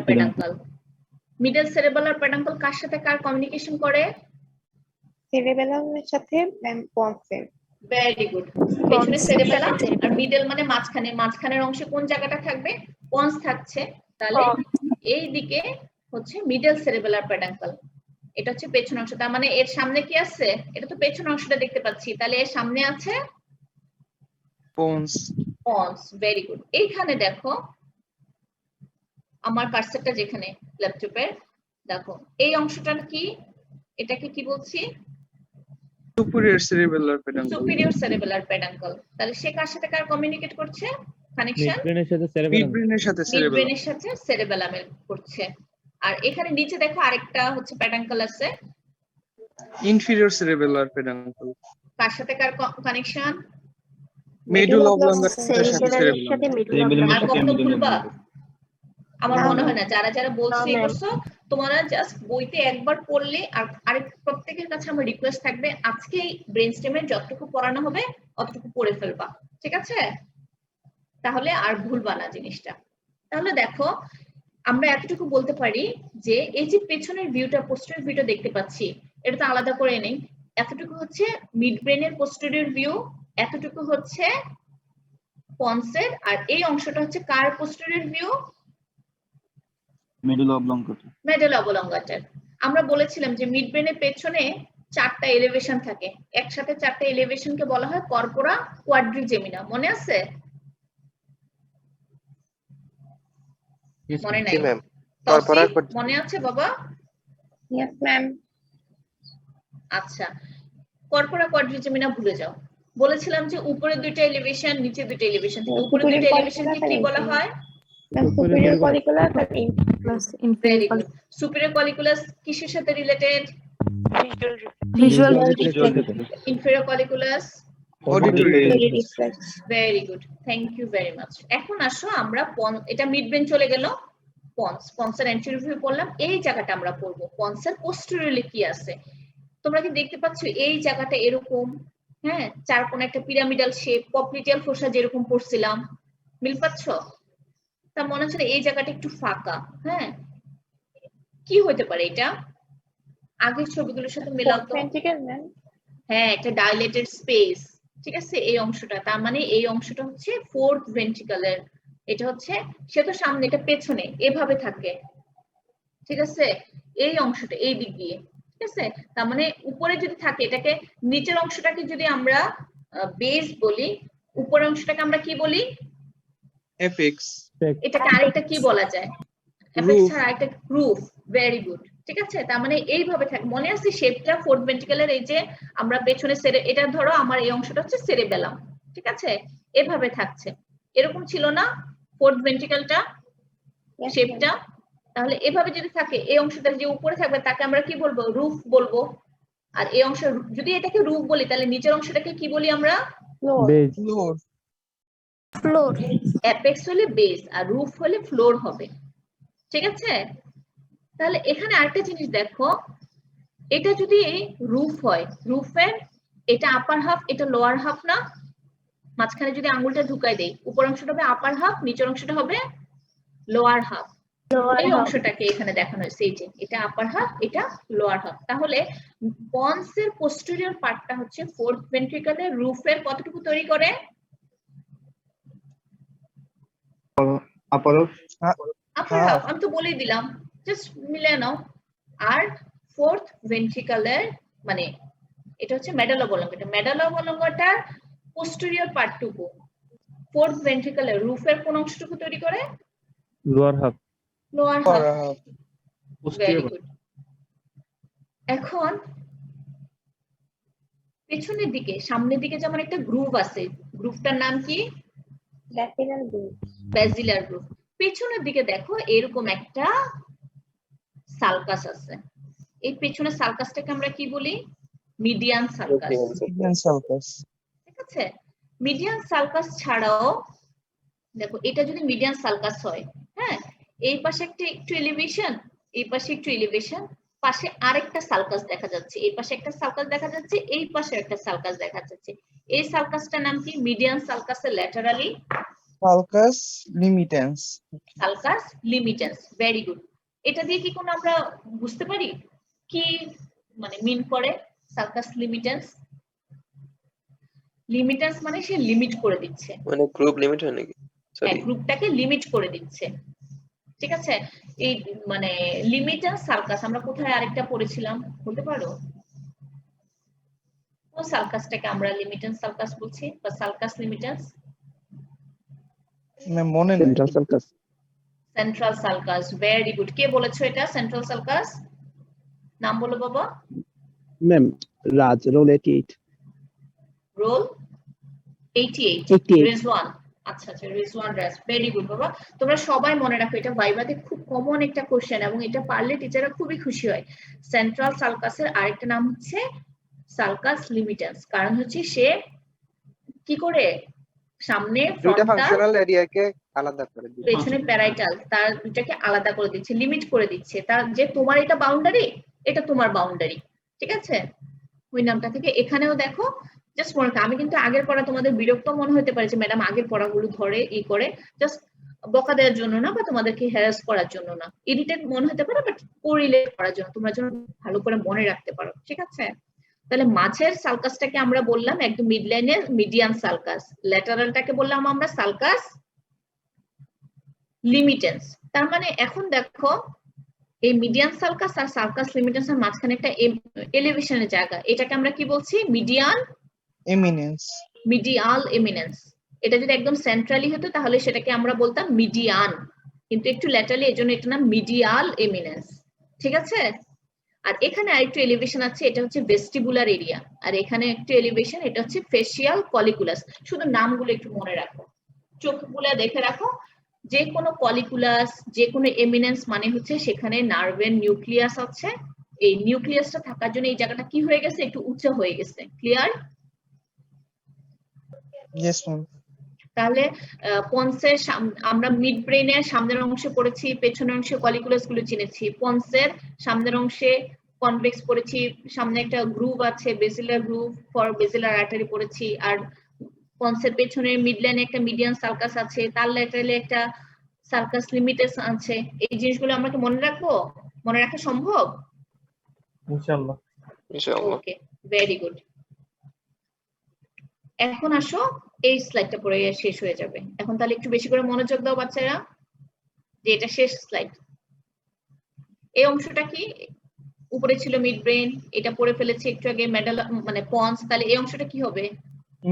প্যাডাঙ্কল। মিডল সেরেবেলার প্যাডাঙ্কল কার সাথে কার কমিউনিকেশন করে? cerebellum-এর সাথে পন্সের। Very good. পেছনে সেরেবেলাম আর মিডল মানে মাঝখানে, মাঝখানের অংশে কোন জায়গাটা থাকবে? পন্স থাকছে। তাহলে এই দিকে হচ্ছে মিডল সেরেবেলার প্যাডাঙ্কল, এটা হচ্ছে পেছন অংশ। তার মানে এর সামনে কি আছে? এটা তো পেছন অংশটা দেখতে পাচ্ছি, তাহলে এর সামনে আছে পন্স। পন্স। Very good. এইখানে দেখো আমার কার্সারটা যেখানে ল্যাপটপের, দেখো এই অংশটা কি? এটাকে কি বলছি? সুপিরিয়র সেরেবেলার প্যাডাঙ্কল। Superior সেরেবেলার peduncle. তাহলে সে কার সাথে কার কমিউনিকেট করছে? কানেকশন মিডব্রেনের সাথে মিডব্রেনের সাথে সেরেবেলামের করছে। আর এখানে নিচে দেখো আরেকটা হচ্ছে প্যাডাঙ্কল আছে, ইনফিরিয়র সেরেবেলার প্যাডাঙ্কল। কার সাথে কার কানেকশন? মেডুলা অবলঙ্গের সাথে সেরেবেলাম। আর কখনো ভুলবা? আমার মনে হয় না। যারা যারা বলছো এই করছো, তোমরা জাস্ট বইতে একবার পড়লে, আর আরেক প্রত্যেকের কাছে আমার রিকোয়েস্ট থাকবে, আজকে ব্রেন স্টেমে যতটুকু পড়ানো হবে অতটুকু পড়ে ফেলবা, ঠিক আছে? তাহলে আর ভুলবা না জিনিসটা। তাহলে দেখো আমরা এতটুকু বলতে পারি যে এই যে পেছনের ভিউটা, পোস্টেরিয়র ভিউটা দেখতে পাচ্ছি, এটা তো আলাদা করে নেই। এতটুকু হচ্ছে মিড ব্রেনের পোস্টেরিয়র ভিউ, এতটুকু হচ্ছে পন্সের, আর এই অংশটা হচ্ছে কার posterior view? Medulla oblongata. Medulla অবলঙ্গাটার। আমরা বলেছিলাম যে মিড ব্রেনের পেছনে 4টা এলিভেশন থাকে, একসাথে 4টা এলিভেশনকে বলা হয় কর্পোরা কোয়াড্রিজেমিনা। মনে আছে? মনে নাই? মনে আছে বাবা? Yes ma'am. আচ্ছা, কর্পোরা কোয়াড্রিজেমিনা ভুলে যাও। বলেছিলাম যে উপরে 2টা এলিভেশন, নিচে 2টা এলিভেশন থাকে। উপরে 2টা এলিভেশনকে কি বলা হয়? Superior colliculus আর ভেরি গুড। সুপিরিয়র কলিকুলাস কিসের সাথে related? Visual inferior colliculus auditory reflex. Very good, thank you very much. এখন আসো আমরা এটা মিড ব্রেন চলে গেল, পন্সের অ্যান্টেরিয়র ভিউ পড়লাম। এই জায়গাটা আমরা পড়বো পন্সের পোস্টেরিয়রলি কি আছে। তোমরা কি দেখতে পাচ্ছ এই জায়গাটা এরকম, হ্যাঁ, চার কোণে একটা পিরামিডাল শেপ, পপ্লিটিয়াল ফোসা যেরকম পড়ছিলাম, মিল পাচ্ছ? তা মনে হচ্ছে এই জায়গাটা একটু ফাঁকা, হ্যাঁ, কি হতে পারে এটা? আগের ছবিগুলোর সাথে মেলাও তো। হ্যাঁ, একটা ডাইলেটেড স্পেস, ঠিক আছে, এই অংশটা। তার মানে এই অংশটা হচ্ছে ফোর্থ ভেন্ট্রিকলের। এটা হচ্ছে, সে তো সামনে, এটা পেছনে এভাবে থাকে, ঠিক আছে, এই অংশটা এই দিক দিয়ে, ঠিক আছে। তার মানে উপরে যদি থাকে, এটাকে নিচের অংশটাকে যদি আমরা বেস বলি, উপরের অংশটাকে আমরা কি বলি? অ্যাপেক্স। এটাকে আরেকটা কি বলা যায়? অ্যাপেক্স ছাড়া আরেকটা রুফ। ভেরি গুড, ঠিক আছে। তার মানে এইভাবে থাকে। মনে আছে শেপটা ফোর্থ ভেন্ট্রিকলের? এই যে আমরা পেছনে এটা ধরো আমার এই অংশটা হচ্ছে সেরেবেলাম, ঠিক আছে, এভাবে থাকছে, এরকম ছিল না ফোর্থ ভেন্ট্রিকলটা শেপটা? তাহলে এভাবে যদি থাকে, এই অংশটা যে উপরে থাকবে তাকে আমরা কি বলবো? রুফ বলবো। আর এই অংশ যদি এটাকে রুফ বলি, তাহলে নিচের অংশটাকে কি বলি আমরা? ফ্লোর। অ্যাপেক্স হলে বেস আর রুফ হলে ফ্লোর হবে, ঠিক আছে। তাহলে এখানে আরেকটা জিনিস দেখো, এটা যদি রুফ হয়, রুফের এটা আপার হাফ, এটা লোয়ার হাফ না? মাঝখানে যদি আঙ্গুলটা ঢুকাই দেই, উপর অংশটা হবে আপার হাফ, নিচের অংশটা হবে লোয়ার হাফ। এই অংশটাকে এখানে দেখানো হয়েছে, এই যে এটা আপার হাফ, এটা লোয়ার হাফ। তাহলে পন্সের পোস্টেরিয়র পার্টটা হচ্ছে ফোর্থ ভেন্ট্রিকলের রুফের কতটুকু তৈরি করে? আপার হাফ। আমি তো বলেই দিলাম, জাস্ট মিলে নাও। আর ফোর্থ ভেন্ট্রিকলের মানে এটা হচ্ছে মেডাল অবলঙ্গটা। মেডাল অবলঙ্গটার পোস্টেরিয়র পার্টটুকু ফোর্থ ভেন্ট্রিকলের রুফের কোন অংশটুকু তৈরি করে? Lower half. Lower half. Very good. এখন পেছনের দিকে সামনের দিকে যেমন একটা গ্রুভ আছে, গ্রুভটার নাম কি? ব্যাসিলার গ্রুভ। ব্যাসিলার গ্রুভ। পেছনের দিকে দেখো এরকম একটা সালকাস আছে। এই পেছনের সালকাসটাকে আমরা কি বলি? Median sulcus. ঠিক আছে, মিডিয়ান সালকাস ছাড়াও দেখো এটা যদি মিডিয়ান সালকাস হয়, হ্যাঁ, এই পাশে একটা একটু এলিভেশন, এই পাশে একটু এলিভেশন, পাশে আরেকটা সালকাস দেখা যাচ্ছে, এই পাশে একটা সালকাস দেখা যাচ্ছে, এই পাশে একটা সালকাস দেখা যাচ্ছে। এই সালকাসটার নাম কি? মিডিয়ান সালকাসের laterally sulcus limitans. Sulcus limitans. Very good. এটা দিয়ে কি কোনো আমরা বুঝতে পারি কি মানে মিন করে সালকাস লিমিটেন্স? লিমিটেন্স মানে সে লিমিট করে দিচ্ছে, মানে গ্রুপ লিমিট হয় নাকি? হ্যাঁ, গ্রুপটাকে লিমিট করে দিচ্ছে। ঠিক আছে, এই মানে লিমিটেন্স সালকাস আমরা কোথায় আরেকটা পড়েছিলাম বলতে পারো? কোন সালকাসটাকে আমরা লিমিটেন্স সালকাস বলছি বা সালকাস লিমিটেন্স? মনে নেই। Central sulcus. Central sulcus. Very good. কে বলেছো এটা সেন্ট্রাল সালকাস? নাম বলো বাবা। Ma'am Raj, roll 88। Roll 88 Rizwan. আচ্ছা আচ্ছা, রিজওয়ান রাজ। ভেরি গুড বাবা। তোমরা সবাই মনে রাখো এটা ভাইভাতে খুব কমন একটা কোশ্চেন এবং এটা পারলে টিচাররা খুবই খুশি হয়। সেন্ট্রাল সালকাসের আরেকটা নাম হচ্ছে সালকাস লিমিটেন্স। কারণ হচ্ছে সে কি করে সামনে দুইটা ফাংশনাল এরিয়াকে আলাদা করে দিচ্ছে, পেছনে প্যারাইটাল তার দুটাকে আলাদা করে দিচ্ছে, লিমিট করে দিচ্ছে। তার যে তোমার এটা বাউন্ডারি, এটা তোমার বাউন্ডারি। ঠিক আছে, ওই নামটা থেকে এখানেও দেখো জাস্ট মনে রাখো। আমি কিন্তু আগের পড়া তোমাদের বিরক্ত মনে হতে পারে যে ম্যাডাম আগের পড়াগুলো ধরে ই করে, জাস্ট বকা দেওয়ার জন্য না বা তোমাদেরকে হ্যারাস করার জন্য না, ইরিটেট মনে হতে পারে, বাট কোরিলেট করার জন্য, তোমরা যেন ভালো করে মনে রাখতে পারো। ঠিক আছে, তাহলে মাঝের সালকাসটাকে আমরা বললাম একদম মিড লাইনের মিডিয়ান সালকাস, ল্যাটারালটাকে বললাম আমরা সালকাস লিমিটেন্স। তার মানে এখন দেখো এই মিডিয়ান সালকাস আর সালকাস লিমিটেন্সের মাঝখানে একটা এলিভেশনের জায়গা, এটাকে আমরা কি বলছি? Median eminence. Medial eminence. এটা যদি একদম সেন্ট্রালি হতো তাহলে সেটাকে আমরা বলতাম মিডিয়ান, কিন্তু একটু ল্যাটারালি, এজন্য এটা নাম মিডিয়াল এমিনেন্স। ঠিক আছে, আর এখানে আরেকটু এলিভেশন আছে, এটা হচ্ছে ভেস্টিবুলার এরিয়া, আর এখানে একটু এলিভেশন, এটা হচ্ছে ফেসিয়াল কলিকুলাস। শুধু নামগুলো একটু মনে রাখো, চোখগুলা দেখে রাখো। যে কোনো কলিকুলাস, যে কোনো এমিনেন্স মানে হচ্ছে সেখানে নার্ভের নিউক্লিয়াস আছে। এই নিউক্লিয়াসটা থাকার জন্য এই জায়গাটা কি হয়ে গেছে? একটু উঁচু হয়ে গেছে। ক্লিয়ার? Yes ma'am. তাহলে পন্সের আমরা মিড ব্রেনের সামনের অংশে পড়েছি, পেছনের অংশে কলিকুলাস গুলো চিনেছি। পন্সের সামনের অংশে কনভেক্স পড়েছি, সামনে একটা গ্রুভ আছে বেসিলার গ্রুভ ফর বেসিলার আর্টারি পড়েছি, আর পন্সের পেছনে মিডলাইনে একটা মিডিয়ান সালকাস আছে, তার ল্যাটারালি একটা সালকাস লিমিটেন্স আছে। এই জিনিসগুলো আমরা কি মনে রাখবো? মনে রাখা সম্ভব? ইনশাআল্লাহ। ইনশাআল্লাহ। ওকে, ভেরি গুড। এখন আসো এই স্লাইডটা পড়ে শেষ হয়ে যাবে। এখন তাহলে একটু বেশি করে মনোযোগ দাও বাচ্চারা, যে এটা শেষ স্লাইড। এই অংশটা কি? উপরে ছিল মিড ব্রেন, এটা পড়ে ফেলেছি একটু আগে মেডাল মানে পন্স। তাহলে এই অংশটা কি হবে?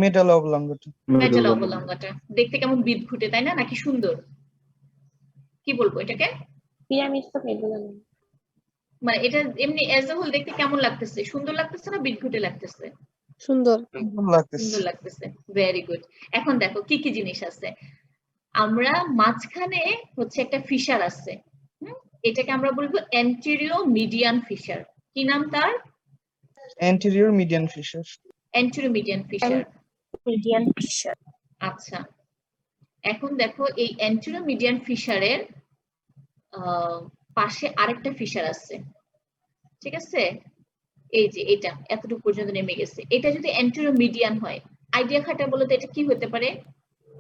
Medal oblongata. মেডাল অবলঙ্গটা। দেখতে কেমন বিদঘুটে তাই না, নাকি সুন্দর? কি বলবো এটাকে? পিরামিড তো মেডাল। মানে এটা এমনি অ্যাজ এ হোল দেখতে কেমন লাগতেছে? সুন্দর লাগতেছে না বিদঘুটে লাগতেছে? সুন্দর। সুন্দর লাগতেছে। Very good. এখন দেখো কি কি জিনিস আছে। আমরা মাঝখানে হচ্ছে একটা ফিশার আছে, এটাকে আমরা বলবো অ্যান্টেরিয়র মিডিয়ান ফিশার। কি নাম তার? Anterior median fissure. Anterior median fissure. Median fissure. আচ্ছা, এখন দেখো এই অ্যান্টেরিয়র মিডিয়ান ফিশারের পাশে আরেকটা ফিশার আছে। ঠিক আছে, এই যে এটা এতটুকু পর্যন্ত নেমে গেছে। এটা যদি অ্যান্টেরিয়র মিডিয়ান হয়, আইডিয়া খাটা বলো তো এটা কি হতে পারে?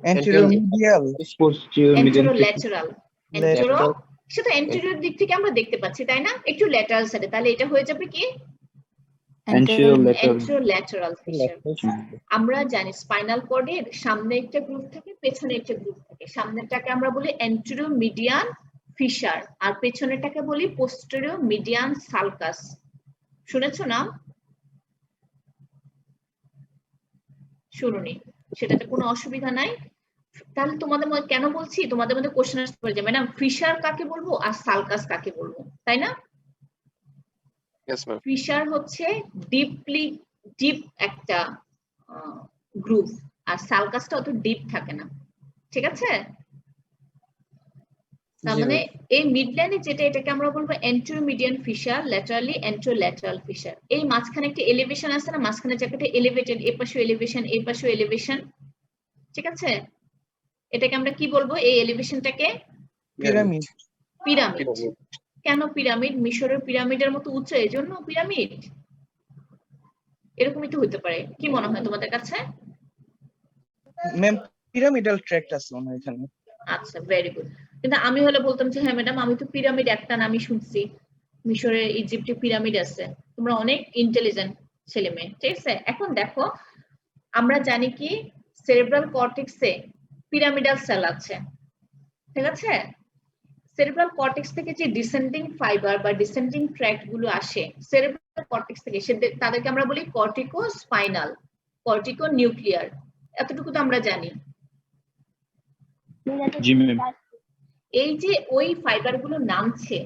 Anterior medial. Anterior lateral. Anterior, সেটা অ্যান্টেরিয়র দিক থেকে আমরা দেখতে পাচ্ছি তাই না, একটু ল্যাটারাল সাইডে। তাহলে এটা হয়ে যাবে কি? অ্যান্টেরোল্যাটারাল ফিশার। আমরা জানি স্পাইনাল কর্ডের সামনে একটা গ্রুপ থাকে, পেছনে একটা গ্রুপ থাকে। সামনেরটাকে আমরা বলি অ্যান্টেরিয়র মিডিয়ান ফিশার, আর পেছনেরটাকে বলি পোস্টেরিয়র মিডিয়ান সালকাস। শুনেছো না? শুনুনি, সেটাতে কোনো অসুবিধা নাই। তাহলে তোমাদের মধ্যে কেন বলছি, তোমাদের মধ্যে কোশ্চেন আসতে পারে যে ম্যাডাম ফিশার কাকে বলবো আর সালকাস কাকে বলবো, তাই না? Yes, ma'am. ফিশার হচ্ছে ডিপ একটা গ্রুপ, আর সালকাসটা অত ডিপ থাকে না, ঠিক আছে? তার জি, মানে ma'am. এই মিডলাইনে যেটা, এটাকে আমরা বলবো এন্টোমিডিয়ান ফিশার, ল্যাটারালি এন্টোল্যাটারাল ফিশার। এই মাঝখানে একটা এলিভেশন আছে না, মাঝখানে জায়গাটা এলিভেটেড, এই পাশে এলিভেশন, এই পাশে এলিভেশন, ঠিক আছে? এটাকে আমরা কি বলবো, এই এলিভেশনটাকে? পিরামিড। পিরামিড। কেন পিরামিড? মিশরের পিরামিডের মতো উচ্চ, এজন্য পিরামিড? এরকমই তো হতে পারে, কি মনে হয় তোমাদের কাছে? ম্যাম পিরামিডাল ট্র্যাক্ট আছে মনে হয় এখানে। আচ্ছা, ভেরি গুড। কিন্তু আমি হলে বলতাম যে হ্যাঁ ম্যাডাম, আমি তো পিরামিড একটা নামই শুনছি, মিশরে ইজিপ্টে পিরামিড আছে। তোমরা অনেক ইন্টেলিজেন্ট ছেলে মেয়ে, ঠিক আছে? এখন দেখো, আমরা জানি কি সেরেব্রাল কর্টেক্সে পিরামিডাল সেল আছে, ঠিক আছে? সেরেব্রাল কর্টেক্স থেকে যে ডিসেন্ডিং ফাইবার বা ডিসেন্ডিং ট্র্যাক্ট গুলো আসে সেরেব্রাল কর্টেক্স থেকে, তাদেরকে আমরা বলি কর্টিকো স্পাইনাল, কর্টিকো নিউক্লিয়ার। এতটুকু তো আমরা জানি। জি ম্যাম। এই যে ওই ফাইবার গুলো নামছে,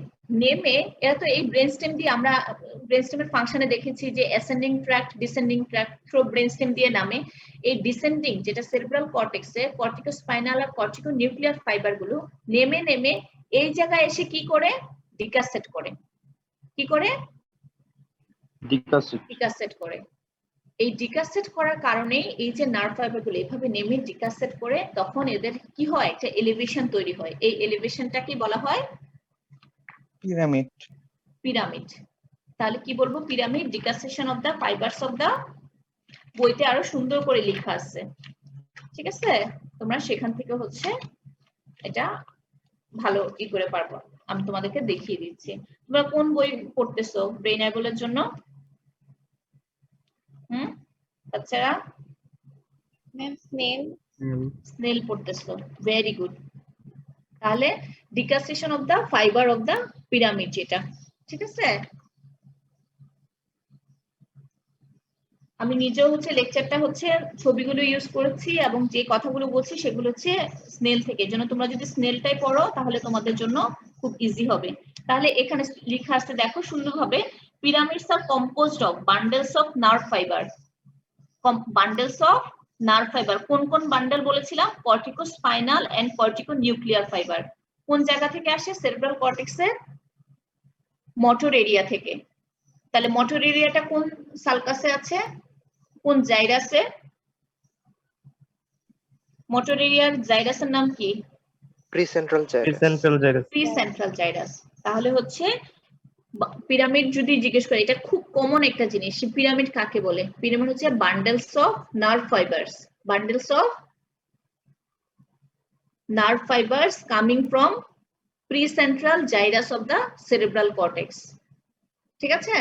নেমে এরা তো এই ব্রেনস্টেম দিয়ে, আমরা ব্রেনস্টেমের ফাংশনে দেখেছি যে ascending tract, descending tract through brainstem দিয়ে নামে। এই ডিসেন্ডিং যেটা সেরেব্রাল কর্টেক্সে, কর্টিকো স্পাইনাল আর কর্টিকো নিউক্লিয়ার ফাইবার গুলো নেমে নেমে এই জায়গায় এসে কি করে? ডিকাসেট করে। কি করে? ডিকাসেট করে। এই ডিকাসেট করার কারণে এই যে নার্ভ ফাইবার গুলো এভাবে নেমে ডিকাসেট করে, তখন এদের কি হয়? একটা এলিভেশন তৈরি হয়। এই এলিভেশনটা কি বলা হয়? পিরামিড। পিরামিড। তাহলে কি বলবো? Pyramid, decussation of the fibres of the. বইতে আরো সুন্দর করে লেখা আছে, ঠিক আছে? তোমরা সেখান থেকে হচ্ছে এটা ভালো ই করে পারবো। আমি তোমাদেরকে দেখিয়ে দিচ্ছি। তোমরা কোন বই পড়তেছো ব্রেইন আইবলের জন্য? বাচ্চারা ম্যাম স্নেল। স্নেল পড়তেছো, ভেরি গুড। তাহলে decussation of the fibre of the pyramid যেটা, ঠিক আছে? আমি নিজেও হচ্ছে লেকচারটা হচ্ছে ছবিগুলো ইউজ করেছি এবং যে কথাগুলো বলছি সেগুলো হচ্ছে স্নেল থেকে। জন্য তোমরা যদি স্নেলটাই পড়ো তাহলে তোমাদের জন্য খুব ইজি হবে। তাহলে এখানে লেখা আছে, দেখো সুন্দরভাবে, pyramids are composed of bundles of nerve fiber. Bundles of nerve fiber, কোন কোন বান্ডেল বলেছিলাম? corticospinal and corticonuclear fiber. কোন জায়গা থেকে আসে? সেরেব্রাল কর্টেক্সের মোটর এরিয়া থেকে। তাহলে মোটর এরিয়াটা কোন সালকাসে আছে, কোন জাইরাসে? মোটর এরিয়ার জাইরাসের নাম কি? প্রিসেন্ট্রাল জাইরাস। প্রিসেন্ট্রাল জাইরাস। তাহলে হচ্ছে পিরামিড যদি জিজ্ঞেস করে, এটা খুব কমন একটা জিনিস, পিরামিড কাকে বলে? পিরামিড হচ্ছে bundles of nerve fibres, bundles of nerve fibres coming from precentral gyrus of the cerebral cortex, ঠিক আছে?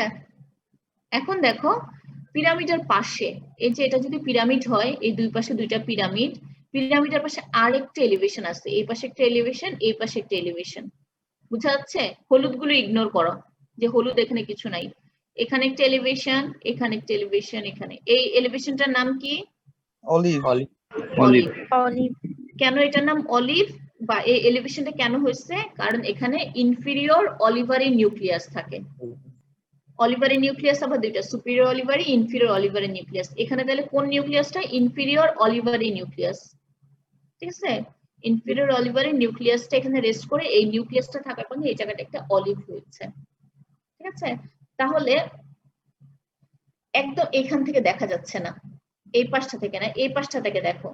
এখন দেখো পিরামিডের পাশে, এই যে এটা যদি পিরামিড হয়, এই দুই পাশে দুইটা পিরামিড, পিরামিডের পাশে আরেকটা এলিভেশন আছে, এই পাশে একটা এলিভেশন, এই পাশে একটা এলিভেশন। বুঝা যাচ্ছে? হলুদ গুলো ইগনোর করো, যে হলুদ এখানে কিছু নাই। এখানে একটা এলিভেশন, এখানে একটা এলিভেশন, এখানে। এই এলিভেশনটার নাম কি? অলিভ। অলিভ। কেন এটার নাম অলিভ বা এই এলিভেশনটা কেন হয়েছে? কারণ এখানে ইনফিরিয়র অলিভারি নিউক্লিয়াস থাকে। অলিভারি নিউক্লিয়াস আবার দুইটা, সুপিরিয়র অলিভারি, ইনফিরিয়র অলিভারি নিউক্লিয়াস। এখানে তাহলে কোন নিউক্লিয়াসটা? ইনফিরিয়র অলিভারি নিউক্লিয়াস, ঠিক আছে? ইনফিরিয়র অলিভারি নিউক্লিয়াসটা এখানে রেস্ট করে, এই নিউক্লিয়াসটা থাকার কারণে এই জায়গাটা একটা অলিভ হয়েছে, ঠিক আছে? তাহলে একদম এখান থেকে দেখা যাচ্ছে না, এই পাশটা থেকে না, এই পাশটা থেকে দেখো।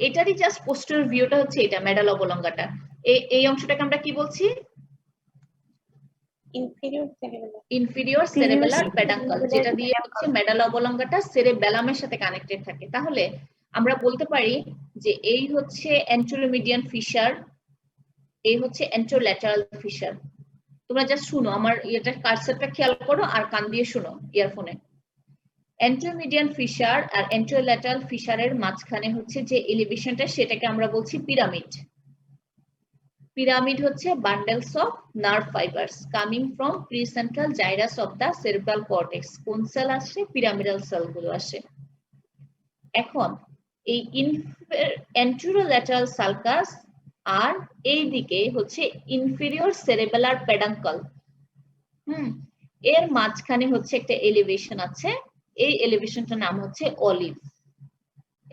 এটারই জাস্ট পোস্টেরিয়র ভিউটা হচ্ছে এটা, মেডাল অবলঙ্গাটা। এই অংশটাকে আমরা কি বলছি? ইনফিরিয়র সেরেবেলার পেডাঙ্কল, যেটা দিয়ে হচ্ছে মেডাল অবলঙ্গাটা সেরেবেলামের সাথে কানেক্টেড থাকে। তাহলে আমরা বলতে পারি যে এই হচ্ছে এন্টোমিডিয়ান ফিশার, এই হচ্ছে এন্টোল্যাটারাল ফিশার। তোমরা জাস্ট শুনো, আমার এটা কার্সারটা খেয়াল করো আর কান দিয়ে শুনো ইয়ারফোনে। এন্টোমিডিয়ান ফিশার আর এন্টোল্যাটারাল ফিশারের মাঝখানে হচ্ছে যে এলিভেশনটা, সেটাকে আমরা বলছি পিরামিড। পিরামিড হচ্ছে bundles of nerve fibres coming from precentral gyrus of the cerebral cortex. কোন সেল আসে? পিরামিডাল সেলগুলো আসে। এখন এই অ্যান্টেরোল্যাটারাল সালকাস আর এই দিকে হচ্ছে ইনফেরিয়র সেরেবেলার পেডাঙ্কল। এর মাঝখানে হচ্ছে একটা এলিভেশন আছে, এই এলিভেশনটার নাম হচ্ছে অলিভ।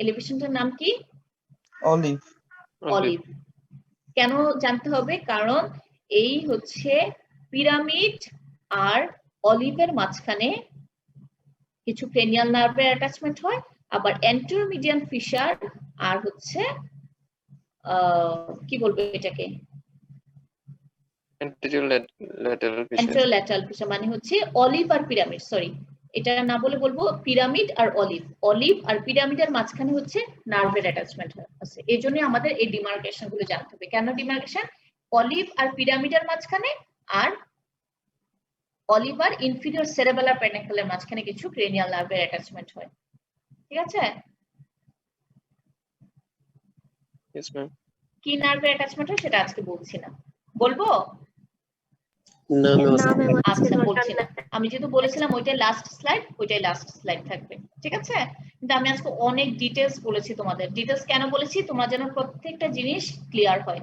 এলিভেশনটার নাম কি? অলিভ। অলিভ। কেন জানতে হবে? কারণ এই হচ্ছে পিরামিড আর অলিভের মাঝখানে কিছু ক্রেনিয়াল নার্ভের অ্যাটাচমেন্ট হয়, আবার অ্যান্টেরোমিডিয়ান ফিশার আর হচ্ছে কি বলবো এটাকে, অ্যান্টেরোল্যাটারাল ফিশার মানে হচ্ছে অলিভ আর পিরামিড, সরি এটা না বলে বলবো পিরামিড আর অলিভ। অলিভ আর পিরামিডের মাঝখানে হচ্ছে নার্ভের অ্যাটাচমেন্ট আছে, এই জন্য আমাদের এই ডিমার্কেশন গুলো জানতে হবে। কেন ডিমার্কেশন? অলিভ আর পিরামিডের মাঝখানে আর অলিভ আর ইনফিরিয়র সেরেবেলার পেডাঙ্কলের মাঝখানে কিছু ক্রেনিয়াল নার্ভের অ্যাটাচমেন্ট হয়। ঠিক আছে? Yes, ma'am. কি নার্ভের অ্যাটাচমেন্ট হয় সেটা আজকে বলছি না, বলবো? না আচ্ছা বলছি না, আমি যেহেতু বলেছিলাম ওইটাই লাস্ট স্লাইড, ওইটাই লাস্ট স্লাইড থাকবে। ঠিক আছে? কিন্তু আমি আজকে অনেক ডিটেলস বলেছি তোমাদের। ডিটেলস কেন বলেছি? তোমরা যেন প্রত্যেকটা জিনিস ক্লিয়ার হয়।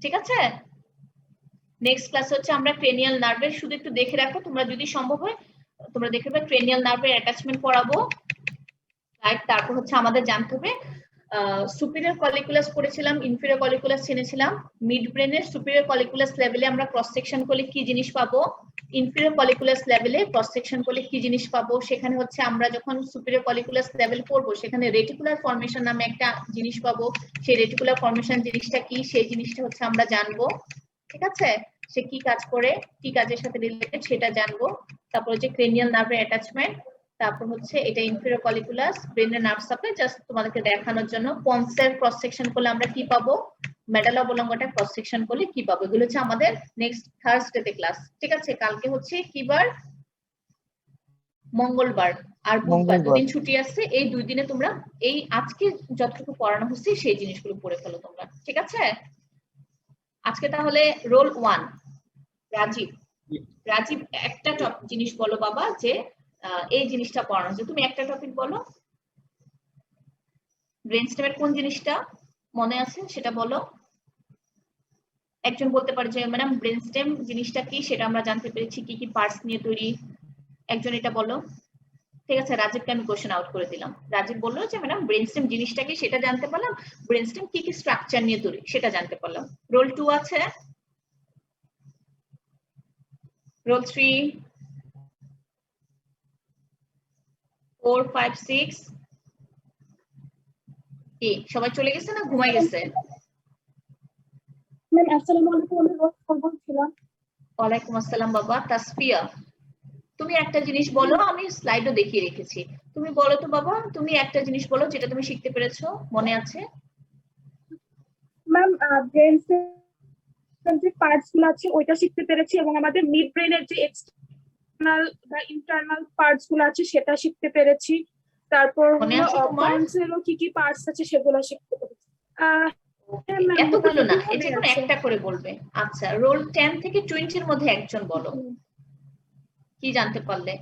ঠিক আছে? নেক্সট ক্লাস হচ্ছে আমরা ক্রেনিয়াল নার্ভের, শুধু একটু দেখে রাখো তোমরা যদি সম্ভব হয়, তোমরা দেখে রাখবে ক্রেনিয়াল নার্ভের অ্যাটাচমেন্ট পড়াবো। তারপর হচ্ছে আমাদের জানতে হবে সুপিরিয়র কলিকুলাস পড়েছিলাম, ইনফিরিয়র কলিকুলাস জেনেছিলাম। মিড ব্রেনের সুপিরিয়র কলিকুলাস লেভেলে আমরা ক্রস সেকশন করলে কি জিনিস পাবো, ইনফিরিয়র কলিকুলাস লেভেলে ক্রস সেকশন করলে কি জিনিস পাবো। সেখানে হচ্ছে আমরা যখন সুপিরিয়র কলিকুলাস লেভেল পড়বো সেখানে রেটিকুলার ফর্মেশন নামে একটা জিনিস পাবো। সেই রেটিকুলার ফর্মেশন জিনিসটা কি, সেই জিনিসটা হচ্ছে আমরা জানবো। ঠিক আছে? সে কি কাজ করে, কি কাজের সাথে রিলেটেড সেটা জানবো। তারপর হচ্ছে ক্রেনিয়াল নার্ভের অ্যাটাচমেন্ট, তারপর হচ্ছে এটা ইনফেরিয়র কলিকুলাস, ব্রেনের নার্ভ সাপ্লাই, জাস্ট তোমাদেরকে দেখানোর জন্য। পন্সের ক্রস সেকশন করলে আমরা কি পাবো, মেডালা অবলঙ্গটা ক্রস সেকশন করলে কি পাবো, এগুলো হচ্ছে আমাদের নেক্সট থার্সডেতে ক্লাস। ঠিক আছে? কালকে হচ্ছে কি বার? মঙ্গলবার আর বুধবার, দুদিন ছুটি আছে। এই 2 দিনে তোমরা এই আজকে যতটুকু পড়ানো হচ্ছে সেই জিনিসগুলো পড়ে ফেলো তোমরা। ঠিক আছে? আজকে তাহলে রোল 1 রাজীব। রাজীব একটা জিনিস বলো বাবা, যে এই জিনিসটা পড়ানো হচ্ছে, তুমি একটা টপিক বলো। ব্রেনস্টেমের কোন জিনিসটা মনে আছে সেটা বলো। একজন বলতে পারে যে ম্যাডাম ব্রেনস্টেম জিনিসটা কি, সেটা আমরা জানতে পেরেছি, কি কি পার্টস নিয়ে তৈরি। একজন এটা বলো। ঠিক আছে, রাজীবকে আমি কোশ্চেন আউট করে দিলাম। রাজীব বললো যে ম্যাডাম ব্রেনস্টেম জিনিসটা কি সেটা জানতে পারলাম, ব্রেনস্টেম কি কি স্ট্রাকচার নিয়ে তৈরি সেটা জানতে পারলাম। রোল 2 আছে, রোল 3, 4, 5, 6 কি সবাই চলে গেছে না ঘুমাই গেছে? ম্যাম আসসালামু আলাইকুম, আমি রোজ বলছিলাম। ওয়ালাইকুম আসসালাম বাবা। তাসফিয়া, তুমি একটা জিনিস বলো, আমি স্লাইডও দেখিয়ে রেখেছি। তুমি বলো তো বাবা, তুমি একটা জিনিস বলো যেটা তুমি শিখতে পেরেছো, মনে আছে? ম্যাম ব্রেন যে পার্টস গুলো আছে ওইটা শিখতে পেরেছি, এবং আমাদের মিড ব্রেনের যে এক্সটার্নাল বা ইন্টারনাল পার্টস গুলো আছে সেটা শিখতে পেরেছি। তারপর পন্সেরও কি কি পার্টস আছে সেগুলো শিখতে পেরেছি। এতগুলো না, এই যে কোনো একটা করে বলবে। আচ্ছা, রোল 10 থেকে 20 এর মধ্যে একজন বলো কি জানতে পারলে।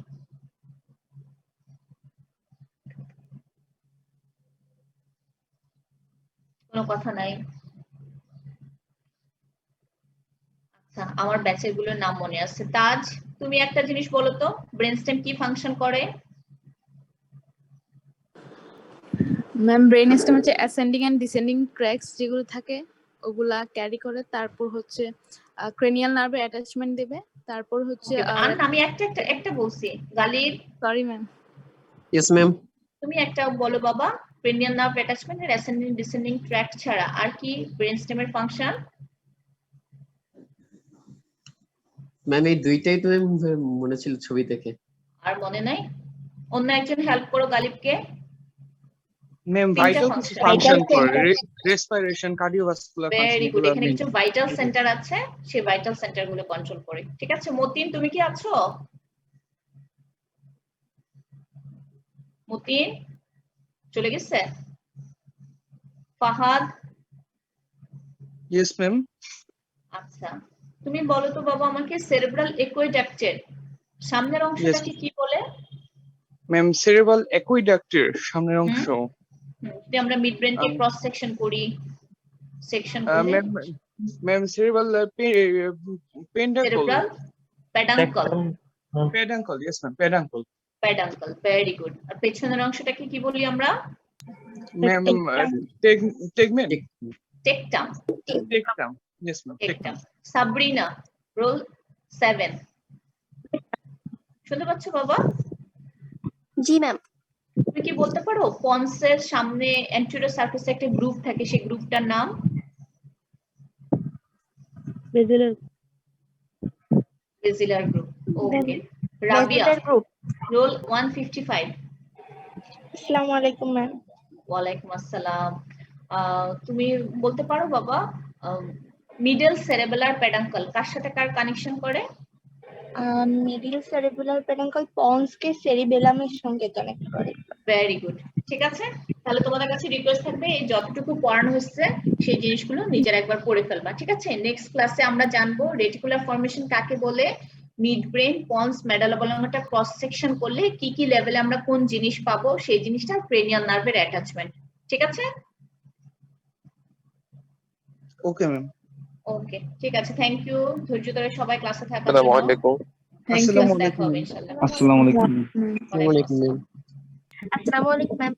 কোনো কথা নাই। আচ্ছা, আমার ব্যাচের গুলোর নাম মনে আছে। তাজ, তুমি একটা জিনিস বলো তো, ব্রেনস্টেম কি ফাংশন করে? ম্যাম ব্রেনস্টেম হচ্ছে অ্যাসেন্ডিং এন্ড ডিসেন্ডিং ট্র্যাকস যেগুলো থাকে ওগুলা ক্যারি করে, তারপর হচ্ছে ক্রেনিয়াল নার্ভে অ্যাটাচমেন্ট দেবে, তারপর হচ্ছে আমি একটা বলছি Ghalib. Sorry ma'am. Yes ma'am. তুমি একটা বলো বাবা, ক্রেনিয়াল নার্ভ অ্যাটাচমেন্ট এর অ্যাসেন্ডিং ডিসেন্ডিং ট্র্যাক ছাড়া আর কি ব্রেনস্টেমের ফাংশন? ম্যাম এই দুইটাই তো মনে ছিল ছবি দেখে, আর মনে নাই? অন্য একজন হেল্প করো গালিবকে। ম্যাম ভাইটাল ফাংশন করে respiration, cardiovascular function. Very good. এখানে কিছু ভাইটাল সেন্টার আছে, সেই ভাইটাল সেন্টার গুলো কন্ট্রোল করে। ঠিক আছে, মতিন তুমি কি আছো? মতিন চলে গেছে? ফাহাদ? Yes ma'am. আচ্ছা, তুমি বলো তো বাবা আমাকে সেরেব্রাল একুইডাক্টের সামনের অংশটাকে কি বলে? ম্যাম সেরেব্রাল একুইডাক্টের সামনের অংশ যদি আমরা মিড ব্রেনকে ক্রস সেকশন করি, সেকশন করলে Ma'am, cerebral peduncle. cerebral peduncle, Peduncle, yes ma'am, peduncle. peduncle, very good. আর পেছনের অংশটাকে কি বলি আমরা? Ma'am, tegmen. Tectum, Tectum. Yes ma'am, tectum. tectum. Sabrina, roll 7। শুনতে পাচ্ছ বাবা? জি ম্যাম। তুমি কি বলতে পারো পন্সের সামনে অ্যান্টেরিয়র সারফেসে একটা গ্রুপ থাকে, সেই গ্রুপটার নাম? বেজিলার গ্রুপ। ওকে। রাবিয়া, গ্রুপ। রোল 155। আসসালামু আলাইকুম ম্যাম। ওয়ালাইকুম আসসালাম। তুমি বলতে পারো বাবা মিডল সেরেবেলার পেডাঙ্কল কার সাথে কার কানেকশন করে? মিডল সেরিব্রাল পেডাঙ্কল পন্সকে সেরিবেলামের সঙ্গে কানেক্ট করে। ভেরি গুড, ঠিক আছে। তাহলে তোমাদের কাছে রিকোয়েস্ট থাকবে এই যতটুকু পড়ানো হচ্ছে সেই জিনিসগুলো নিজেরা একবার পড়ে ফেলবা, ঠিক আছে? নেক্সট ক্লাসে আমরা জানবো রেটিকুলার ফর্মেশন কাকে বলে, mid brain, ponds, medal অবলঙ্গটা cross section করলে কি কি লেভেলে আমরা কোন জিনিস পাবো সেই জিনিসটা, ক্রেনিয়াল নার্ভের অ্যাটাচমেন্ট, ঠিক আছে? Okay ma'am. ওকে, ঠিক আছে, থ্যাংক ইউ ধৈর্য ধরে সবাই ক্লাসে থাকার আসসালামু জন্য। আলাইকুম। থ্যাংক ইউ, আসসালামু দেখা আলাইকুম। হবে ইনশাআল্লাহ। আসসালামু আলাইকুম। ওয়ালাইকুম আসসালাম। আসসালামু আলাইকুম ম্যাম।